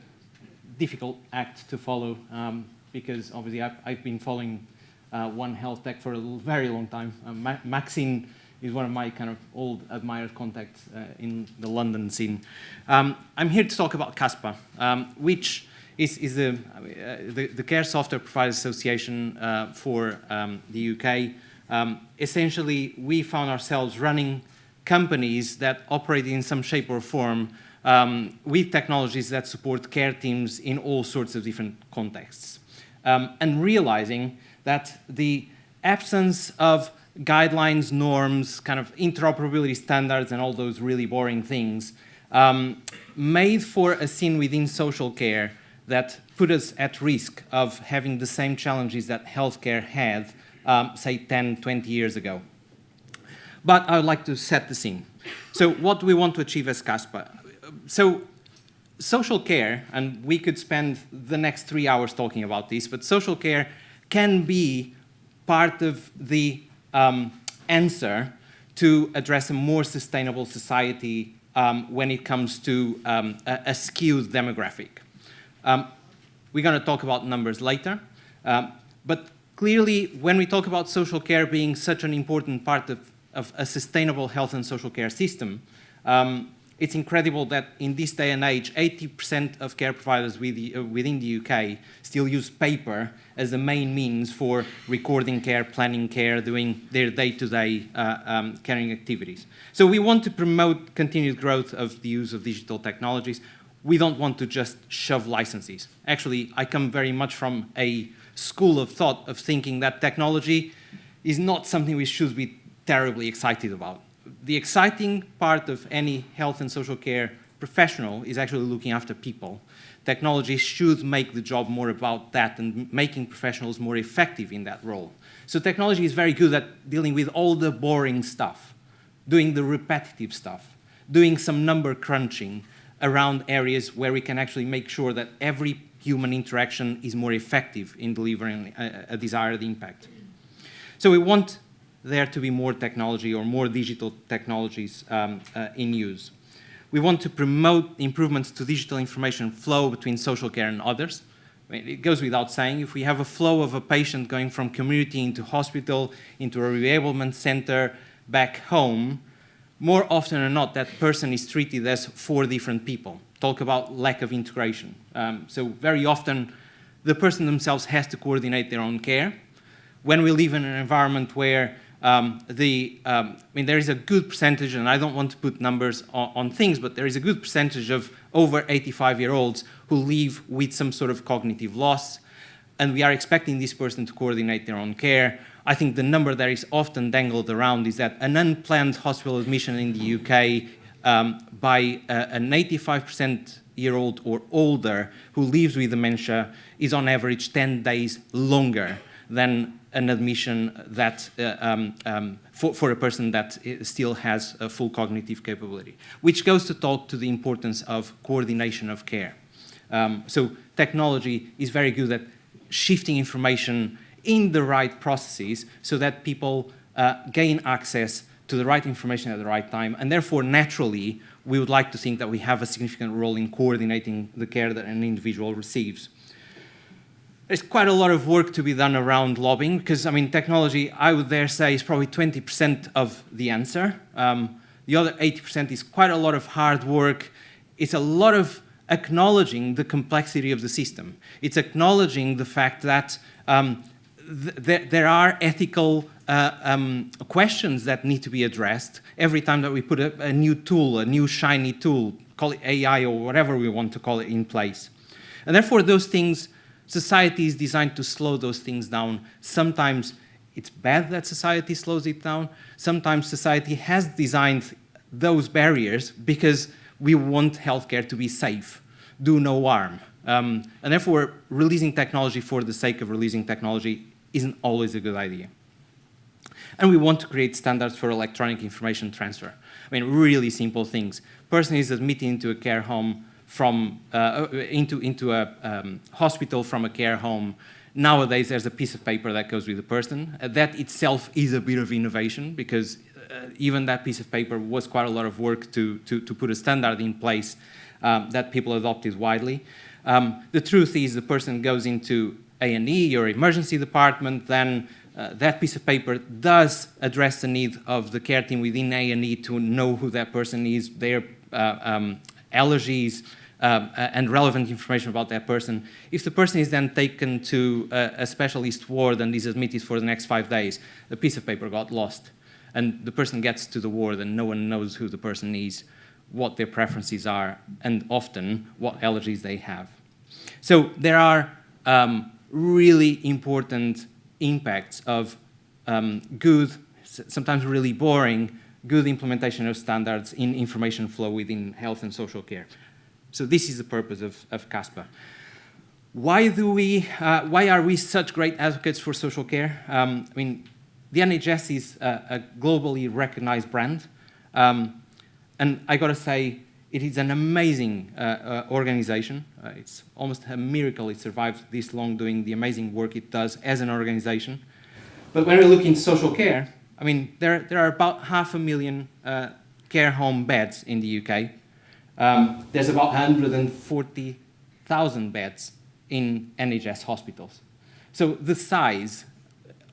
Speaker 10: difficult act to follow. Because obviously I've been following One Health Tech for a very long time. Maxine is one of my kind of old admired contacts in the London scene. I'm here to talk about CASPA, which is the Care Software Providers Association for the UK. Essentially, we found ourselves running companies that operate in some shape or form with technologies that support care teams in all sorts of different contexts. And realizing that the absence of guidelines, norms, kind of interoperability standards, and all those really boring things made for a scene within social care that put us at risk of having the same challenges that healthcare had, say, 10, 20 years ago. But I would like to set the scene. So what do we want to achieve as CASPA? So social care, and we could spend the next 3 hours talking about this, but social care can be part of the answer to address a more sustainable society when it comes to a skewed demographic. We're going to talk about numbers later, but clearly when we talk about social care being such an important part of a sustainable health and social care system, it's incredible that in this day and age, 80% of care providers within the UK still use paper as the main means for recording care, planning care, doing their day-to-day caring activities. So we want to promote continued growth of the use of digital technologies. We don't want to just shove licenses. Actually, I come very much from a school of thought of thinking that technology is not something we should be terribly excited about. The exciting part of any health and social care professional is actually looking after people. Technology should make the job more about that and making professionals more effective in that role. So technology is very good at dealing with all the boring stuff, doing the repetitive stuff, doing some number crunching around areas where we can actually make sure that every human interaction is more effective in delivering a desired impact. So we want there to be more technology or more digital technologies in use. We want to promote improvements to digital information flow between social care and others. I mean, it goes without saying, if we have a flow of a patient going from community into hospital, into a reablement center, back home, more often than not, that person is treated as 4 different people. Talk about lack of integration. So very often, the person themselves has to coordinate their own care. When we live in an environment where there is a good percentage, and I don't want to put numbers on things, but there is a good percentage of over 85-year-olds who live with some sort of cognitive loss, and we are expecting this person to coordinate their own care. I think the number that is often dangled around is that an unplanned hospital admission in the UK by an 85-year-old or older who lives with dementia is on average 10 days longer than an admission that for a person that still has a full cognitive capability, which goes to talk to the importance of coordination of care. So technology is very good at shifting information in the right processes so that people gain access to the right information at the right time, and therefore naturally we would like to think that we have a significant role in coordinating the care that an individual receives. There's quite a lot of work to be done around lobbying because, I mean, technology, I would dare say, is probably 20% of the answer. The other 80% is quite a lot of hard work. It's a lot of acknowledging the complexity of the system. It's acknowledging the fact that there are ethical questions that need to be addressed every time that we put a new tool, a new shiny tool, call it AI or whatever we want to call it, in place. And therefore, those things, society is designed to slow those things down. Sometimes it's bad that society slows it down. Sometimes society has designed those barriers because we want healthcare to be safe, do no harm. And therefore, releasing technology for the sake of releasing technology isn't always a good idea. And we want to create standards for electronic information transfer. I mean, really simple things. Person is admitted into a care home from into a hospital from a care home. Nowadays, there's a piece of paper that goes with the person. That itself is a bit of innovation because even that piece of paper was quite a lot of work to put a standard in place that people adopted widely. The truth is the person goes into A&E or emergency department, then that piece of paper does address the need of the care team within A&E to know who that person is, their allergies, and relevant information about that person. If the person is then taken to a specialist ward and is admitted for the next 5 days, the piece of paper got lost. And the person gets to the ward and no one knows who the person is, what their preferences are, and often what allergies they have. So there are really important impacts of good, sometimes really boring, good implementation of standards in information flow within health and social care. So this is the purpose of CASPA. why are we such great advocates for social care? I mean, the NHS is a globally recognized brand. And I gotta say, it is an amazing organization. It's almost a miracle it survived this long doing the amazing work it does as an organization. But when we look into social care, I mean, there are about 500,000 care home beds in the UK. There's about 140,000 beds in NHS hospitals. So the size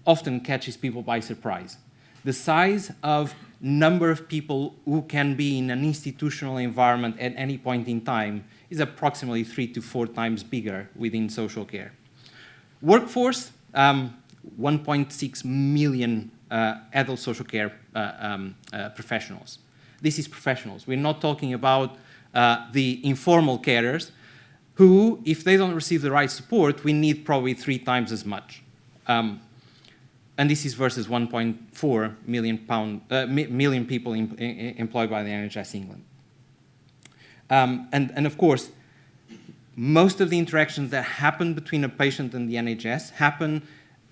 Speaker 10: often catches people by surprise. The size of number of people who can be in an institutional environment at any point in time is approximately 3 to 4 times bigger within social care. Workforce, 1.6 million adult social care professionals. This is professionals. We're not talking about the informal carers who, if they don't receive the right support, we need probably 3 times as much. And this is versus 1.4 million people employed by the NHS England. And of course, most of the interactions that happen between a patient and the NHS happen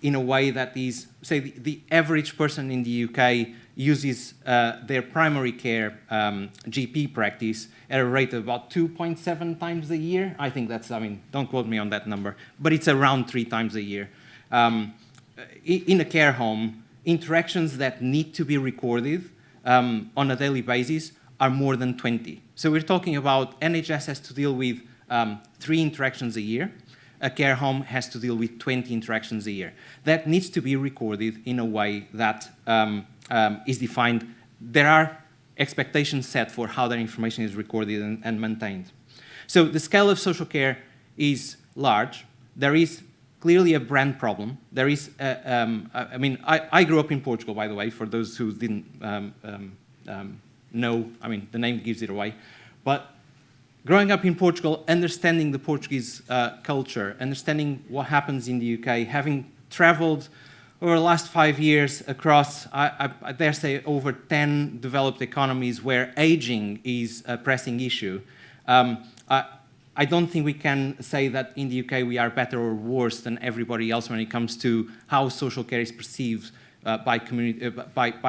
Speaker 10: in a way that these, say, the average person in the UK uses their primary care GP practice at a rate of about 2.7 times a year. I think that's, I mean, don't quote me on that number, but it's around 3 times a year. In a care home, interactions that need to be recorded on a daily basis are more than 20. So we're talking about NHS has to deal with 3 interactions a year. A care home has to deal with 20 interactions a year. That needs to be recorded in a way that is defined. There are expectations set for how that information is recorded and maintained. So the scale of social care is large. There is clearly a brand problem. There is, I mean, I grew up in Portugal, by the way, for those who didn't know, I mean, the name gives it away. But growing up in Portugal, understanding the Portuguese culture, understanding what happens in the UK, having traveled over the last 5 years across, I dare say, over 10 developed economies where aging is a pressing issue, I don't think we can say that in the UK we are better or worse than everybody else when it comes to how social care is perceived by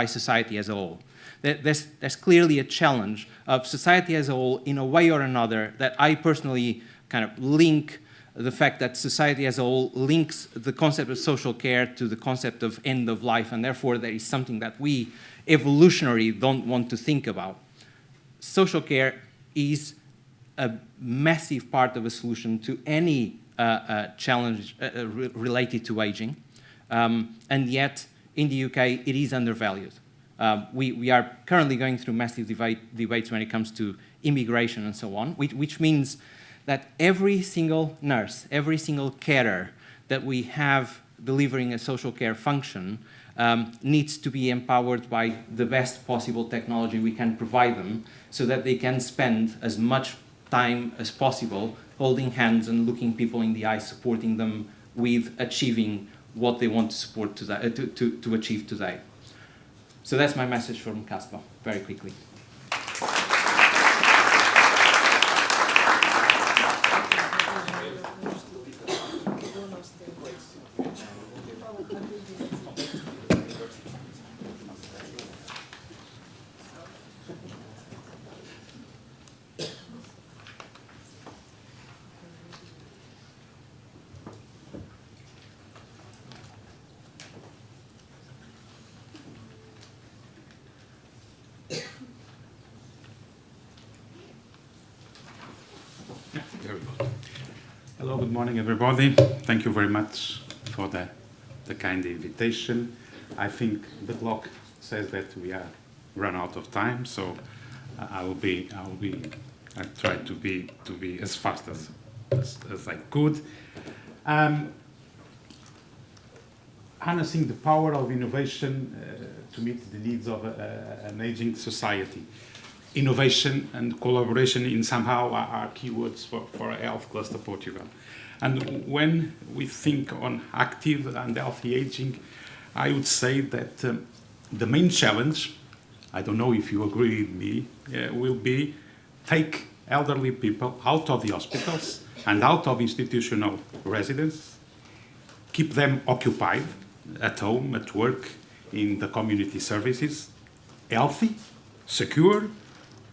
Speaker 10: society as a whole. There's clearly a challenge of society as a whole in a way or another that I personally kind of link the fact that society as a whole links the concept of social care to the concept of end of life, and therefore there is something that we evolutionarily don't want to think about. Social care is a massive part of a solution to any challenge related to aging, and yet in the UK it is undervalued. We are currently going through massive debates when it comes to immigration and so on, which means that every single nurse, every single carer that we have delivering a social care function needs to be empowered by the best possible technology we can provide them so that they can spend as much time as possible holding hands and looking people in the eye, supporting them with achieving what they want to support today, to achieve today. So that's my message from Caspar, very quickly.
Speaker 3: Hello, good morning, everybody. Thank you very much for the kind invitation. I think the clock says that we are run out of time, so I try to be as fast as I could. Harnessing the power of innovation to meet the needs of an aging society. Innovation and collaboration in somehow are keywords for a health cluster Portugal. And when we think on active and healthy aging, I would say that the main challenge, I don't know if you agree with me, will be take elderly people out of the hospitals
Speaker 15: and out of institutional residence, keep them occupied at home, at work, in the community services, healthy, secure,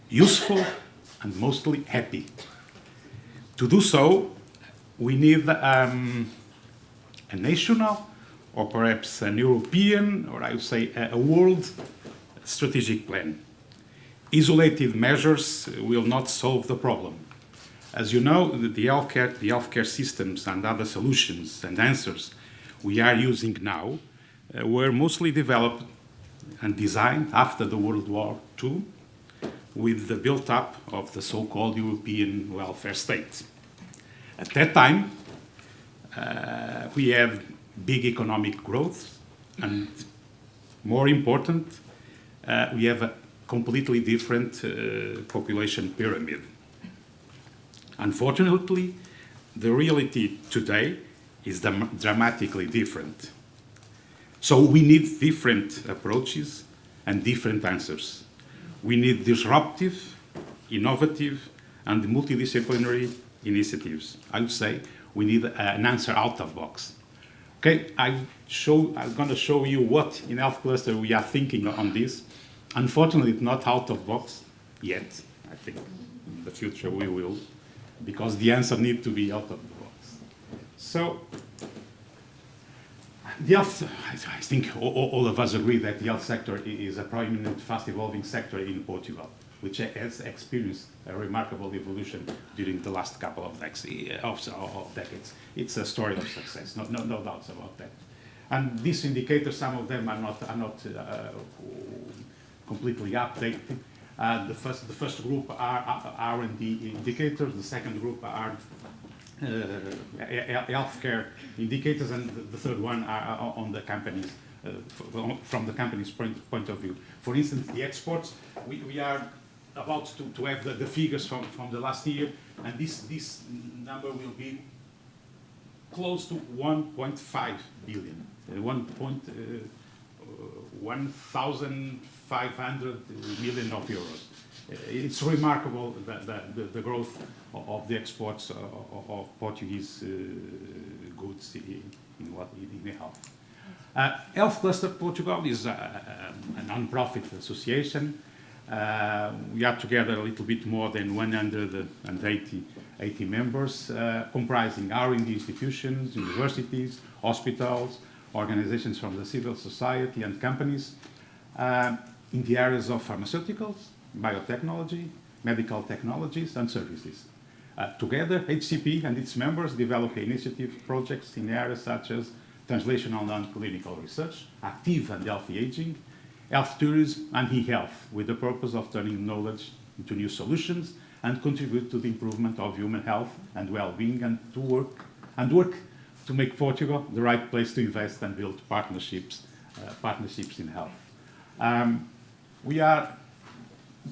Speaker 15: useful, and mostly happy. To do so, we need a national, or perhaps an European, or I would say a world strategic plan. Isolated measures will not solve the problem. As you know, the healthcare systems and other solutions and answers we are using now were mostly developed and designed after the World War II with the build-up of the so-called European welfare state. At that time, we had big economic growth, and more important, we have a completely different population pyramid. Unfortunately, the reality today is dramatically different. So we need different approaches and different answers. We need disruptive, innovative, and multidisciplinary initiatives. I would say we need an answer out of box. Okay, I'm going to show you what in Health Cluster we are thinking on this. Unfortunately, it's not out of box yet. I think in the future we will, because the answer needs to be out of the box. So, the health, I think all of us agree that the health sector is a prominent, fast-evolving sector in Portugal, which has experienced a remarkable evolution during the last couple of decades. It's a story of success, no doubts about that. And these indicators, some of them are not completely updated. The first group are R&D indicators. The second group are healthcare indicators, and the third one are on the companies, from the company's point of view. For instance, the exports, we are about to have the figures from the last year, and this number will be close to 1.5 billion, 1,500 million of euros. It's remarkable the growth of the exports of Portuguese goods in health. Health Cluster Portugal is a non-profit association. We are together a little bit more than 180 members, comprising R&D institutions, universities, hospitals, organizations from the civil society, and companies in the areas of pharmaceuticals, biotechnology, medical technologies, and services. Together, HCP and its members develop initiative projects in areas such as translational and clinical research, active and healthy aging, health tourism, and e-health, with the purpose of turning knowledge into new solutions and contribute to the improvement of human health and well-being, and work to make Portugal the right place to invest and build partnerships in health.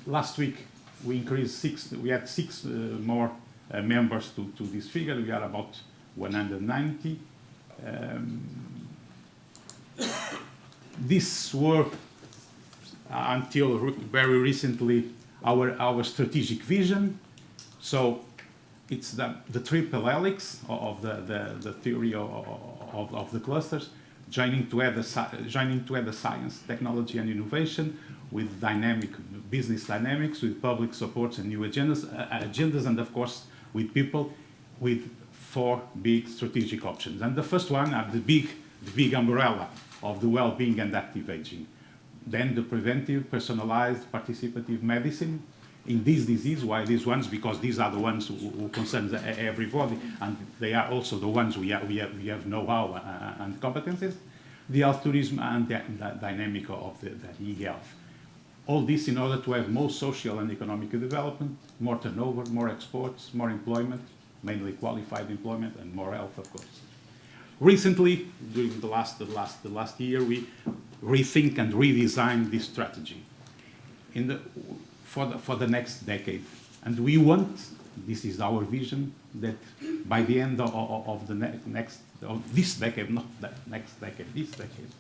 Speaker 15: Last week we increased we had six more members to this figure. We are about 190. These were until very recently our strategic vision. So it's the triple helix of the theory of the clusters, joining together science, technology, and innovation with dynamic business dynamics, with public supports and new agendas, and of course with people, with four big strategic options. And the first one are the big umbrella of the well-being and active aging. Then the preventive, personalized, participative medicine in this disease. Why these ones? Because these are the ones who concern everybody, and they are also the ones we have know-how and competencies. The health tourism and the dynamic of the e-health. All this in order to have more social and economic development, more turnover, more exports, more employment, mainly qualified employment, and more health, of course. Recently, during the last year, we rethink and redesign this strategy for the next decade. And we want, this is our vision, that by the end of this decade, not the next decade, this decade,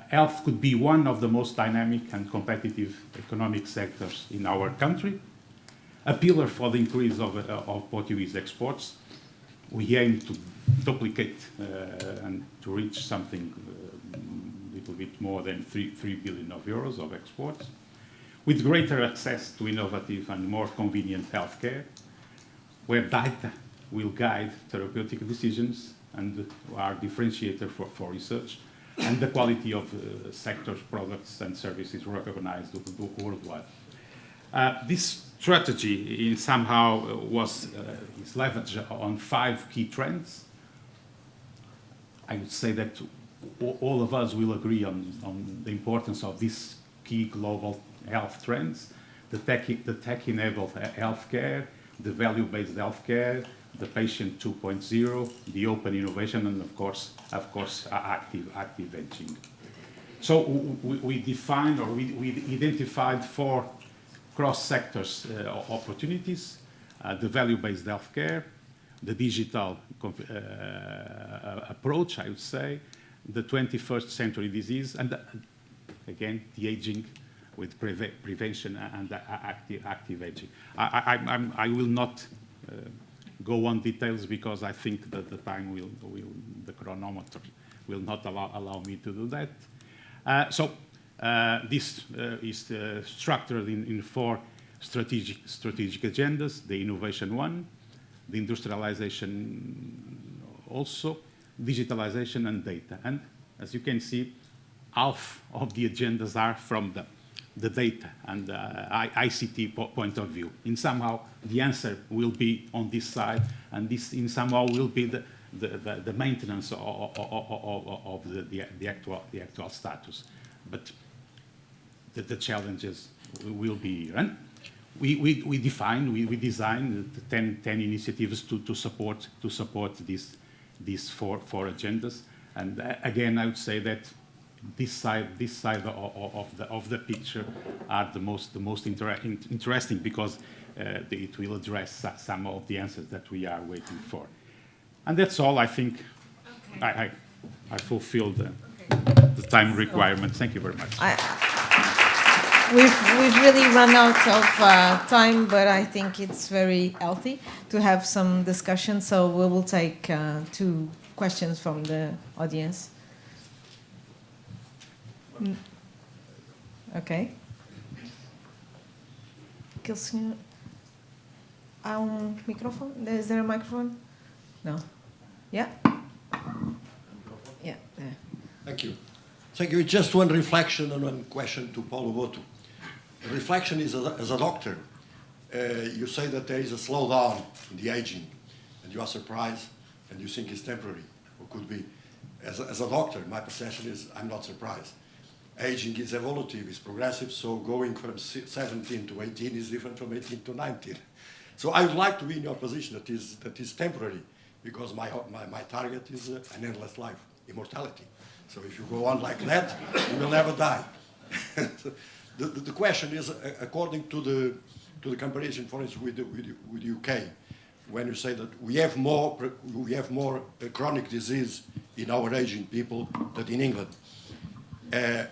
Speaker 15: health could be one of the most dynamic and competitive economic sectors in our country. a pillar for the increase of Portuguese exports. We aim to duplicate and to reach something a little bit more than 3 billion euros of exports, with greater access to innovative and more convenient healthcare, where data will guide therapeutic decisions and are differentiator for research, and the quality of sector's products and services recognized worldwide. This strategy in somehow is leveraged on 5 key trends. I would say that all of us will agree on the importance of these key global health trends: the tech-enabled healthcare, the value-based healthcare, the patient 2.0, the open innovation, and of course, active aging. So we defined, or we identified 4 cross-sectors opportunities: the value-based healthcare, the digital approach, I would say, the 21st century disease, and again, the aging with prevention and active aging. I will not go on details because I think that the time the chronometer will not allow me to do that. This is structured in 4 strategic agendas: the innovation one, the industrialization also, digitalization and data. And as you can see, half of the agendas are from the data and ICT point of view. In somehow, the answer will be on this side, and this in somehow will be the maintenance of the actual status. But the challenges will be here. And we design the 10 initiatives to support these four agendas. And again, I would say that this side of the picture are the most interesting, because it will address some of the answers that we are waiting for. And that's all. I think I fulfilled the time requirement. Thank you very much.
Speaker 12: We've really run out of time, but I think it's very healthy to have some discussion. So we will take 2 questions from the audience. Ok. Aquele senhor... Há microfone? Is there a microphone? No. Yeah? Yeah.
Speaker 16: Thank you. Thank you. Just one reflection and one question to Paulo Boto. The reflection is, as a doctor, you say that there is a slowdown in the aging, and you are surprised, and you think it's temporary, or could be. As a doctor, my perception is I'm not surprised. Aging is evolutive, it's progressive, so going from 17 to 18 is different from 18 to 19. So I would like to be in your position that is temporary, because my target is an endless life, immortality. So if you go on like that, you will never die. The question is, according to the comparison, for instance, with the UK, when you say that we have more chronic disease in our aging people than in England.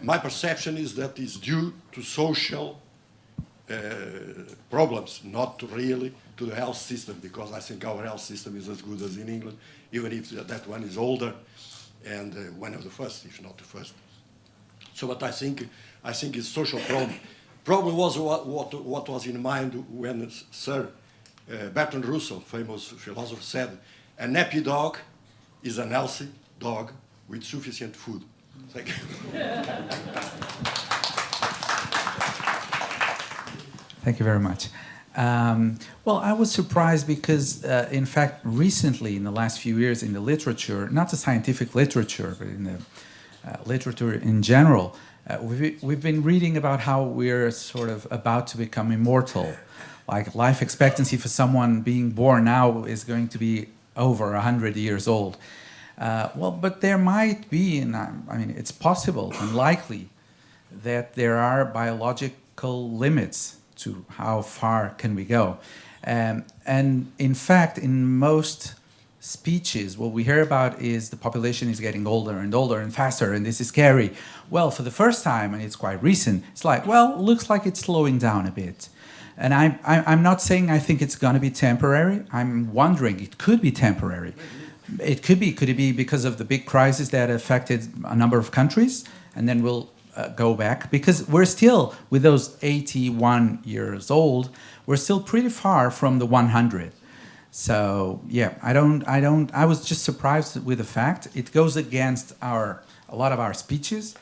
Speaker 16: My perception is that is due to social problems, not really to the health system, because I think our health system is as good as in England, even if that one is older and one of the first, if not the first. So what I think is social problem. Problem was what was in mind when Sir Bertrand Russell, famous philosopher, said, "An happy dog is an healthy dog with sufficient food." Thank you.
Speaker 13: Thank you very much. Well, I was surprised because, in fact, recently, in the last few years, in the literature, not the scientific literature, but in the literature in general, we've been reading about how we're sort of about to become immortal. Like life expectancy for someone being born now is going to be over 100 years old. Well, but there might be, and I mean, it's possible and likely that there are biological limits to how far can we go. And in fact, in most speeches, what we hear about is the population is getting older and older and faster, and this is scary. Well, for the first time, and it's quite recent, it's like, well, looks like it's slowing down a bit. And I'm not saying I think it's going to be temporary. I'm wondering, it could be temporary. It could be. Could it be because of the big crisis that affected a number of countries, and then we'll go back? Because we're still, with those 81 years old, we're still pretty far from the 100. So yeah, I was just surprised with the fact it goes against a lot of our speeches,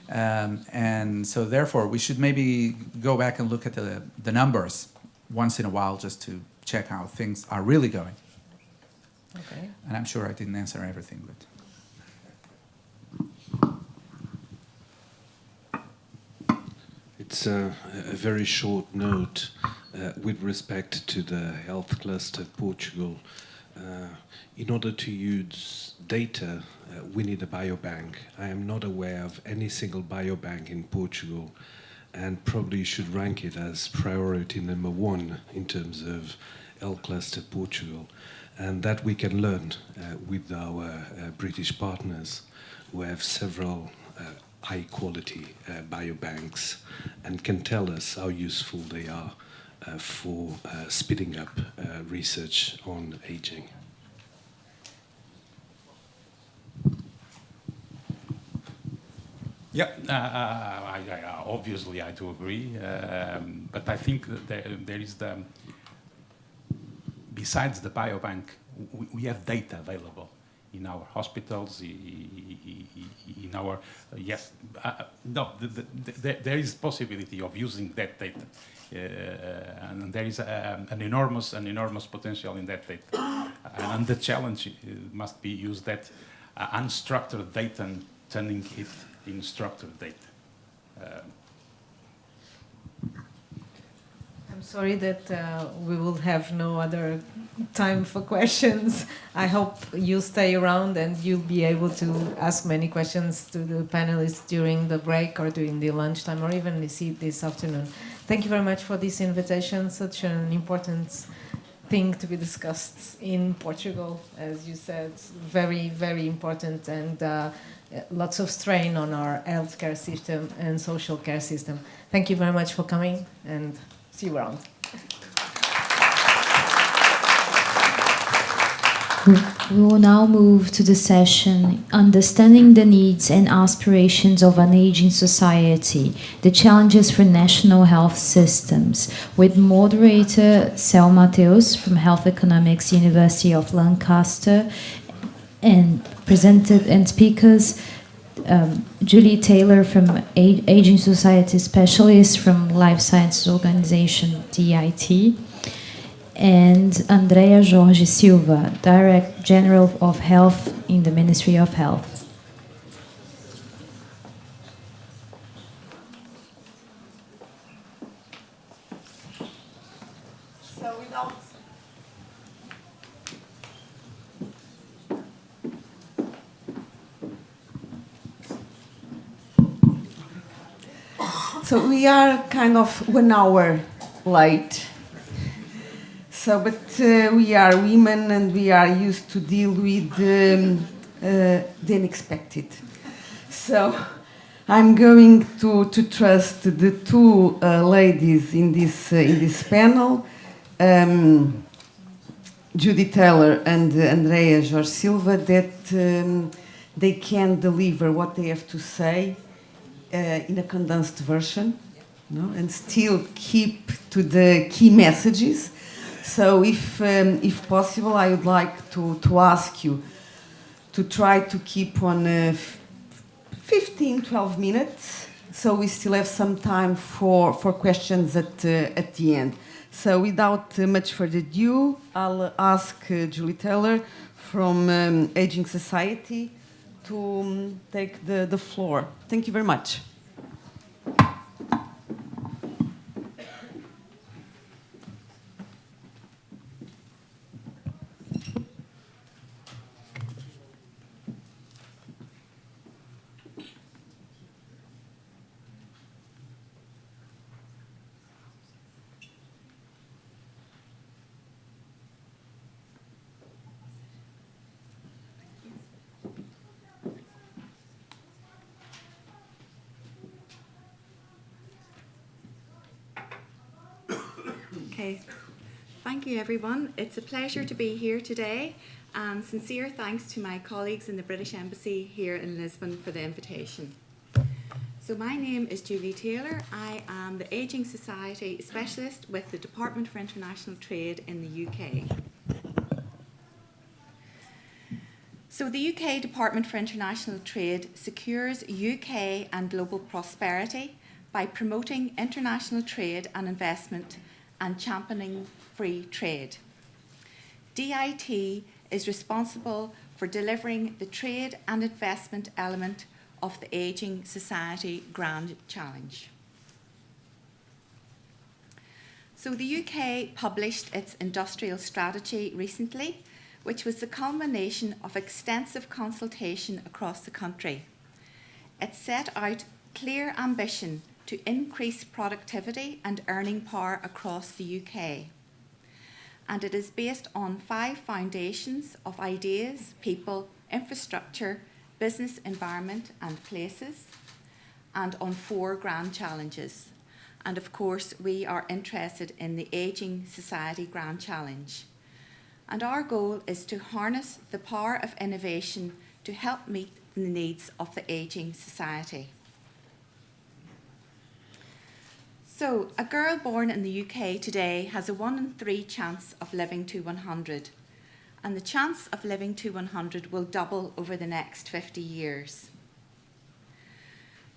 Speaker 13: and so therefore we should maybe go back and look at the numbers once in a while just to check how things are really going.
Speaker 12: Okay.
Speaker 13: And I'm sure I didn't answer everything, but.
Speaker 8: It's a very short note with respect to the health cluster of Portugal. In order to use data, we need a biobank. I am not aware of any single biobank in Portugal, and probably should rank it as priority number 1 in terms of health cluster Portugal. And that we can learn with our British partners who have several high-quality biobanks and can tell us how useful they are for speeding up research on aging.
Speaker 15: Yeah, obviously I do agree, but I think that there is besides the biobank, we have data available in our hospitals, in our, there is possibility of using that data, and there is an enormous potential in that data, and the challenge must be used that unstructured data and turning it in structured data.
Speaker 12: I'm sorry that we will have no other time for questions. I hope you'll stay around and you'll be able to ask many questions to the panelists during the break or during the lunchtime or even this afternoon. Thank you very much for this invitation, such an important thing to be discussed in Portugal, as you said, very, very important, and lots of strain on our healthcare system and social care system. Thank you very much for coming, and see you around.
Speaker 2: We will now move to the session Understanding the Needs and Aspirations of an Aging Society, the Challenges for National Health Systems, with moderator Cel Mateus from Health Economics, University of Lancaster, and speakers Julie Taylor from Aging Society Specialist from Life Sciences Organization, DIT, and Andrea Jorge Silva, Director General of Health in the Ministry of Health.
Speaker 17: So we are kind of 1 hour late. So, but we are women and we are used to deal with the unexpected. So I'm going to trust the 2 ladies in this panel, Judy Taylor and Andrea Jorge Silva, that they can deliver what they have to say in a condensed version, and still keep to the key messages. So if possible, I would like to ask you to try to keep on 15-12 minutes, so we still have some time for questions at the end. So without much further ado, I'll ask Julie Taylor from Aging Society to take the floor. Thank you very much.
Speaker 18: Okay, thank you everyone. It's a pleasure to be here today, and sincere thanks to my colleagues in the British Embassy here in Lisbon for the invitation. So my name is Julie Taylor. I am the Ageing Society Specialist with the Department for International Trade in the UK. So the UK Department for International Trade secures UK and global prosperity by promoting international trade and investment and championing free trade. DIT is responsible for delivering the trade and investment element of the Ageing Society Grand Challenge. So the UK published its industrial strategy recently, which was the culmination of extensive consultation across the country. It set out clear ambition to increase productivity and earning power across the UK. And it is based on 5 foundations of ideas, people, infrastructure, business environment and places, and on 4 grand challenges. And of course, we are interested in the Ageing Society Grand Challenge. And our goal is to harness the power of innovation to help meet the needs of the ageing society. So, a girl born in the UK today has a 1 in 3 chance of living to 100, and the chance of living to 100 will double over the next 50 years.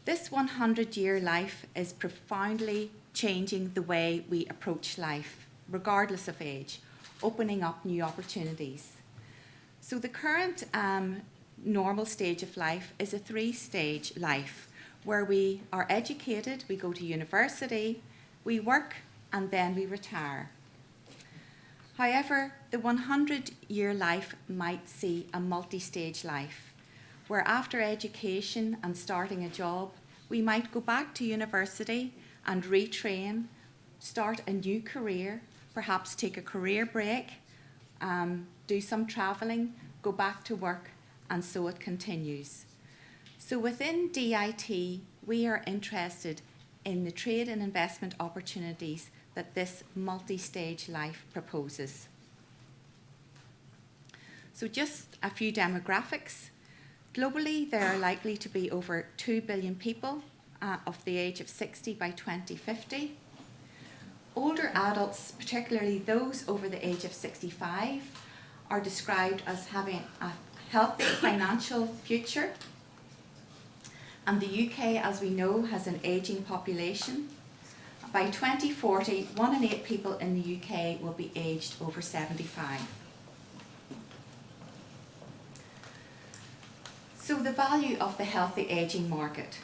Speaker 18: This 100-year life is profoundly changing the way we approach life, regardless of age, opening up new opportunities. So the current normal stage of life is a 3-stage life, where we are educated, we go to university, we work, and then we retire. However, the 100-year life might see a multi-stage life, where after education and starting a job, we might go back to university and retrain, start a new career, perhaps take a career break, do some travelling, go back to work, and so it continues. So within DIT, we are interested in the trade and investment opportunities that this multi-stage life proposes. So just a few demographics. Globally, there are likely to be over 2 billion people of the age of 60 by 2050. Older adults, particularly those over the age of 65, are described as having a healthy financial future. And the UK, as we know, has an ageing population. By 2040, 1 in 8 people in the UK will be aged over 75. So the value of the healthy ageing market.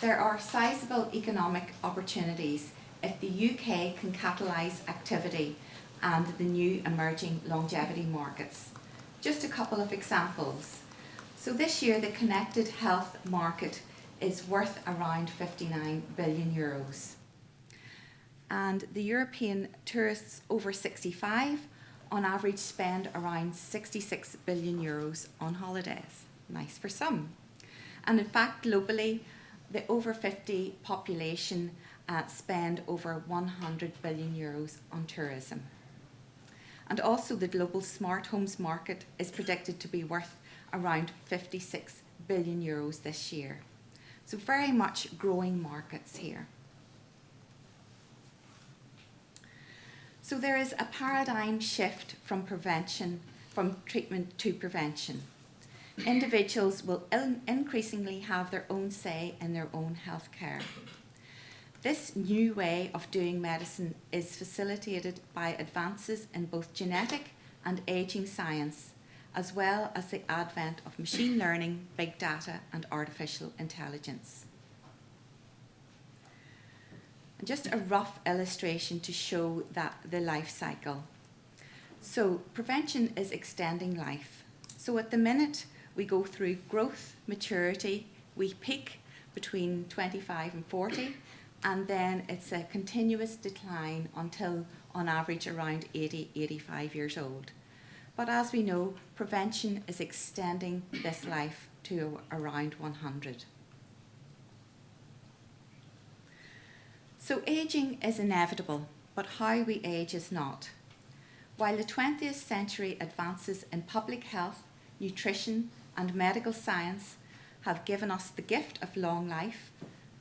Speaker 18: There are sizable economic opportunities if the UK can catalyse activity and the new emerging longevity markets. Just a couple of examples. So this year, the connected health market is worth around 59 billion euros. And the European tourists over 65 on average spend around 66 billion euros on holidays. Nice for some. And in fact, globally, the over 50 population spend over 100 billion euros on tourism. And also the global smart homes market is predicted to be worth around 56 billion euros this year. So very much growing markets here. So there is a paradigm shift from treatment to prevention. Individuals will increasingly have their own say in their own health care. This new way of doing medicine is facilitated by advances in both genetic and ageing science, as well as the advent of machine learning, big data, and artificial intelligence. And just a rough illustration to show that the life cycle. So prevention is extending life. So at the minute, we go through growth, maturity, we peak between 25 and 40, and then it's a continuous decline until, on average, around 80, 85 years old. But as we know, prevention is extending this life to around 100. So aging is inevitable. but how we age is not. While the 20th century advances in public health, nutrition, and medical science have given us the gift of long life,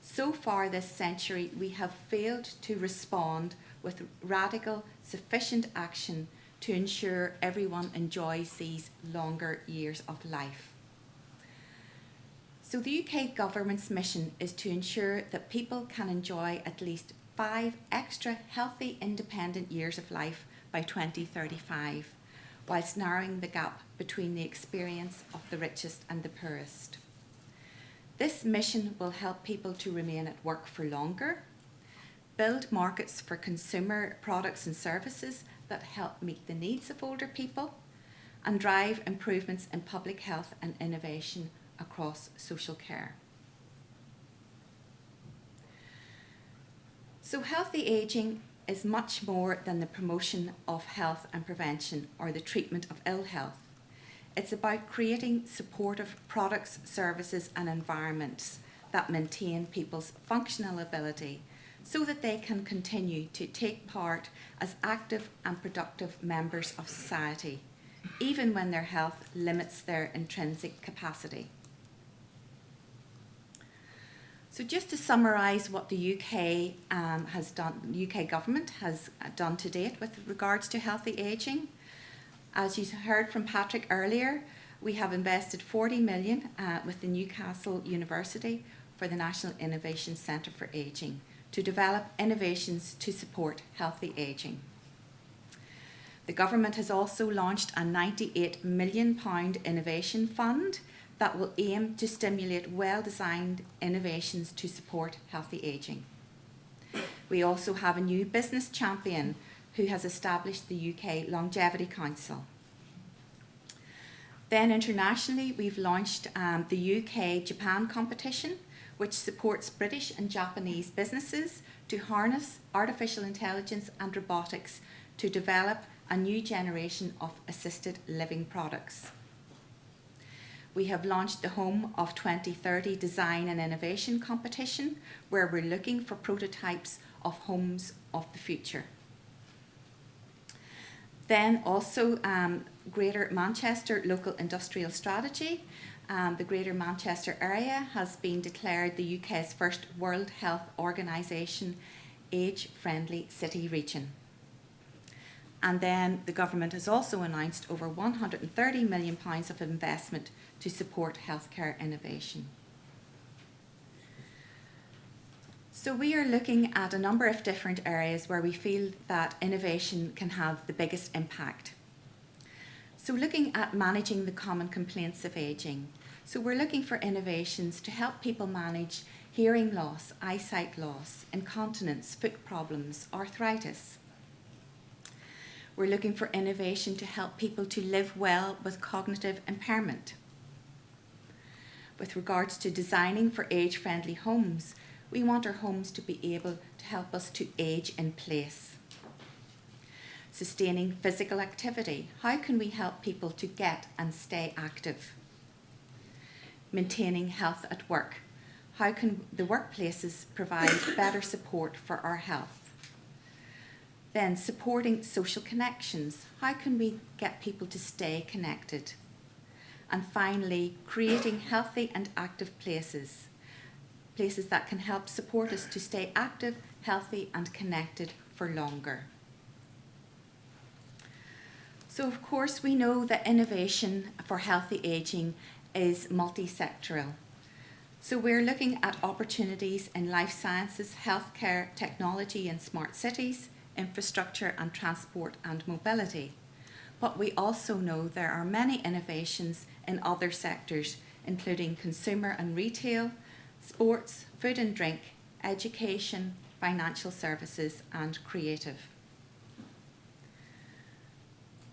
Speaker 18: so far this century we have failed to respond with radical, sufficient action to ensure everyone enjoys these longer years of life. So the UK government's mission is to ensure that people can enjoy at least 5 extra healthy, independent years of life by 2035, whilst narrowing the gap between the experience of the richest and the poorest. This mission will help people to remain at work for longer, build markets for consumer products and services that help meet the needs of older people, and drive improvements in public health and innovation across social care. So healthy ageing is much more than the promotion of health and prevention or the treatment of ill health. It's about creating supportive products, services and environments that maintain people's functional ability so that they can continue to take part as active and productive members of society, even when their health limits their intrinsic capacity. So just to summarise what the UK has done, the UK government has done to date with regards to healthy ageing. As you heard from Patrick earlier, we have invested 40 million with the Newcastle University for the National Innovation Centre for Ageing to develop innovations to support healthy ageing. The government has also launched a £98 million innovation fund that will aim to stimulate well-designed innovations to support healthy ageing. We also have a new business champion who has established the UK Longevity Council. Then internationally, we've launched the UK-Japan competition, which supports British and Japanese businesses to harness artificial intelligence and robotics to develop a new generation of assisted living products. We have launched the Home of 2030 Design and Innovation competition, where we're looking for prototypes of homes of the future. Then also Greater Manchester Local Industrial Strategy. The Greater Manchester area has been declared the UK's first World Health Organisation age-friendly city region. And then the government has also announced over £130 million of investment to support healthcare innovation. So we are looking at a number of different areas where we feel that innovation can have the biggest impact. So looking at managing the common complaints of ageing. So we're looking for innovations to help people manage hearing loss, eyesight loss, incontinence, foot problems, arthritis. We're looking for innovation to help people to live well with cognitive impairment. With regards to designing for age-friendly homes, we want our homes to be able to help us to age in place. Sustaining physical activity. How can we help people to get and stay active? Maintaining health at work. How can the workplaces provide better support for our health? Then supporting social connections. How can we get people to stay connected? And finally, creating healthy and active places. Places that can help support us to stay active, healthy and connected for longer. So of course we know that innovation for healthy ageing is multi-sectoral. So we're looking at opportunities in life sciences, healthcare, technology and smart cities, infrastructure and transport and mobility. But we also know there are many innovations in other sectors, including consumer and retail, sports, food and drink, education, financial services and creative.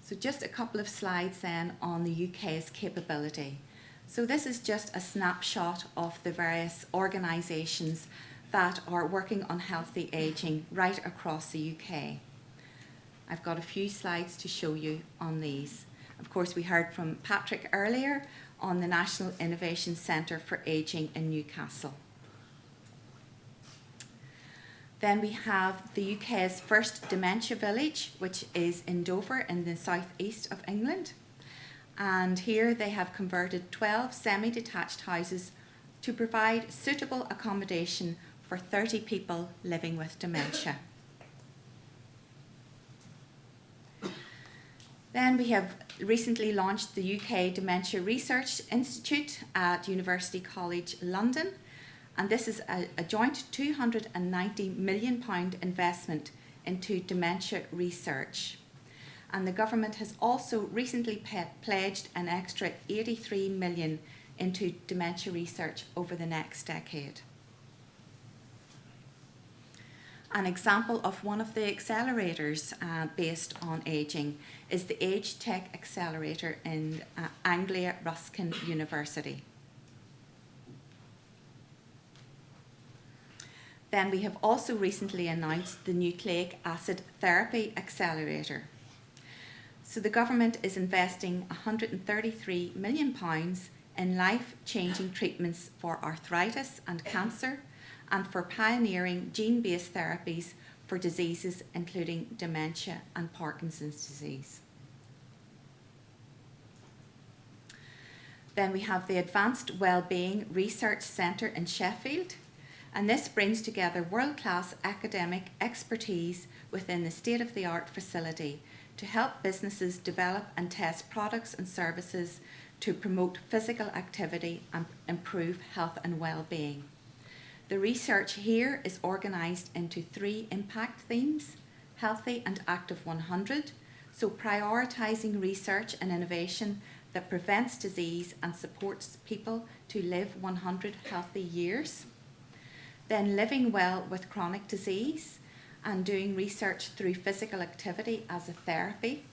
Speaker 18: So just a couple of slides then on the UK's capability. So this is just a snapshot of the various organisations that are working on healthy ageing right across the UK. I've got a few slides to show you on these. Of course, we heard from Patrick earlier on the National Innovation Centre for Ageing in Newcastle. Then we have the UK's first Dementia Village, which is in Dover in the southeast of England. And here they have converted 12 semi-detached houses to provide suitable accommodation for 30 people living with dementia. Then we have recently launched the UK Dementia Research Institute at University College London, and this is a joint £290 million investment into dementia research. And the government has also recently pledged an extra 83 million into dementia research over the next decade. An example of one of the accelerators based on ageing is the Age Tech Accelerator in Anglia Ruskin University. Then we have also recently announced the Nucleic Acid Therapy Accelerator. So the government is investing £133 million in life-changing treatments for arthritis and cancer, and for pioneering gene-based therapies for diseases including dementia and Parkinson's disease. Then we have the Advanced Wellbeing Research Centre in Sheffield, and this brings together world-class academic expertise within the state-of-the-art facility to help businesses develop and test products and services to promote physical activity and improve health and well-being. The research here is organised into 3 impact themes: Healthy and Active 100, so prioritising research and innovation that prevents disease and supports people to live 100 healthy years. Then Living Well with Chronic Disease, and doing research through physical activity as a therapy.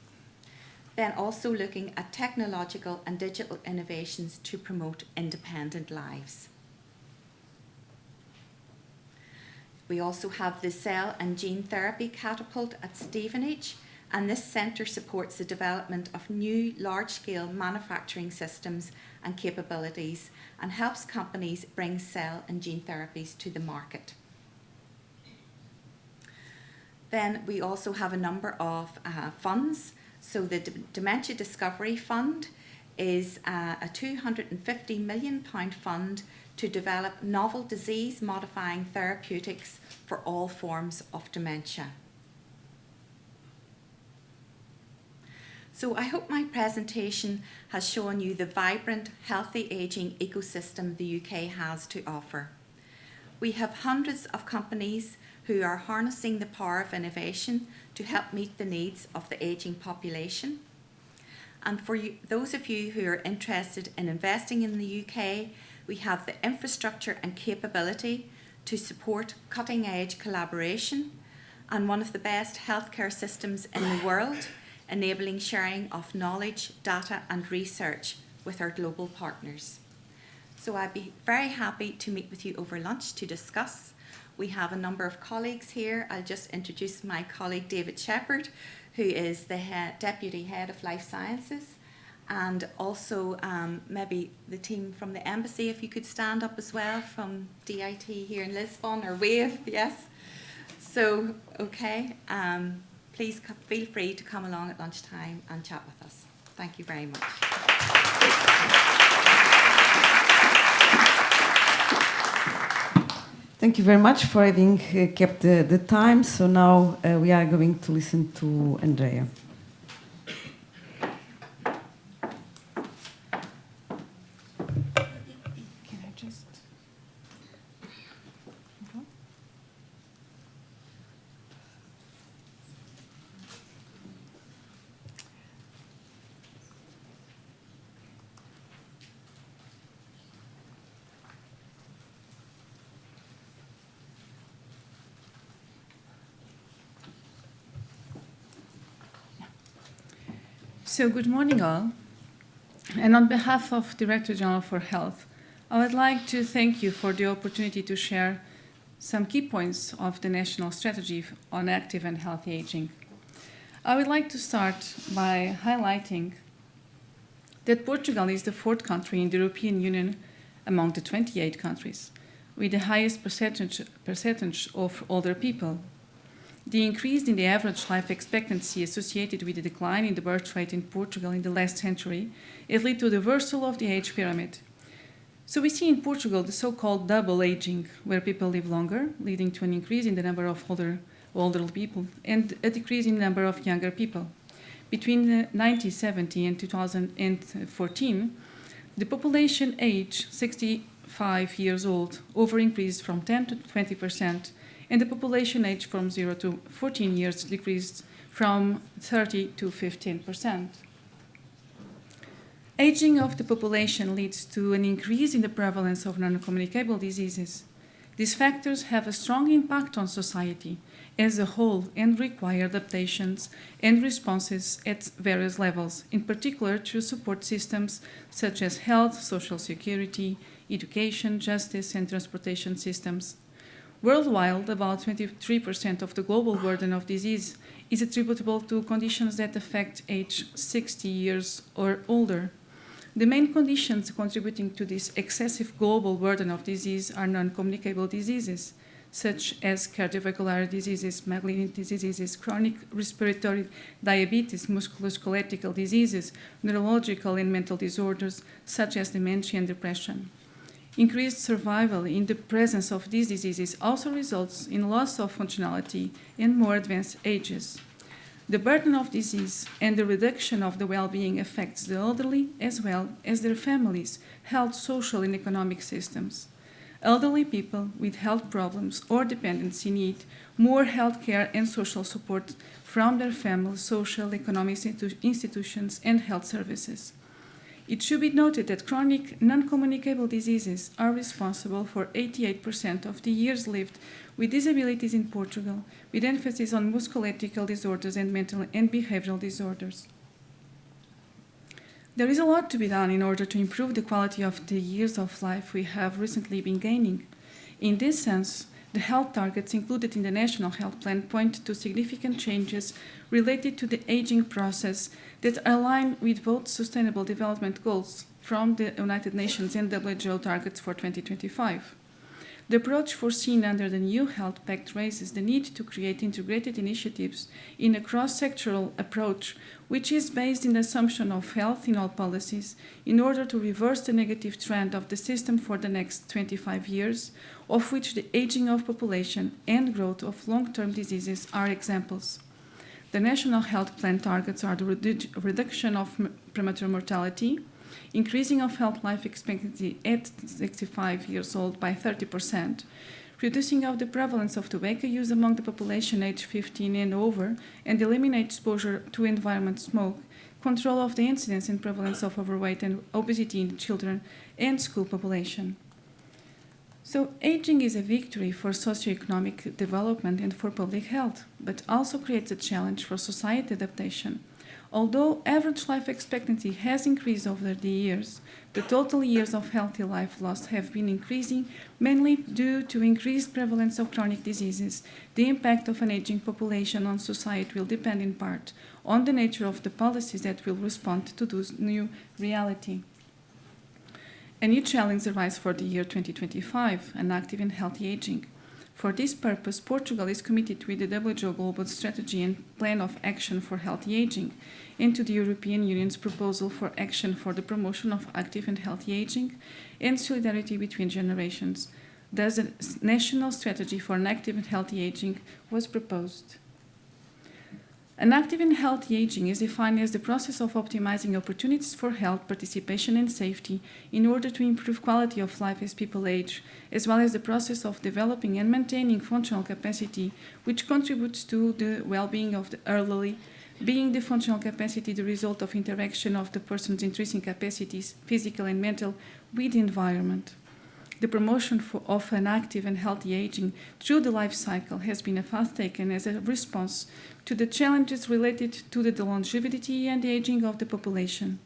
Speaker 18: Then also looking at technological and digital innovations to promote independent lives. We also have the Cell and Gene Therapy Catapult at Stevenage, and this centre supports the development of new large-scale manufacturing systems and capabilities and helps companies bring cell and gene therapies to the market. Then we also have a number of funds. So the Dementia Discovery Fund is a £250 million fund to develop novel disease-modifying therapeutics for all forms of dementia. So I hope my presentation has shown you the vibrant, healthy ageing ecosystem the UK has to offer. We have hundreds of companies who are harnessing the power of innovation to help meet the needs of the ageing population. And for you, those of you who are interested in investing in the UK, we have the infrastructure and capability to support cutting-edge collaboration and one of the best healthcare systems in the world, enabling sharing of knowledge, data and research with our global partners. So I'd be very happy to meet with you over lunch to discuss. We have a number of colleagues here. I'll just introduce my colleague David Shepherd, who is the Deputy Head of Life Sciences, and also maybe the team from the Embassy, if you could stand up as well, from DIT here in Lisbon, or wave, yes. So, okay, please feel free to come along at lunchtime and chat with us. Thank you very much.
Speaker 17: Thank you very much for having kept the time. So now we are going to listen to Andrea.
Speaker 19: Can I just... So good morning all, and on behalf of Director General for Health, I would like to thank you for the opportunity to share some key points of the National Strategy on Active and Healthy Aging. I would like to start by highlighting that Portugal is the 4th country in the European Union among the 28 countries with the highest percentage of older people. The increase in the average life expectancy associated with the decline in the birth rate in Portugal in the last century has led to the reversal of the age pyramid. So we see in Portugal the so-called double aging, where people live longer, leading to an increase in the number of older people and a decrease in the number of younger people. Between 1970 and 2014, the population age 65 years old over-increased from 10 to 20%, and the population age from 0 to 14 years decreased from 30 to 15%. Aging of the population leads to an increase in the prevalence of non-communicable diseases. These factors have a strong impact on society as a whole and require adaptations and responses at various levels, in particular through support systems such as health, social security, education, justice, and transportation systems. Worldwide, about 23% of the global burden of disease is attributable to conditions that affect age 60 years or older. The main conditions contributing to this excessive global burden of disease are non-communicable diseases, such as cardiovascular diseases, malignant diseases, chronic respiratory diabetes, musculoskeletal diseases, neurological and mental disorders, such as dementia and depression. Increased survival in the presence of these diseases also results in loss of functionality in more advanced ages. The burden of disease and the reduction of the well-being affects the elderly as well as their families, health, social, and economic systems. Elderly people with health problems or dependency need more health care and social support from their families, social, economic institutions, and health services. It should be noted that chronic non-communicable diseases are responsible for 88% of the years lived with disabilities in Portugal, with emphasis on musculoskeletal disorders and mental and behavioral disorders. There is a lot to be done in order to improve the quality of the years of life we have recently been gaining. In this sense, the health targets included in the National Health Plan point to significant changes related to the aging process that align with both Sustainable Development Goals from the United Nations and WHO targets for 2025. The approach foreseen under the new Health Pact raises the need to create integrated initiatives in a cross-sectoral approach, which is based in the assumption of health in all policies, in order to reverse the negative trend of the system for the next 25 years, of which the aging of population and growth of long-term diseases are examples. The National Health Plan targets are the reduction of premature mortality, increasing of health life expectancy at 65 years old by 30%, reducing of the prevalence of tobacco use among the population aged 15 and over, and eliminate exposure to environment smoke, control of the incidence and prevalence of overweight and obesity in children and school population. So aging is a victory for socioeconomic development and for public health, but also creates a challenge for society adaptation. Although average life expectancy has increased over the years, the total years of healthy life lost have been increasing, mainly due to increased prevalence of chronic diseases. The impact of an aging population on society will depend in part on the nature of the policies that will respond to this new reality. A new challenge arises for the year 2025, an active and healthy aging. For this purpose, Portugal is committed with the WHO Global Strategy and Plan of Action for Healthy Aging, and to the European Union's proposal for action for the promotion of active and healthy aging and solidarity between generations. Thus, a national strategy for an active and healthy aging was proposed. An active and healthy aging is defined as the process of optimizing opportunities for health, participation, and safety in order to improve quality of life as people age, as well as the process of developing and maintaining functional capacity, which contributes to the well-being of the elderly, being the functional capacity the result of interaction of the person's intrinsic capacities, physical and mental, with the environment. The promotion of an active and healthy aging through the life cycle has been a path taken as a response to the challenges related to the longevity and the aging of the population.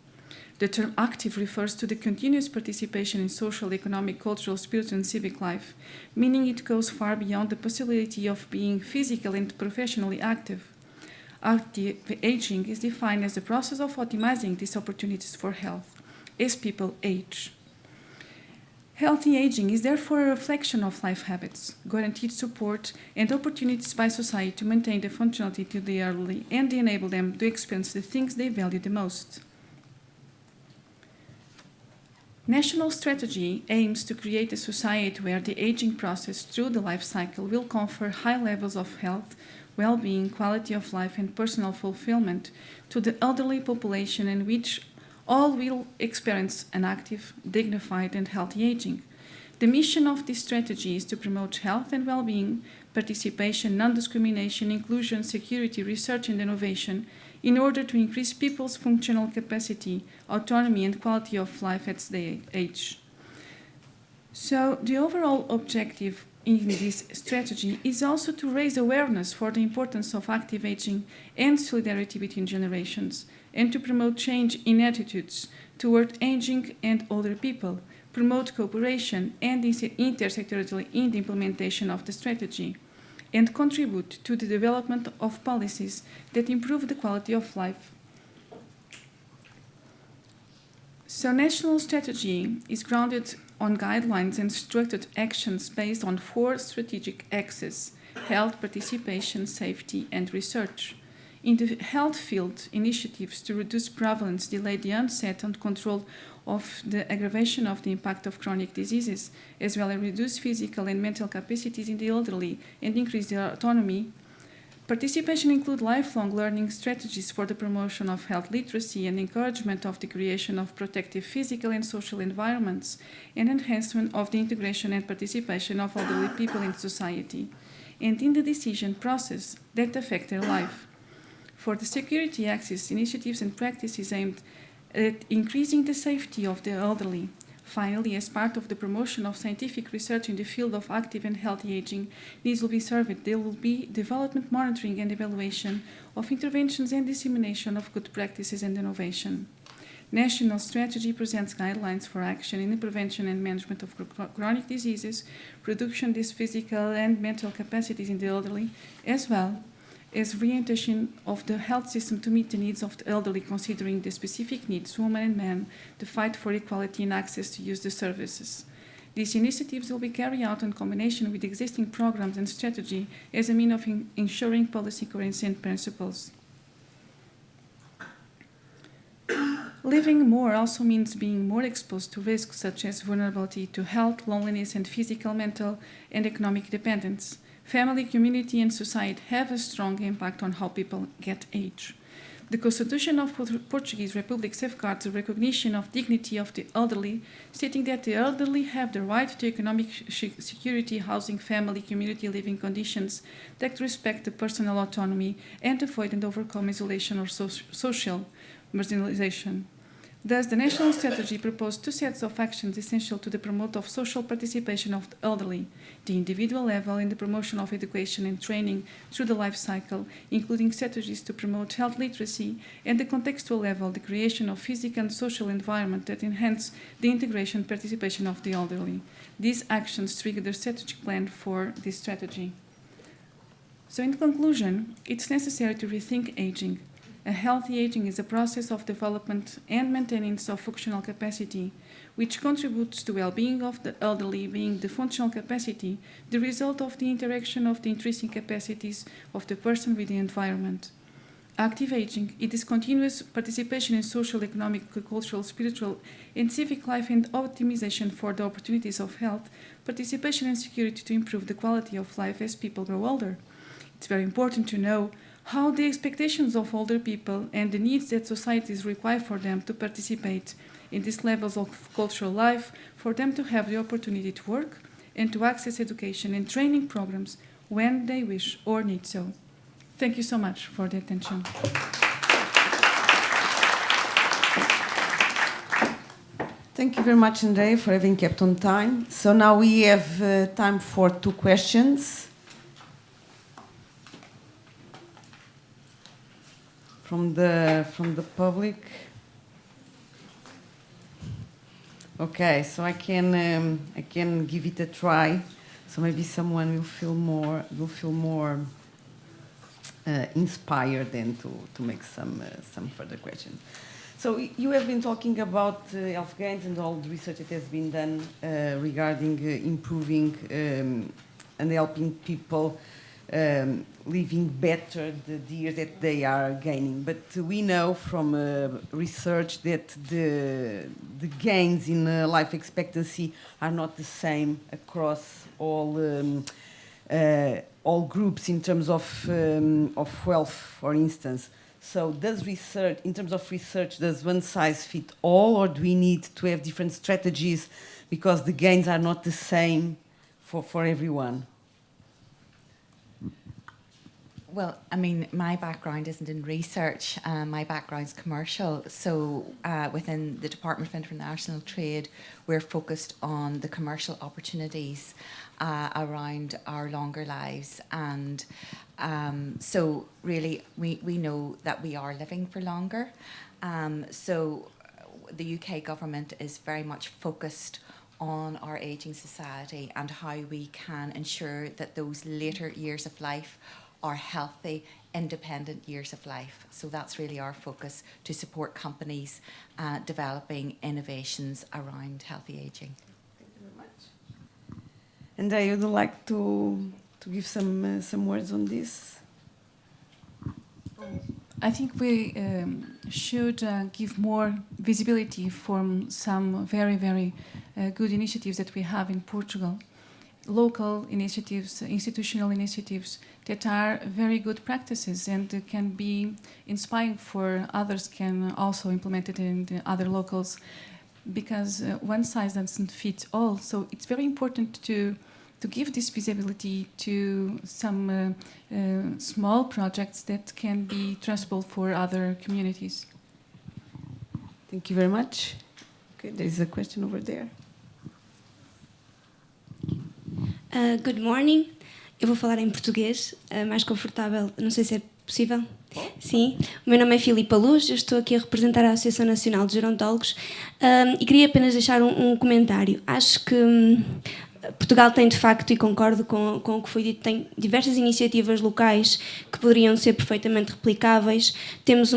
Speaker 19: The term active refers to the continuous participation in social, economic, cultural, spiritual, and civic life, meaning it goes far beyond the possibility of being physically and professionally active. Active aging is defined as the process of optimizing these opportunities for health as people age. Healthy aging is therefore a reflection of life habits, guaranteed support, and opportunities by society to maintain the functionality to the elderly and enable them to experience the things they value the most. National strategy aims to create a society where the aging process through the life cycle will confer high levels of health, well-being, quality of life, and personal fulfillment to the elderly population, in which all will experience an active, dignified, and healthy aging. The mission of this strategy is to promote health and well-being, participation, non-discrimination, inclusion, security, research, and innovation in order to increase people's functional capacity, autonomy, and quality of life at their age. So the overall objective in this strategy is also to raise awareness for the importance of active aging and solidarity between generations, and to promote change in attitudes toward aging and older people, promote cooperation and intersectorality in the implementation of the strategy, and contribute to the development of policies that improve the quality of life. So national strategy is grounded on guidelines and structured actions based on 4 strategic axes: health, participation, safety, and research. In the health field, initiatives to reduce prevalence, delay the onset and control of the aggravation of the impact of chronic diseases, as well as reduce physical and mental capacities in the elderly and increase their autonomy. Participation includes lifelong learning strategies for the promotion of health literacy and encouragement of the creation of protective physical and social environments, and enhancement of the integration and participation of elderly people in society and in the decision process that affect their life. For the security axis, initiatives and practices aimed at increasing the safety of the elderly. Finally, as part of the promotion of scientific research in the field of active and healthy aging, these will be served. There will be development, monitoring, and evaluation of interventions and dissemination of good practices and innovation. National strategy presents guidelines for action in the prevention and management of chronic diseases, reduction of physical and mental capacities in the elderly, as well as orientation of the health system to meet the needs of the elderly, considering the specific needs, women and men, the fight for equality and access to use the services. These initiatives will be carried out in combination with existing programs and strategy as a means of ensuring policy coherence and principles. Living more also means being more exposed to risks such as vulnerability to health, loneliness, and physical, mental, and economic dependence. Family, community, and society have a strong impact on how people get age. The Constitution of the Portuguese Republic safeguards the recognition of dignity of the elderly, stating that the elderly have the right to economic security, housing, family, community living conditions that respect the personal autonomy and avoid and overcome isolation or social marginalization. Thus, the national strategy proposed 2 sets of actions essential to the promote of social participation of the elderly: the individual level in the promotion of education and training through the life cycle, including strategies to promote health literacy, and the contextual level, the creation of physical and social environment that enhance the integration and participation of the elderly. These actions trigger the strategic plan for this strategy. So in conclusion, it's necessary to rethink aging. A healthy aging is a process of development and maintenance of functional capacity, which contributes to well-being of the elderly, being the functional capacity, the result of the interaction of the intrinsic capacities of the person with the environment. Active aging, it is continuous participation in social, economic, cultural, spiritual, and civic life, and optimization for the opportunities of health, participation and security to improve the quality of life as people grow older. It's very important to know how the expectations of older people and the needs that societies require for them to participate in these levels of cultural life, for them to have the opportunity to work and to access education and training programs when they wish or need so. Thank you so much for the attention.
Speaker 17: Thank you very much, Andrea, for having kept on time. So now we have time for 2 questions. From the public. Okay, so I can give it a try. So maybe someone will feel more inspired then to make some further questions. So you have been talking about health gains and all the research that has been done regarding improving and helping people living better the years that they are gaining. But we know from research that the gains in life expectancy are not the same across all groups in terms of wealth, for instance. So does research, in terms of research, does one size fit all, or do we need to have different strategies because the gains are not the same for everyone?
Speaker 18: Well, I mean, my background isn't in research. My background's commercial. So within the Department of International Trade, we're focused on the commercial opportunities around our longer lives. And so really, we know that we are living for longer. So the UK government is very much focused on our ageing society and how we can ensure that those later years of life are healthy, independent years of life. So that's really our focus, to support companies developing innovations around healthy ageing.
Speaker 17: Thank you very much. And I would like to give some words on this.
Speaker 19: I think we should give more visibility for some very, very good initiatives that we have in Portugal. Local initiatives, institutional initiatives that are very good practices and can be inspiring for others, can also implement it in the other locals, because one size doesn't fit all. So it's very important to give this visibility to some small projects that can be transferable for other communities.
Speaker 17: Thank you very much. Okay, there is a question over there.
Speaker 20: Good morning. Eu vou falar em português, mais confortável, não sei se é possível. Sim, o meu nome é Filipa Luz, eu estou aqui a representar a Associação Nacional de Gerontólogos e queria apenas deixar um comentário. Acho que Portugal tem, de facto, e concordo com o que foi dito, tem diversas iniciativas locais que poderiam ser perfeitamente replicáveis. Temos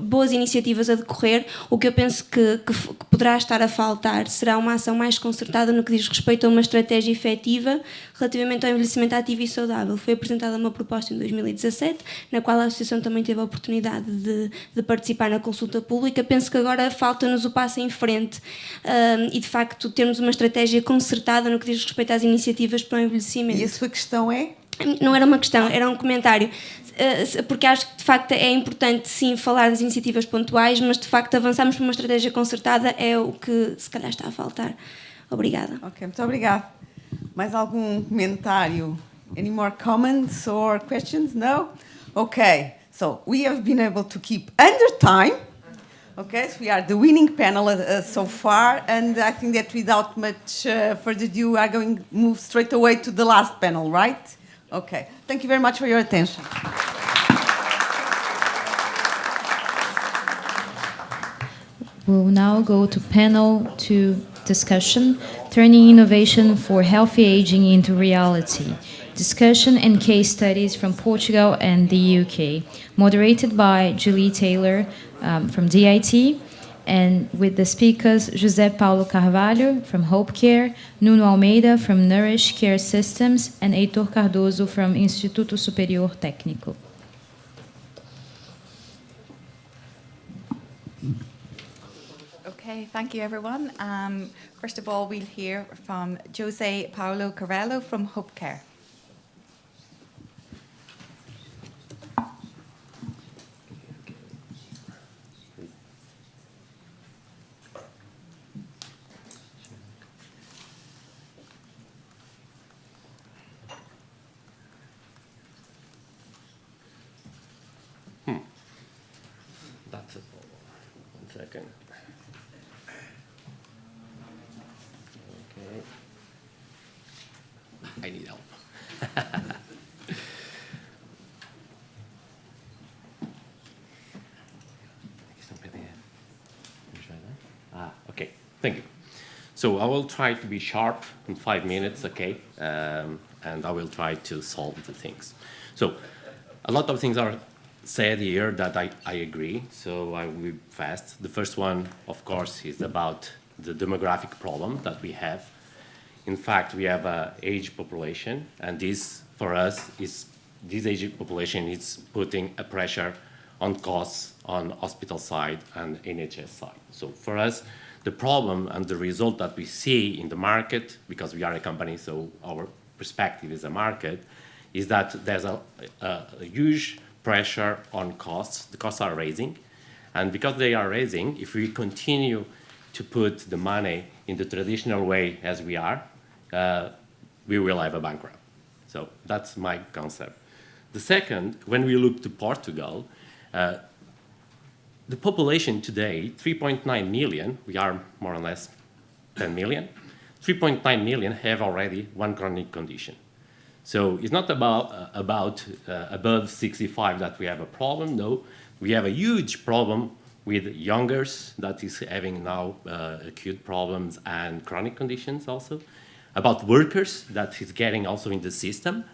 Speaker 20: boas iniciativas a decorrer. O que eu penso que poderá estar a faltar será uma ação mais concertada no que diz respeito a uma estratégia efetiva relativamente ao envelhecimento ativo e saudável. Foi apresentada uma proposta em 2017, na qual a Associação também teve a oportunidade de participar na consulta pública. Penso que agora falta-nos o passo em frente e, de facto, termos uma estratégia concertada no que diz respeito às iniciativas para o envelhecimento.
Speaker 17: E a sua questão é?
Speaker 20: Não era uma questão, era um comentário. Porque acho que, de facto, é importante, sim, falar das iniciativas pontuais, mas, de facto, avançarmos para uma estratégia concertada é o que, se calhar, está a faltar. Obrigada.
Speaker 17: Ok, muito obrigada. Mais algum comentário? Any more comments or questions? No? Okay, so we have been able to keep under time. Okay, so we are the winning panel so far, and I think that without much further ado, we are going to move straight away to the last panel, right? Okay, thank you very much for your attention.
Speaker 2: We'll now go to panel 2 discussion, turning innovation for healthy aging into reality. Discussion and case studies from Portugal and the UK, moderated by Julie Taylor from DIT, and with the speakers José Paulo Carvalho from Hope Care, Nuno Almeida from Nourish Care Systems, and Heitor Cardoso from Instituto Superior Técnico.
Speaker 18: Okay, thank you everyone. First of all, we'll hear from José Paulo Carvalho from Hope Care.
Speaker 21: That's it. 1 second. Okay. I need help. Okay, thank you. So I will try to be sharp in 5 minutes, okay? And I will try to solve the things. So a lot of things are said here that I agree, so I will be fast. The first one, of course, is about the demographic problem that we have. In fact, we have an aged population, and this, for us, is this aged population is putting a pressure on costs on hospital side and NHS side. So for us, the problem and the result that we see in the market, because we are a company, so our perspective is a market, is that there's a huge pressure on costs. The costs are rising, and because they are rising, if we continue to put the money in the traditional way as we are, we will have a bankrupt. So that's my concept. The second, when we look to Portugal, the population today, 3.9 million, we are more or less 10 million, 3.9 million have already one chronic condition. So it's not about above 65 that we have a problem, no. We have a huge problem with youngers that is having now acute problems and chronic conditions also, about workers that is getting also in the system,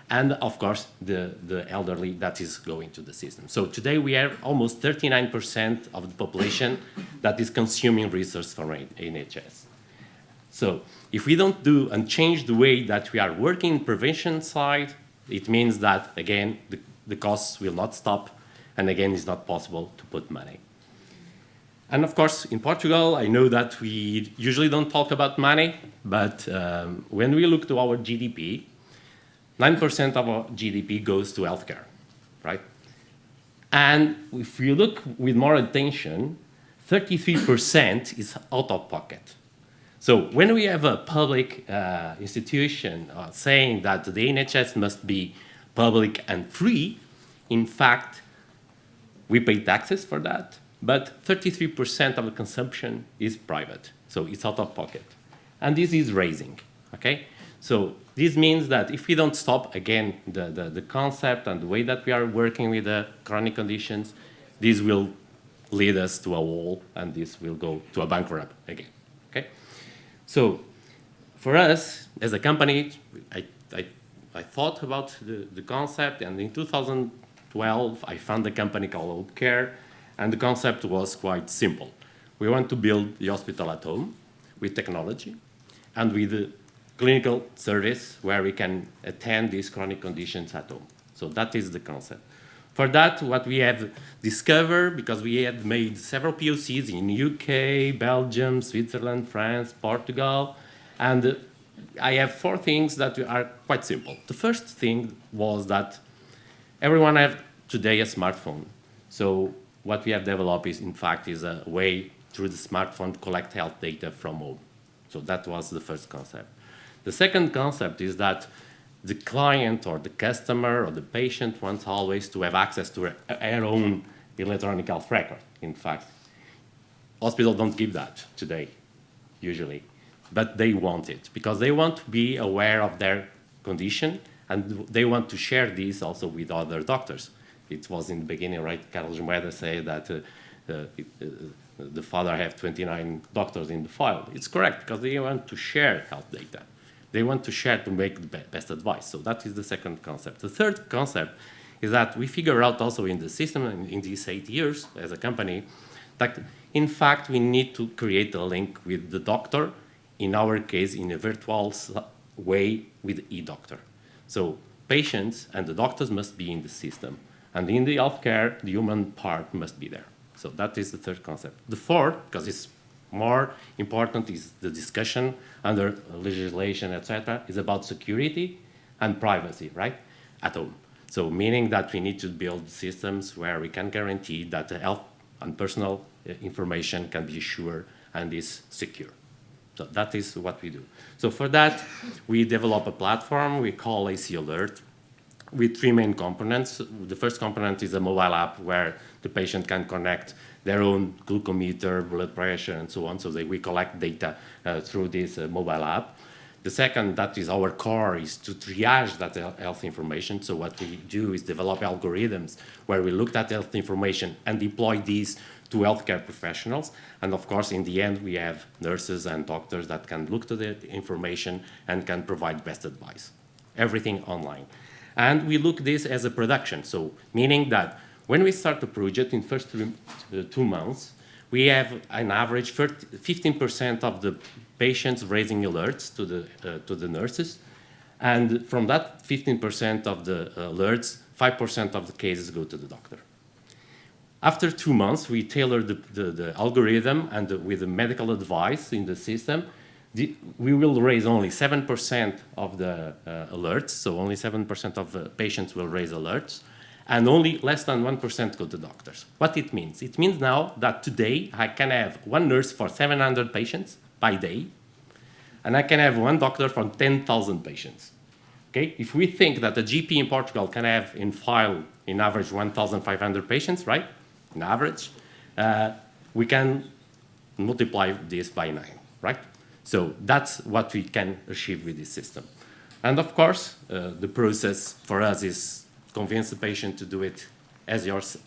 Speaker 21: and of course the elderly that is going to the system. So today we have almost 39% of the population that is consuming resources from NHS. So if we don't do and change the way that we are working prevention side, it means that again the costs will not stop, and again it's not possible to put money. And of course, in Portugal, I know that we usually don't talk about money, but when we look to our GDP, 9% of our GDP goes to healthcare, right? And if you look with more attention, 33% is out of pocket. So when we have a public institution saying that the NHS must be public and free, in fact, we pay taxes for that, but 33% of the consumption is private, so it's out of pocket. And this is rising, okay? So this means that if we don't stop, again, the concept and the way that we are working with the chronic conditions, this will lead us to a wall, and this will go to a bankrupt again, okay? So for us, as a company, I thought about the concept, and in 2012, I found a company called Care, and the concept was quite simple. We want to build the hospital at home with technology and with the clinical service where we can attend these chronic conditions at home. So that is the concept. For that, what we have discovered, because we had made several POCs in UK, Belgium, Switzerland, France, Portugal, and I have 4 things that are quite simple. The first thing was that everyone has today a smartphone. So what we have developed is, in fact, is a way through the smartphone to collect health data from home. So that was the first concept. The second concept is that the client or the customer or the patient wants always to have access to their own electronic health record. In fact, hospitals don't give that today, usually, but they want it because they want to be aware of their condition, and they want to share this also with other doctors. It was in the beginning, right? Carlos Moedas said that the father have 29 doctors in the file. It's correct, because they want to share health data. They want to share to make the best advice. So that is the second concept. The third concept is that we figure out also in the system, in these 8 years as a company, that in fact we need to create a link with the doctor, in our case in a virtual way with e-doctor. So patients and the doctors must be in the system. And in the healthcare, the human part must be there. So that is the third concept. The fourth, because it's more important, is the discussion under legislation, etc., is about security and privacy, right, at home. So meaning that we need to build systems where we can guarantee that the health and personal information can be sure and is secure. So that is what we do. So for that, we develop a platform we call AC Alert with 3 main components. The first component is a mobile app where the patient can connect their own glucometer, blood pressure, and so on, so that we collect data through this mobile app. The second, that is our core, is to triage that health information. So what we do is develop algorithms where we look at health information and deploy these to healthcare professionals. And of course, in the end, we have nurses and doctors that can look to the information and can provide best advice. Everything online. And we look this as a production, so meaning that When we start the project in first 2 months, we have an average 15% of the patients raising alerts to the nurses. And from that 15% of the alerts, 5% of the cases go to the doctor. After 2 months, we tailor the algorithm, and with the medical advice in the system, we will raise only 7% of the alerts, so only 7% of the patients will raise alerts, and only less than 1% go to doctors. What it means? It means now that today I can have one nurse for 700 patients by day, and I can have one doctor for 10,000 patients. Okay? If we think that a GP in Portugal can have in file, in average, 1,500 patients, right? In average, we can multiply this by 9, right? So that's what we can achieve with this system. And of course, the process for us is convince the patient to do it as yours,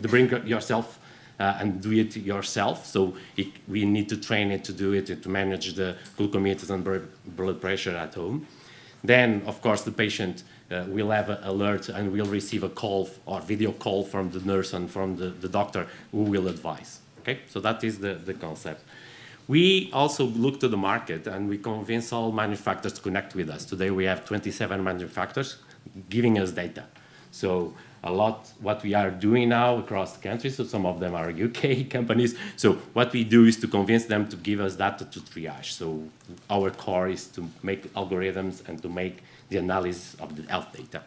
Speaker 21: to bring yourself and do it yourself. So we need to train it to do it and to manage the glucometers and blood pressure at home. Then, of course, the patient will have an alert and will receive a call or video call from the nurse and from the doctor who will advise. Okay, so that is the concept. We also look to the market and we convince all manufacturers to connect with us. Today we have 27 manufacturers giving us data. So a lot what we are doing now across the country, so some of them are UK companies. So what we do is to convince them to give us data to triage. So our core is to make algorithms and to make the analysis of the health data.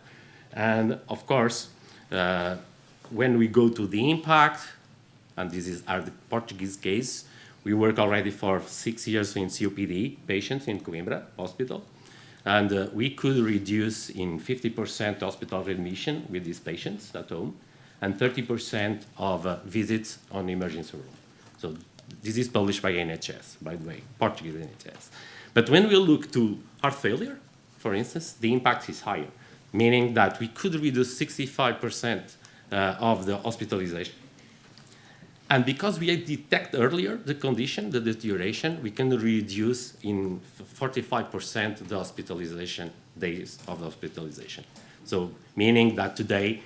Speaker 21: And of course, when we go to the impact, and this is the Portuguese case, we work already for 6 years in COPD patients in Coimbra Hospital. And we could reduce in 50% hospital readmission with these patients at home and 30% of visits on emergency room. So this is published by NHS, by the way, Portuguese NHS. But when we look to heart failure, for instance, the impact is higher, meaning that we could reduce 65% of the hospitalization. And because we detect earlier the condition, the deterioration, we can reduce in 45% the hospitalization days of the hospitalization. So meaning that today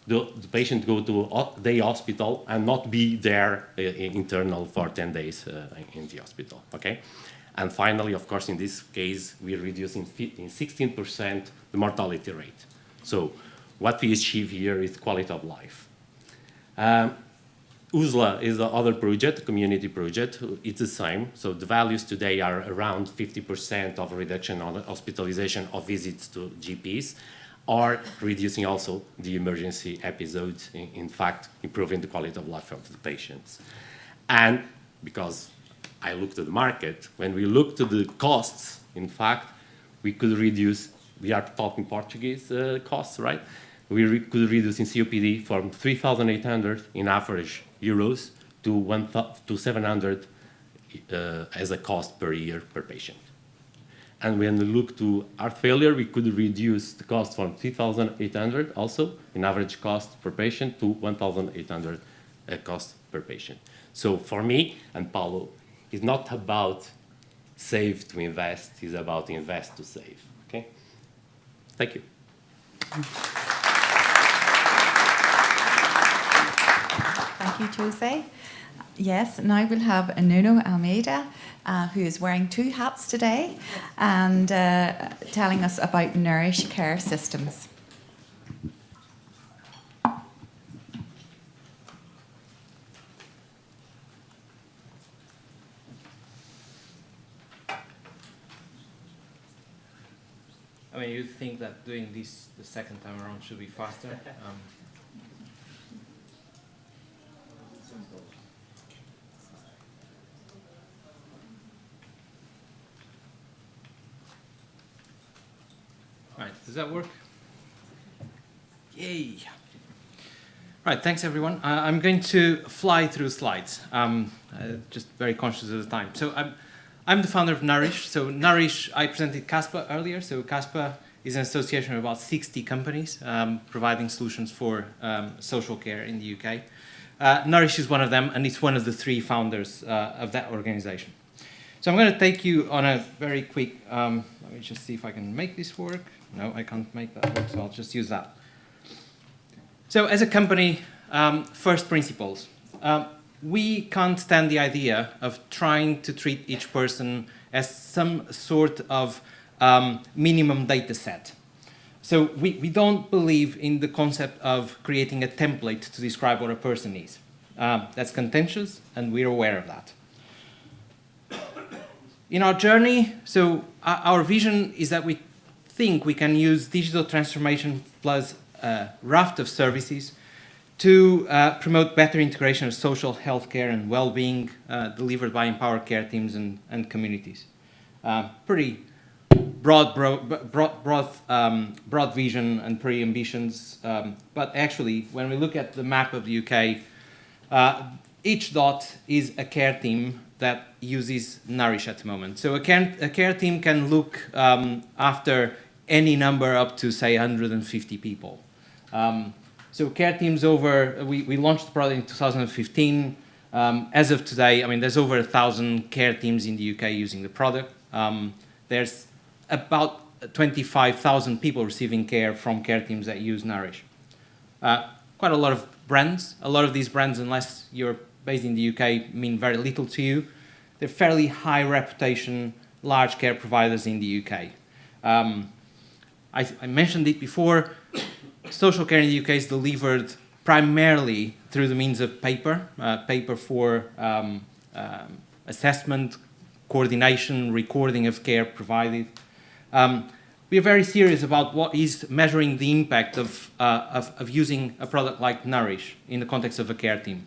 Speaker 21: the patient go to day hospital and not be there internal for 10 days in the hospital, okay? And finally, of course, in this case, we reduce in 16% the mortality rate. So what we achieve here is quality of life. USLA is the other project, community project. It's the same. So the values today are around 50% of reduction on hospitalization of visits to GPs, or reducing also the emergency episodes, in fact, improving the quality of life of the patients. And because I looked at the market, when we look to the costs, in fact, we could reduce, we are talking Portuguese costs, right? We could reduce in COPD from 3,800 in average euros to 700 as a cost per year per patient. And when we look to heart failure, we could reduce the cost from 3,800 also in average cost per patient to 1,800 cost per patient. So for me and Paulo, it's not about save to invest, it's about invest to save. Okay? Thank you.
Speaker 1: Thank you, Jose. Yes, now we'll have Nuno Almeida, who is wearing 2 hats today and telling us about Nourish Care Systems.
Speaker 10: I mean, you'd think that doing this the second time around should be faster. Right, does that work? Yay! Right, thanks everyone. I'm going to fly through slides, just very conscious of the time. So I'm the founder of Nourish. So Nourish, I presented CASPA earlier. So CASPA is an association of about 60 companies providing solutions for social care in the UK. Nourish is one of them, and it's one of the 3 founders of that organization. So I'm going to take you on a very quick, let me just see if I can make this work. No, I can't make that work, so I'll just use that. So as a company, first principles. We can't stand the idea of trying to treat each person as some sort of minimum data set. So we don't believe in the concept of creating a template to describe what a person is. That's contentious, and we're aware of that. In our journey, so our vision is that we think we can use digital transformation plus a raft of services to promote better integration of social healthcare and well-being delivered by empowered care teams and communities. Pretty broad vision and pretty ambitions, but actually, when we look at the map of the UK, each dot is a care team that uses Nourish at the moment. So a care team can look after any number up to, say, 150 people. So care teams we launched the product in 2015. As of today, I mean, there's over 1,000 care teams in the UK using the product. There's about 25,000 people receiving care from care teams that use Nourish. Quite a lot of brands. A lot of these brands, unless you're based in the UK, mean very little to you. They're fairly high reputation, large care providers in the UK. I mentioned it before. Social care in the UK is delivered primarily through the means of paper for assessment, coordination, recording of care provided. We are very serious about what is measuring the impact of using a product like Nourish in the context of a care team.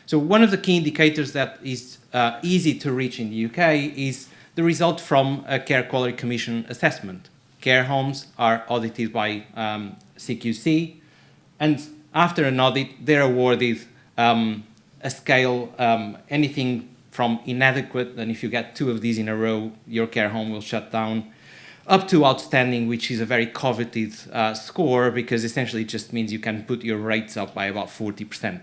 Speaker 10: So one of the key indicators that is easy to reach in the UK is the result from a Care Quality Commission assessment. Care homes are audited by CQC, and after an audit, they're awarded a scale, anything from inadequate, and if you get 2 of these in a row, your care home will shut down, up to outstanding, which is a very coveted score, because essentially it just means you can put your rates up by about 40%.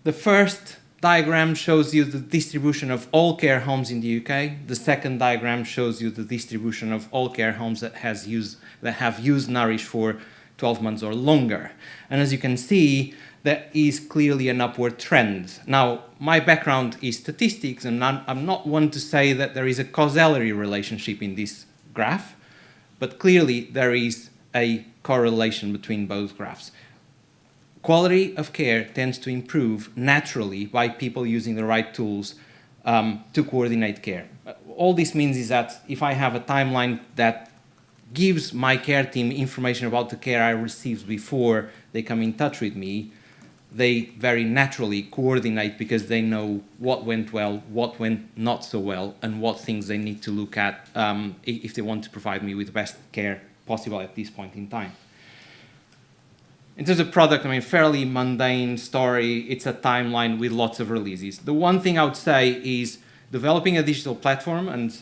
Speaker 10: The first diagram shows you the distribution of all care homes in the UK. The second diagram shows you the distribution of all care homes that have used Nourish for 12 months or longer. And as you can see, there is clearly an upward trend. Now, my background is statistics, and I'm not one to say that there is a causality relationship in this graph, but clearly there is a correlation between both graphs. Quality of care tends to improve naturally by people using the right tools to coordinate care. All this means is that if I have a timeline that gives my care team information about the care I received before they come in touch with me, they very naturally coordinate because they know what went well, what went not so well, and what things they need to look at if they want to provide me with the best care possible at this point in time. In terms of product, I mean, fairly mundane story. It's a timeline with lots of releases. The one thing I would say is developing a digital platform, and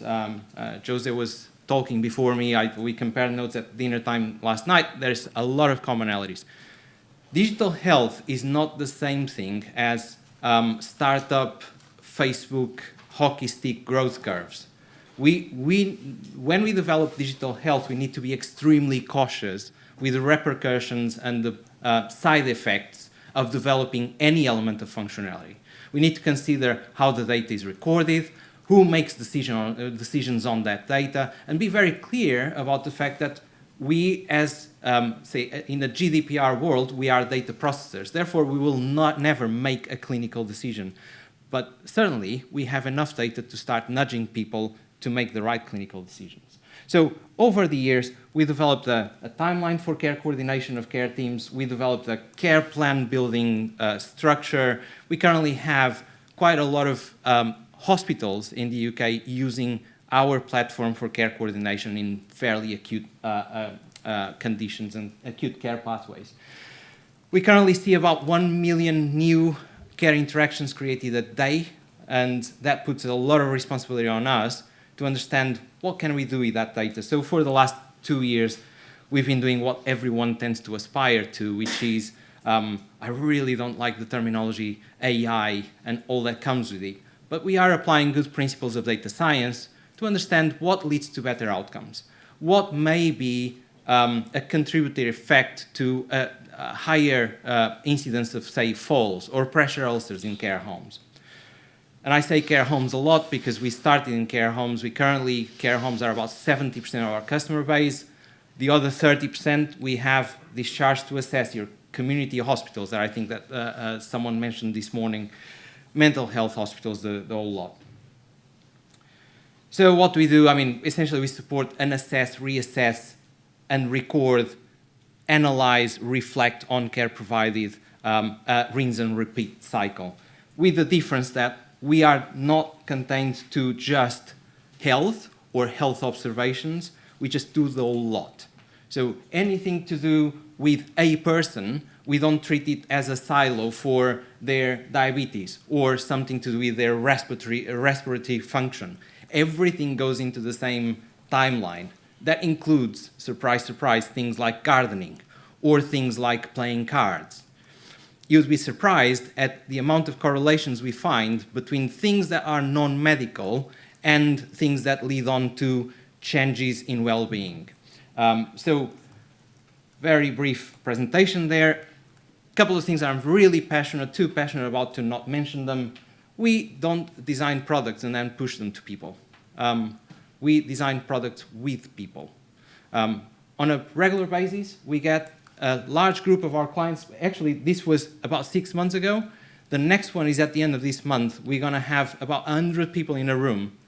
Speaker 10: Jose was talking before me. We compared notes at dinner time last night. There's a lot of commonalities. Digital health is not the same thing as startup, Facebook, hockey stick growth curves. When we develop digital health, we need to be extremely cautious with the repercussions and the side effects of developing any element of functionality. We need to consider how the data is recorded, who makes decisions on that data, and be very clear about the fact that we, as say, in the GDPR world, we are data processors. Therefore, we will never make a clinical decision. But certainly, we have enough data to start nudging people to make the right clinical decisions. So over the years, we developed a timeline for care coordination of care teams. We developed a care plan building structure. We currently have quite a lot of hospitals in the UK using our platform for care coordination in fairly acute conditions and acute care pathways. We currently see about 1 million new care interactions created a day, and that puts a lot of responsibility on us to understand what can we do with that data. So for the last 2 years, we've been doing what everyone tends to aspire to, which is, I really don't like the terminology AI and all that comes with it, but we are applying good principles of data science to understand what leads to better outcomes, what may be a contributory effect to a higher incidence of, say, falls or pressure ulcers in care homes. And I say care homes a lot because we started in care homes. Care homes are about 70% of our customer base. The other 30% we have discharged to assess your community hospitals that I think that someone mentioned this morning, mental health hospitals, the whole lot. So what we do, I mean, essentially we support and assess, reassess, and record, analyze, reflect on care provided, rinse and repeat cycle, with the difference that we are not contained to just health or health observations, we just do the whole lot. So anything to do with a person, we don't treat it as a silo for their diabetes or something to do with their respiratory function. Everything goes into the same timeline. That includes, surprise, surprise, things like gardening or things like playing cards. You'd be surprised at the amount of correlations we find between things that are non-medical and things that lead on to changes in well-being. So, very brief presentation there. A couple of things I'm really too passionate about to not mention them. We don't design products and then push them to people. We design products with people. On a regular basis, we get a large group of our clients. Actually, this was about 6 months ago. The next one is at the end of this month. We're going to have about 100 people in a room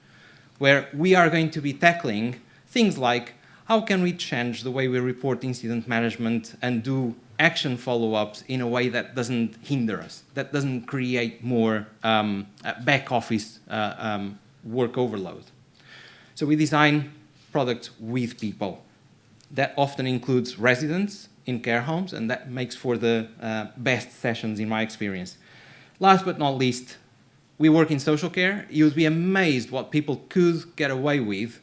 Speaker 10: where we are going to be tackling things like how can we change the way we report incident management and do action follow-ups in a way that doesn't hinder us, that doesn't create more back office work overload. So we design products with people. That often includes residents in care homes, and that makes for the best sessions in my experience. Last but not least, we work in social care. You'd be amazed what people could get away with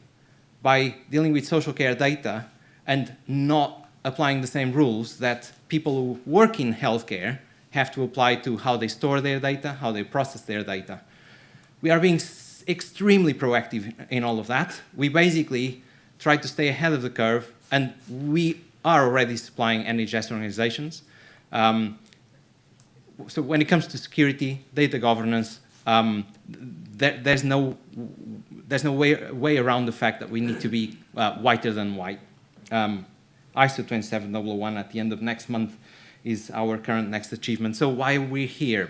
Speaker 10: by dealing with social care data and not applying the same rules that people who work in healthcare have to apply to how they store their data, how they process their data. We are being extremely proactive in all of that. We basically try to stay ahead of the curve, and we are already supplying NHS organizations. So when it comes to security, data governance, there's no way around the fact that we need to be whiter than white. ISO 27001 at the end of next month is our current next achievement. So why are we here?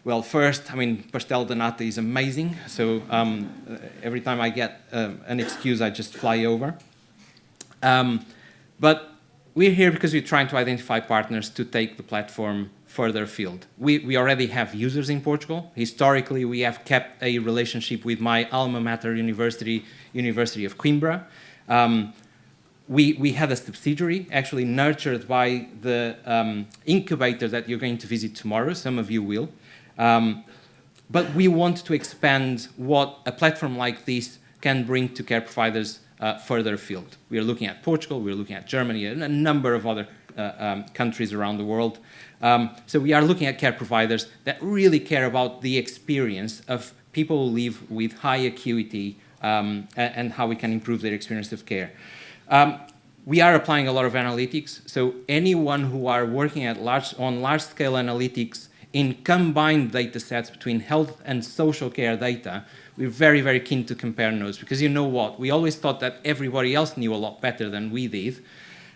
Speaker 10: Well, first, I mean, pastel de nata is amazing. So every time I get an excuse, I just fly over. But we're here because we're trying to identify partners to take the platform further afield. We already have users in Portugal. Historically, we have kept a relationship with my alma mater university, University of Coimbra. We had a subsidiary actually nurtured by the incubator that you're going to visit tomorrow. Some of you will. But we want to expand what a platform like this can bring to care providers further afield. We are looking at Portugal, we're looking at Germany, and a number of other countries around the world. So we are looking at care providers that really care about the experience of people who live with high acuity and how we can improve their experience of care. We are applying a lot of analytics, so anyone who are working at on large-scale analytics in combined data sets between health and social care data, we're very, very keen to compare notes, because you know what? We always thought that everybody else knew a lot better than we did,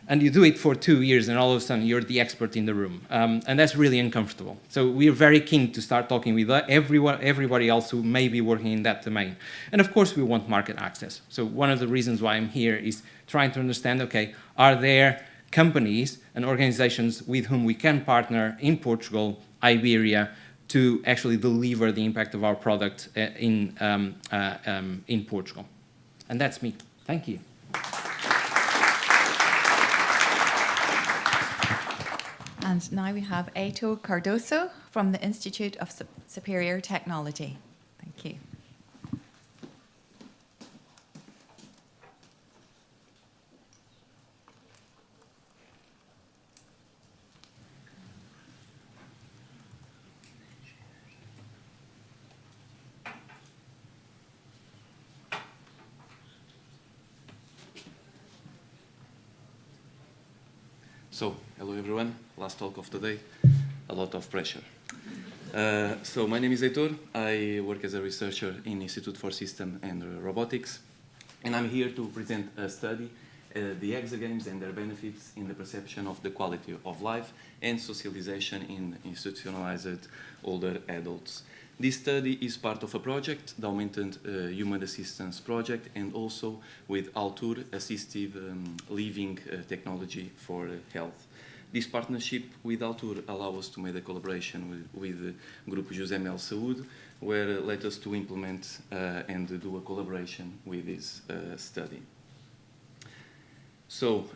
Speaker 10: and you do it for 2 years, and all of a sudden you're the expert in the room, and that's really uncomfortable. So we're very keen to start talking with everybody else who may be working in that domain. And of course, we want market access. So one of the reasons why I'm here is trying to understand, okay, are there companies and organizations with whom we can partner in Portugal, Iberia, to actually deliver the impact of our product in Portugal. And that's me. Thank you.
Speaker 1: And now we have Eto Cardoso from the Institute of Superior Technology. Thank you.
Speaker 4: So, hello everyone, last talk of the day, a lot of pressure. So my name is Heitor, I work as a researcher in Institute for System and Robotics, and I'm here to present a study, the exagames and their benefits in the perception of the quality of life and socialization in institutionalized older adults. This study is part of a project, the Augmented Human Assistance Project, and also with Altur, Assistive Living Technology for Health. This partnership with Altur allows us to make a collaboration with the group José Mel Saúde, where let us to implement and do a collaboration with this study. So,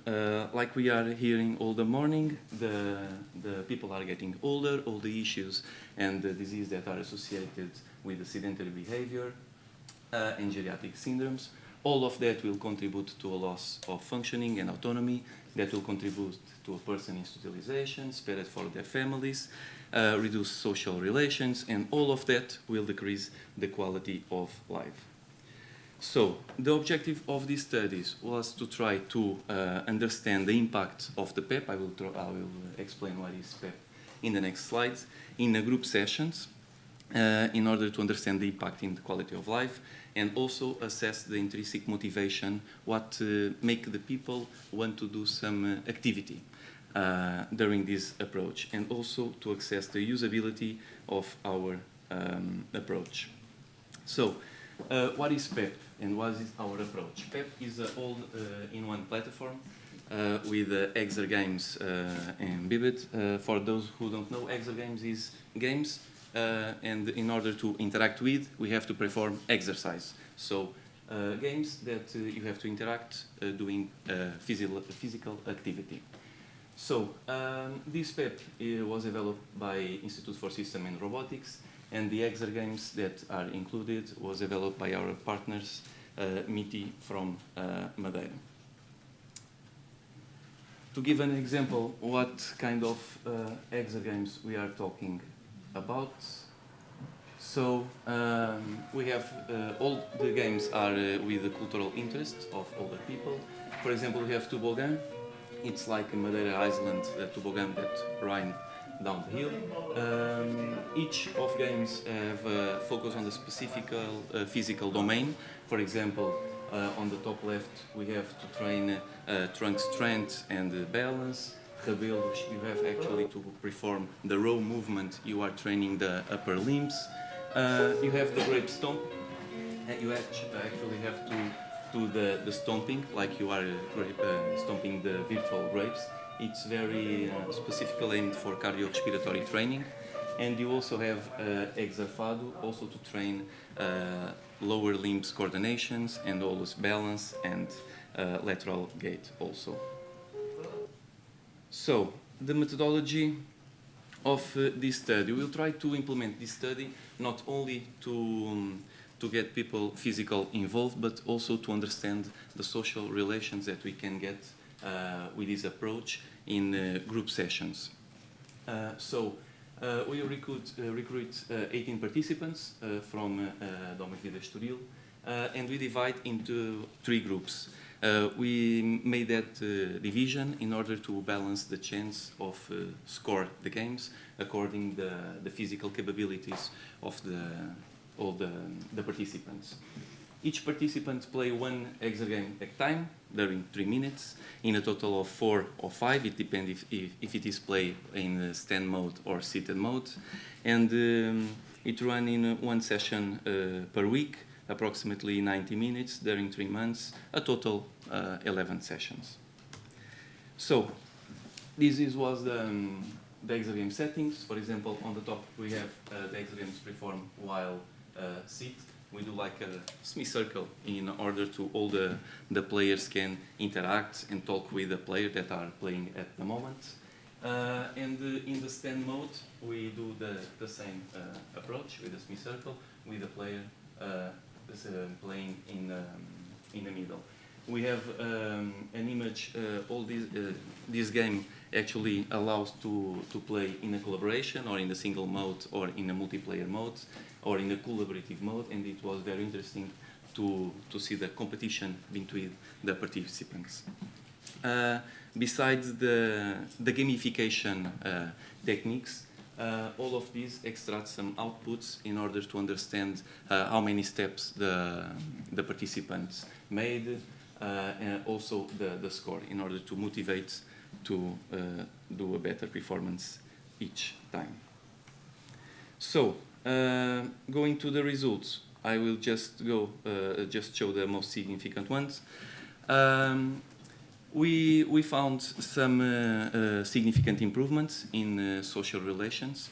Speaker 4: like we are hearing all the morning, the people are getting older, all the issues and the diseases that are associated with the sedentary behavior and geriatric syndromes, all of that will contribute to a loss of functioning and autonomy, that will contribute to a person institutionalization, spared for their families, reduce social relations, and all of that will decrease the quality of life. So, the objective of these studies was to try to understand the impact of the PEP. I will explain what is PEP in the next slides, in the group sessions, in order to understand the impact in the quality of life, and also assess the intrinsic motivation, what make the people want to do some activity during this approach, and also to assess the usability of our approach. So, what is PEP and what is our approach? PEP is an all-in-one platform with exagames embedded. For those who don't know, exagames is games, and in order to interact with, we have to perform exercise. So games that you have to interact doing physical activity. So this PEP was developed by Institute for System and Robotics, and the exagames that are included was developed by our partners, MITI from Madeira. To give an example, what kind of exagames we are talking about. So we have all the games are with the cultural interest of older people. For example, we have toboggan. It's like a Madeira Island toboggan that ride down the hill. Each of games have focus on the specific physical domain. For example, on the top left we have to train trunk strength and balance. Cabelos, you have actually to perform the row movement, you are training the upper limbs. You have the grape stomp, and you actually have to do the stomping, like you are stomping the virtual grapes. It's very specifically aimed for cardiorespiratory training. And you also have exafado, also to train lower limbs coordinations and always balance and lateral gait also. So, the methodology of this study, we'll try to implement this study not only to get people physical involved, but also to understand the social relations that we can get with this approach in group sessions. We recruit 18 participants from Dementia Village, and we divide into 3 groups. We made that division in order to balance the chance of score the games according the physical capabilities of all the participants. Each participant play 1 exagame at a time during 3 minutes in a total of 4 or 5. It depends if it is played in stand mode or seated mode, and it runs in 1 session per week, approximately 90 minutes during 3 months, a total 11 sessions. So this was the exagame settings. For example, on the top we have the exagames performed while sit. We do like a semicircle in order to all the players can interact and talk with the player that are playing at the moment. And in the stand mode, we do the same approach with a semicircle with the player playing in the middle. We have an image. All this game actually allows to play in a collaboration or in a single mode or in a multiplayer mode or in a collaborative mode, and it was very interesting to see the competition between the participants. Besides the gamification techniques, all of these extract some outputs in order to understand how many steps the participants made, and also the score in order to motivate to do a better performance each time. So, going to the results, I will just show the most significant ones. We found some significant improvements in social relations,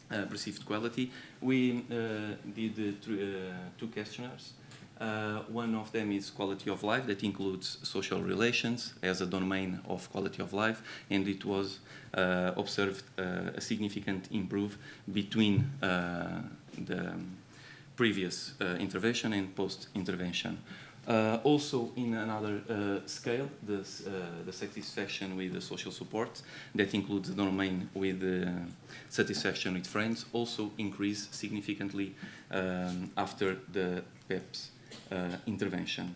Speaker 4: perceived quality. We did two questionnaires. One of them is quality of life, that includes social relations as a domain of quality of life, and it was observed a significant improvement between the previous intervention and post-intervention. Also, in another scale, the satisfaction with the social support, that includes the domain with satisfaction with friends, also increased significantly after the PEPS intervention.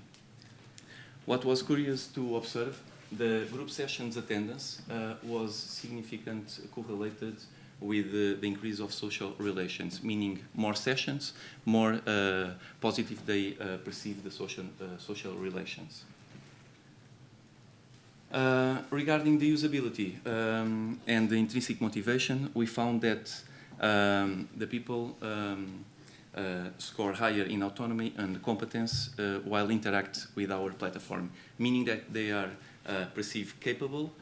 Speaker 4: What was curious to observe, the group sessions attendance was significantly correlated with the increase of social relations, meaning more sessions, more positive they perceive the social relations. Regarding the usability and the intrinsic motivation, we found that the people score higher in autonomy and competence while interact with our platform, meaning that they are perceived capable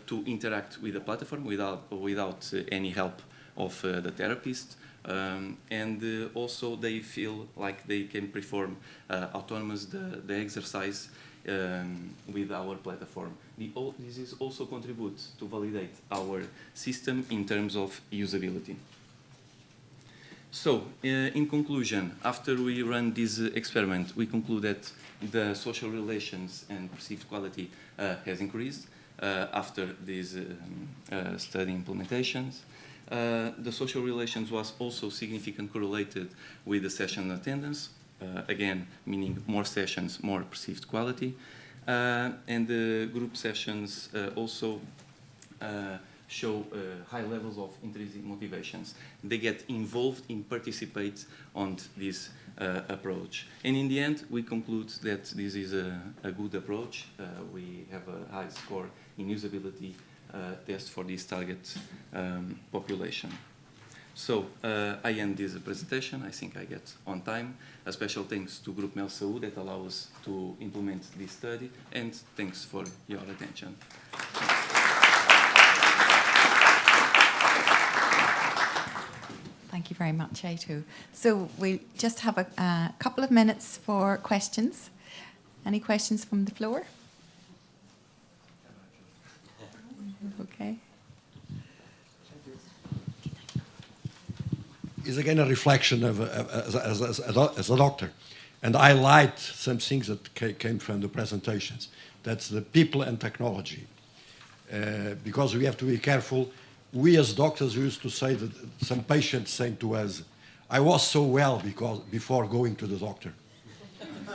Speaker 4: to interact with the platform without any help of the therapist, and also they feel like they can perform autonomous the exercise with our platform. This is also contributes to validate our system in terms of usability. So, in conclusion, after we run this experiment, we conclude that the social relations and perceived quality has increased after these study implementations. The social relations was also significantly correlated with the session attendance, again, meaning more sessions, more perceived quality. And the group sessions also show high levels of intrinsic motivations. They get involved in participate on this approach. And in the end, we conclude that this is a good approach. We have a high score in usability test for this target population. So I end this presentation. I think I get on time. A special thanks to Group Mel Saúde that allow us to implement this study, and thanks for your attention.
Speaker 1: Thank you very much, Ato. So we just have a couple of minutes for questions. Any questions from the floor? Okay.
Speaker 16: Is again a reflection of as a doctor, and I liked some things that came from the presentations. That's the people and technology, because we have to be careful. We as doctors used to say that some patients saying to us, "I was so well before going to the doctor,"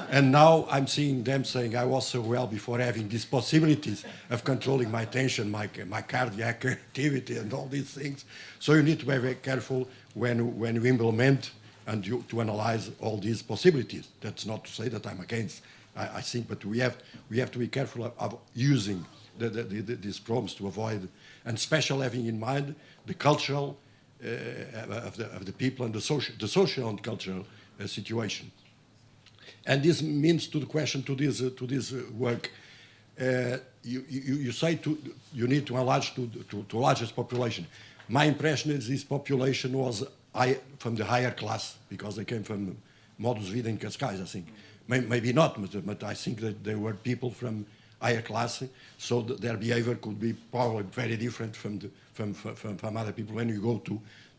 Speaker 16: and now I'm seeing them saying, "I was so well before having these possibilities of controlling my tension, my cardiac activity, and all these things." So you need to be very careful when you implement and to analyze all these possibilities. That's not to say that I'm against. I think, but we have to be careful of using these problems to avoid, and especially having in mind the cultural of the people and the social and cultural situation. And this means to the question to this work. You say you need to enlarge to largest population. My impression is this population was from the higher class, because they came from Modus Vida in Cascais, I think. Maybe not, but I think that they were people from higher class, so their behavior could be probably very different from other people when you go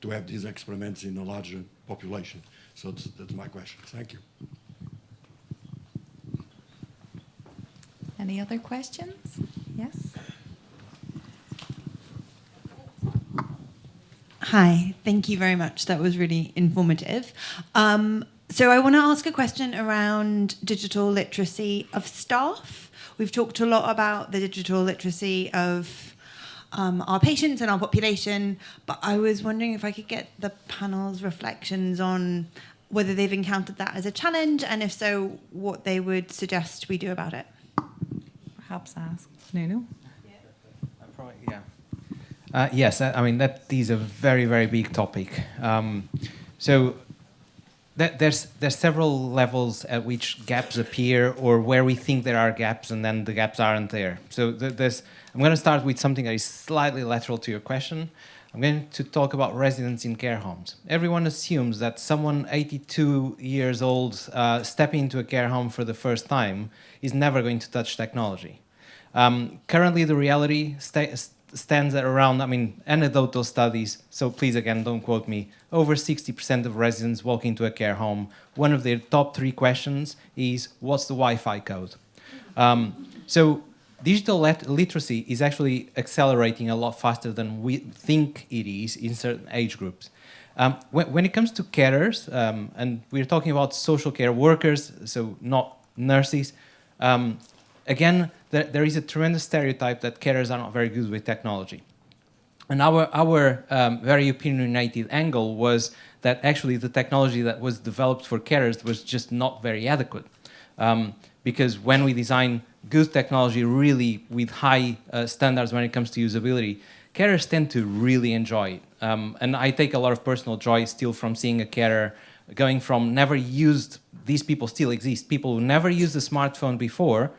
Speaker 16: to have these experiments in a larger population. So that's my question. Thank you.
Speaker 1: Any other questions? Yes?
Speaker 6: Hi, thank you very much. That was really informative.
Speaker 14: So I want to ask a question around digital literacy of staff. We've talked a lot about the digital literacy of our patients and our population, but I was wondering if I could get the panel's reflections on whether they've encountered that as a challenge, and if so, what they would suggest we do about it.
Speaker 1: Perhaps ask Nuno.
Speaker 10: Yes, I mean, that is a very, very big topic. So there's several levels at which gaps appear, or where we think there are gaps and then the gaps aren't there. So I'm going to start with something that is slightly lateral to your question. I'm going to talk about residents in care homes. Everyone assumes that someone 82 years old stepping into a care home for the first time is never going to touch technology. Currently, the reality stands at around, I mean, anecdotal studies, so please, again, don't quote me, over 60% of residents walk into a care home. One of their top 3 questions is, what's the Wi-Fi code? So digital literacy is actually accelerating a lot faster than we think it is in certain age groups. When it comes to carers, and we're talking about social care workers, so not nurses, again, there is a tremendous stereotype that carers are not very good with technology. And our very opinionated angle was that actually the technology that was developed for carers was just not very adequate. Because when we design good technology really with high standards when it comes to usability, carers tend to really enjoy it. And I take a lot of personal joy still from seeing a carer going from never used, these people still exist, people who never used a smartphone before,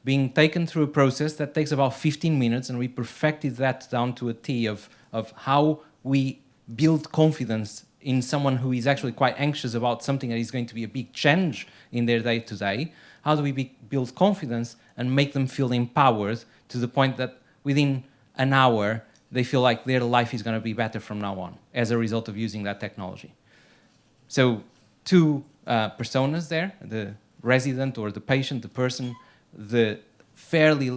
Speaker 10: being taken through a process that takes about 15 minutes, and we perfected that down to a T of how we build confidence in someone who is actually quite anxious about something that is going to be a big change in their day-to-day. How do we build confidence and make them feel empowered to the point that within an hour they feel like their life is going to be better from now on as a result of using that technology? So 2 personas there, the resident or the patient, the person, the fairly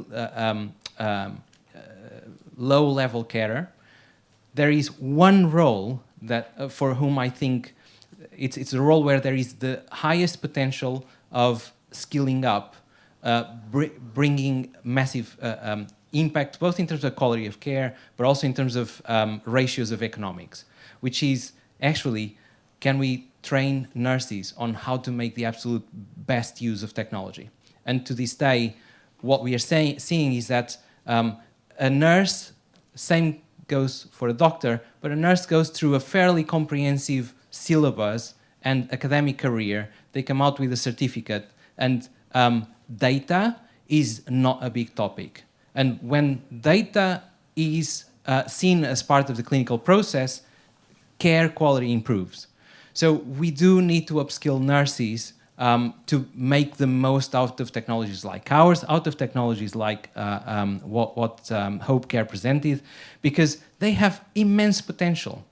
Speaker 10: low-level carer. There is one role that for whom I think it's a role where there is the highest potential of skilling up, bringing massive impact, both in terms of quality of care, but also in terms of ratios of economics, which is actually, can we train nurses on how to make the absolute best use of technology? And to this day, what we are seeing is that a nurse, same goes for a doctor, but a nurse goes through a fairly comprehensive syllabus and academic career. They come out with a certificate, and data is not a big topic. And when data is seen as part of the clinical process, care quality improves. So we do need to upskill nurses to make the most out of technologies like ours, out of technologies like what Hope Care presented, because they have immense potential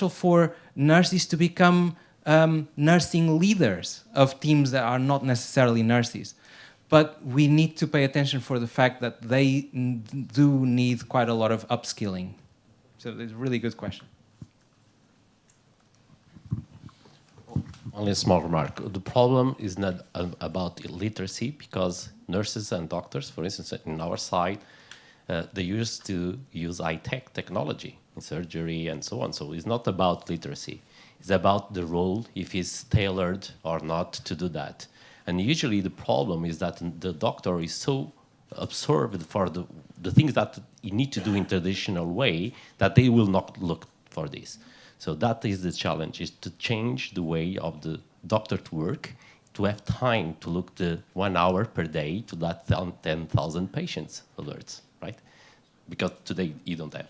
Speaker 10: for nurses to become nursing leaders of teams that are not necessarily nurses. But we need to pay attention for the fact that they do need quite a lot of upskilling. So it's a really good question.
Speaker 21: Only a small remark. The problem is not about literacy, because nurses and doctors, for instance, in our side, they used to use high-tech technology in surgery and so on. So it's not about literacy. It's about the role, if it's tailored or not to do that. And usually the problem is that the doctor is so absorbed for the things that you need to do in traditional way that they will not look for this. So that is the challenge, is to change the way of the doctor to work, to have time to look the 1 hour per day to that 10,000 patients alerts, right? Because today you don't have.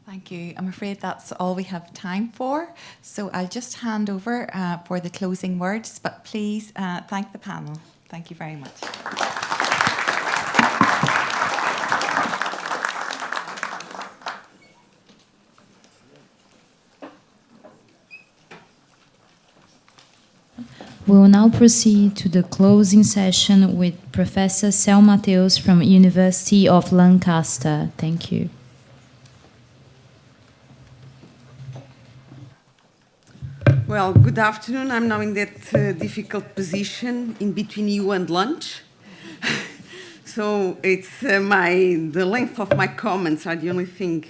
Speaker 1: Thank you. I'm afraid that's all we have time for. So I'll just hand over for the closing words, but please thank the panel. Thank you very much.
Speaker 2: We will now proceed to the closing session with Professor Cel Mateus from University of Lancaster. Thank you.
Speaker 17: Well, good afternoon. I'm now in that difficult position in between you and lunch. So it's the length of my comments are the only thing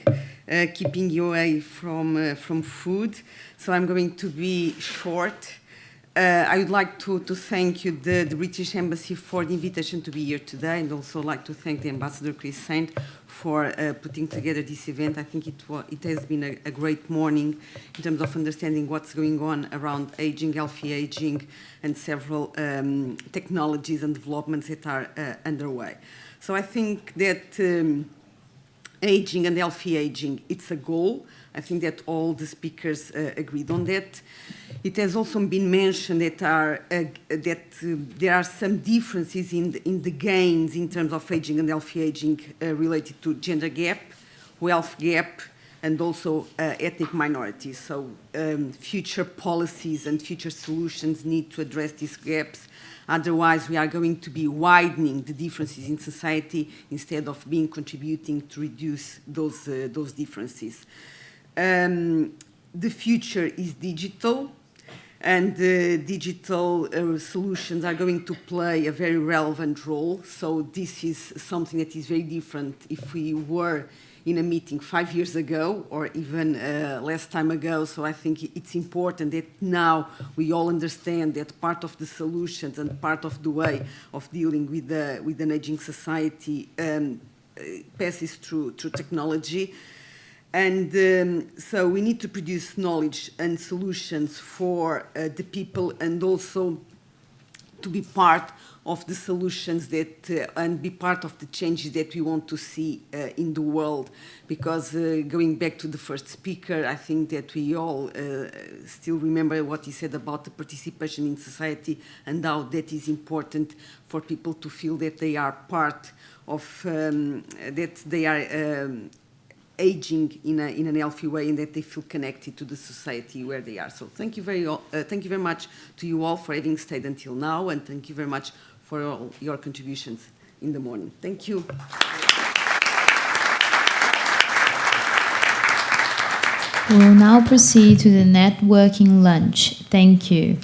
Speaker 17: keeping you away from food. So I'm going to be short. I would like to thank you, the British Embassy, for the invitation to be here today, and also like to thank the Ambassador Chris Saint for putting together this event. I think it has been a great morning in terms of understanding what's going on around aging, healthy aging, and several technologies and developments that are underway. So I think that aging and healthy aging, it's a goal. I think that all the speakers agreed on that. It has also been mentioned that there are some differences in the gains in terms of aging and healthy aging related to gender gap, wealth gap, and also ethnic minorities. So future policies and future solutions need to address these gaps. Otherwise, we are going to be widening the differences in society instead of contributing to reduce those differences. The future is digital, and digital solutions are going to play a very relevant role. So this is something that is very different if we were in a meeting 5 years ago or even less time ago. So I think it's important that now we all understand that part of the solutions and part of the way of dealing with an aging society passes through technology. And so we need to produce knowledge and solutions for the people, and also to be part of the solutions and be part of the changes that we want to see in the world. Because going back to the first speaker, I think that we all still remember what he said about the participation in society and how that is important for people to feel that they are part of, that they are aging in a healthy way, and that they feel connected to the society where they are. So thank you very much to you all for having stayed until now, and thank you very much for all your contributions in the morning. Thank you.
Speaker 2: We will now proceed to the networking lunch. Thank you.